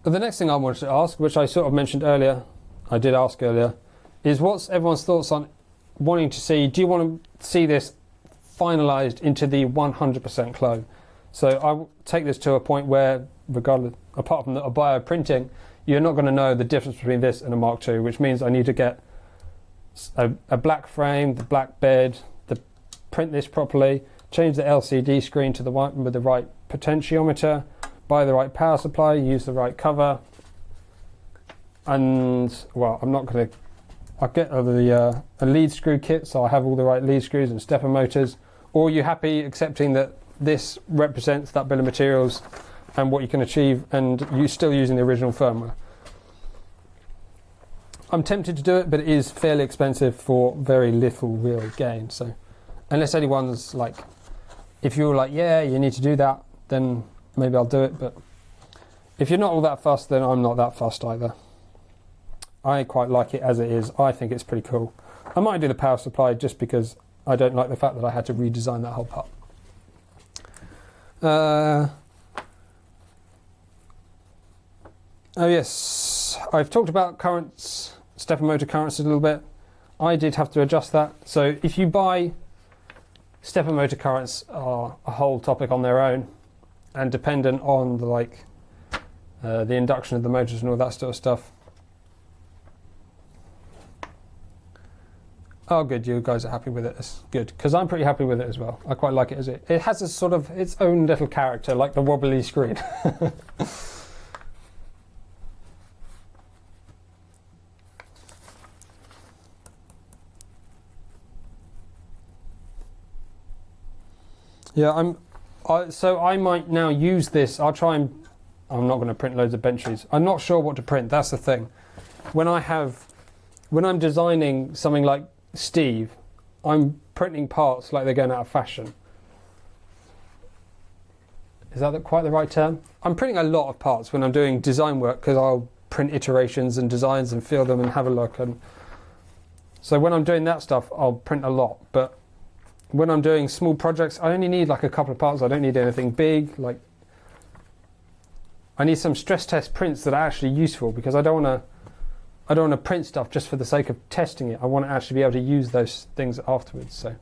But the next thing I wanted to ask, which I sort of mentioned earlier, I did ask earlier, is what's everyone's thoughts on wanting to see, do you want to see this finalised into the 100% clone? So I will take this to a point where, regardless, apart from a bioprinting, you're not going to know the difference between this and a Mark II, which means I need to get a black frame, the black bed, print this properly, change the LCD screen to the one with the right potentiometer, buy the right power supply, use the right cover, and well, I'm not going to. I'll get a lead screw kit, so I have all the right lead screws and stepper motors. Or are you happy accepting that this represents that bill of materials and what you can achieve, and you're still using the original firmware? I'm tempted to do it, but it is fairly expensive for very little real gain. So unless anyone's like, if you're like, yeah, you need to do that, then maybe I'll do it. But if you're not all that fussed, then I'm not that fussed either. I quite like it as it is. I think it's pretty cool. I might do the power supply just because I don't like the fact that I had to redesign that whole part. Oh yes, I've talked about currents, stepper motor currents a little bit. I did have to adjust that. So if you buy, stepper motor currents are a whole topic on their own, and dependent on the induction of the motors and all that sort of stuff. Oh good, you guys are happy with it. It's good, because I'm pretty happy with it as well. I quite like it as it has a sort of its own little character, like the wobbly screen. Yeah, so I might now use this. I'm not going to print loads of benches. I'm not sure what to print. That's the thing. When I'm designing something like Steve, I'm printing parts like they're going out of fashion. Is that quite the right term? I'm printing a lot of parts when I'm doing design work, because I'll print iterations and designs and feel them and have a look. And so when I'm doing that stuff, I'll print a lot. But when I'm doing small projects, I only need like a couple of parts. I don't need anything big. Like, I need some stress test prints that are actually useful, because I don't want to print stuff just for the sake of testing it. I want to actually be able to use those things afterwards. So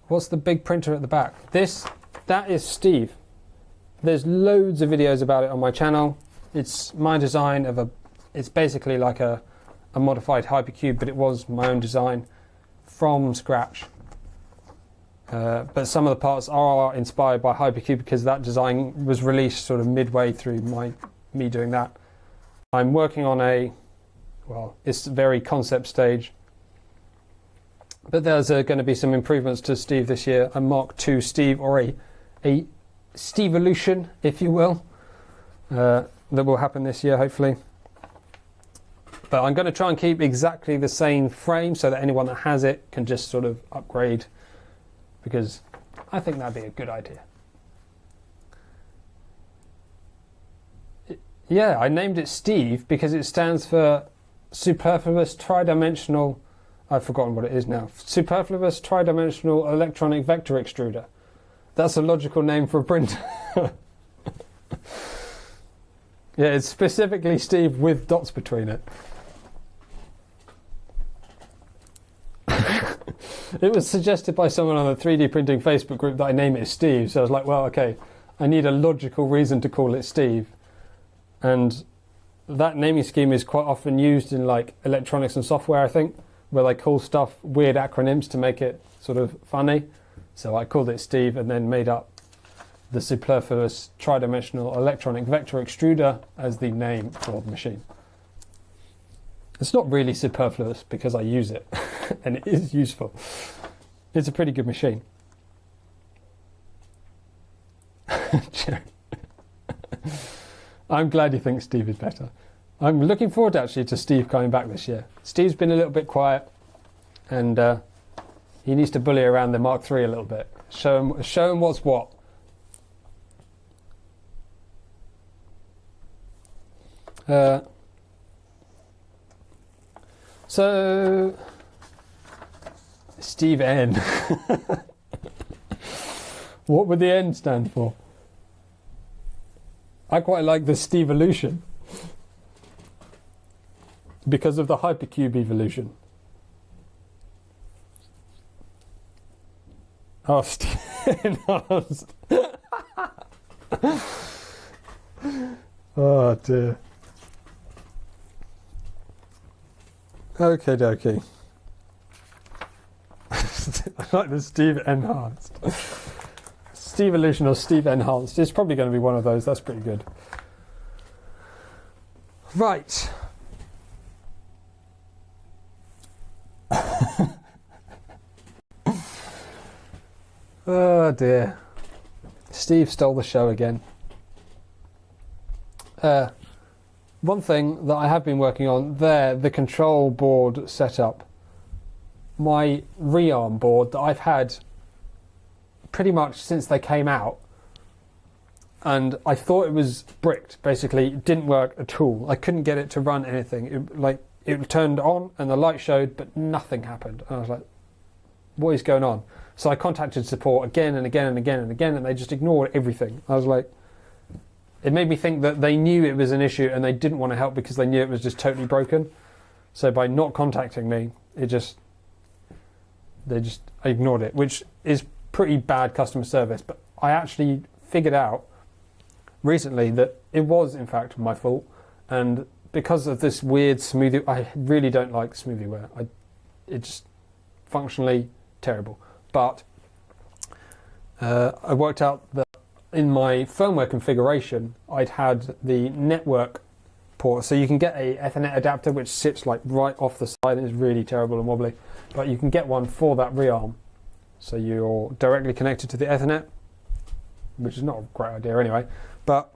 What's the big printer at the back? That is Steve. There's loads of videos about it on my channel. It's my design of it's basically like a modified hypercube, but it was my own design from scratch. But some of the parts are inspired by hypercube because that design was released sort of midway through me doing that. I'm working on it's very concept stage, but there's going to be some improvements to Steve this year, a Mark II Steve, or a Steve-evolution, if you will, that will happen this year, hopefully. But I'm going to try and keep exactly the same frame so that anyone that has it can just sort of upgrade, because I think that'd be a good idea. Yeah, I named it Steve because it stands for Superfluous Tridimensional, I've forgotten what it is now, Superfluous Tridimensional Electronic Vector Extruder. That's a logical name for a printer. Yeah, it's specifically Steve with dots between it. It was suggested by someone on the 3D printing Facebook group that I name it Steve, so I was like, well, okay, I need a logical reason to call it Steve. And that naming scheme is quite often used in like electronics and software, I think, where they call stuff weird acronyms to make it sort of funny. So I called it Steve and then made up the Superfluous Tridimensional Electronic Vector Extruder as the name for the machine. It's not really superfluous because I use it and it is useful. It's a pretty good machine. I'm glad you think Steve is better. I'm looking forward actually to Steve coming back this year. Steve's been a little bit quiet and he needs to bully around the Mark III a little bit. Show him what's what. So, Steve N. What would the N stand for? I quite like the Steve-evolution because of the hypercube evolution. Oh, Steve enhanced. Oh dear. Okay, dokie. I like the Steve enhanced. Steve-evolution or Steve enhanced. It's probably going to be one of those. That's pretty good. Right. Oh dear. Steve stole the show again. One thing that I have been working on there, the control board setup. My rearm board that I've had pretty much since they came out, and I thought it was bricked. Basically, it didn't work at all. I couldn't get it to run anything. It turned on and the light showed, but nothing happened. And I was like, what is going on? So I contacted support again and again and again and again, and they just ignored everything. I was like, it made me think that they knew it was an issue and they didn't want to help because they knew it was just totally broken. So by not contacting me, they just ignored it, which is pretty bad customer service. But I actually figured out recently that it was in fact my fault, and because of this weird smoothie, I really don't like SmoothieWare. It's just functionally terrible. But I worked out that in my firmware configuration, I'd had the network port. So you can get a Ethernet adapter which sits like right off the side and is really terrible and wobbly. But you can get one for that rearm. So you're directly connected to the Ethernet, which is not a great idea anyway. But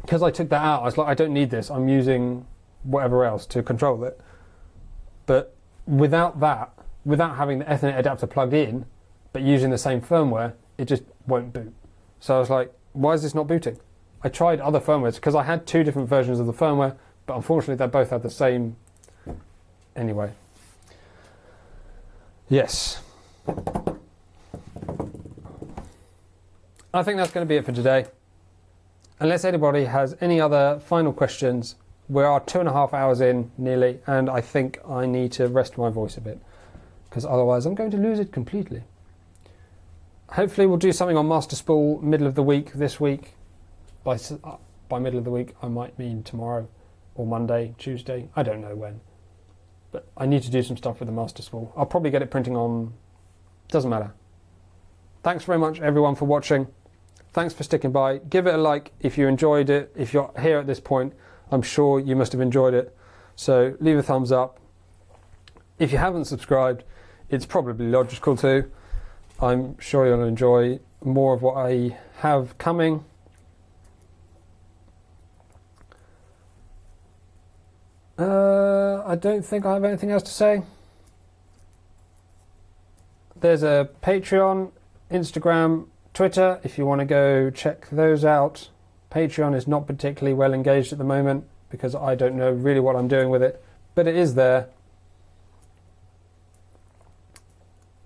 because I took that out, I was like, I don't need this. I'm using whatever else to control it. But without that, without having the Ethernet adapter plugged in, but using the same firmware, it just won't boot. So I was like, why is this not booting? I tried other firmwares because I had two different versions of the firmware, but unfortunately they both had the same. Anyway. Yes. I think that's going to be it for today. Unless anybody has any other final questions, we are 2.5 hours in nearly, and I think I need to rest my voice a bit because otherwise I'm going to lose it completely. Hopefully we'll do something on master spool middle of the week this week. By middle of the week I might mean tomorrow or Monday, Tuesday, I don't know when. But I need to do some stuff with the master spool. I'll probably get it printing on, doesn't matter. Thanks very much everyone for watching. Thanks for sticking by. Give it a like if you enjoyed it. If you're here at this point, I'm sure you must have enjoyed it. So leave a thumbs up. If you haven't subscribed, it's probably logical to. I'm sure you'll enjoy more of what I have coming. I don't think I have anything else to say. There's a Patreon, Instagram, Twitter, if you want to go check those out. Patreon is not particularly well engaged at the moment because I don't know really what I'm doing with it, but it is there.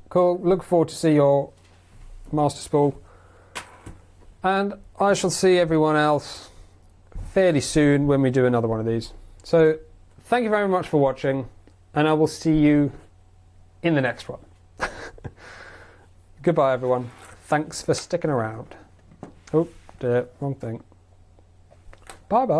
Cool, look forward to see your master spool. And I shall see everyone else fairly soon when we do another one of these. So, thank you very much for watching, and I will see you in the next one. Goodbye, everyone. Thanks for sticking around. Oh, dear, wrong thing. Bye-bye.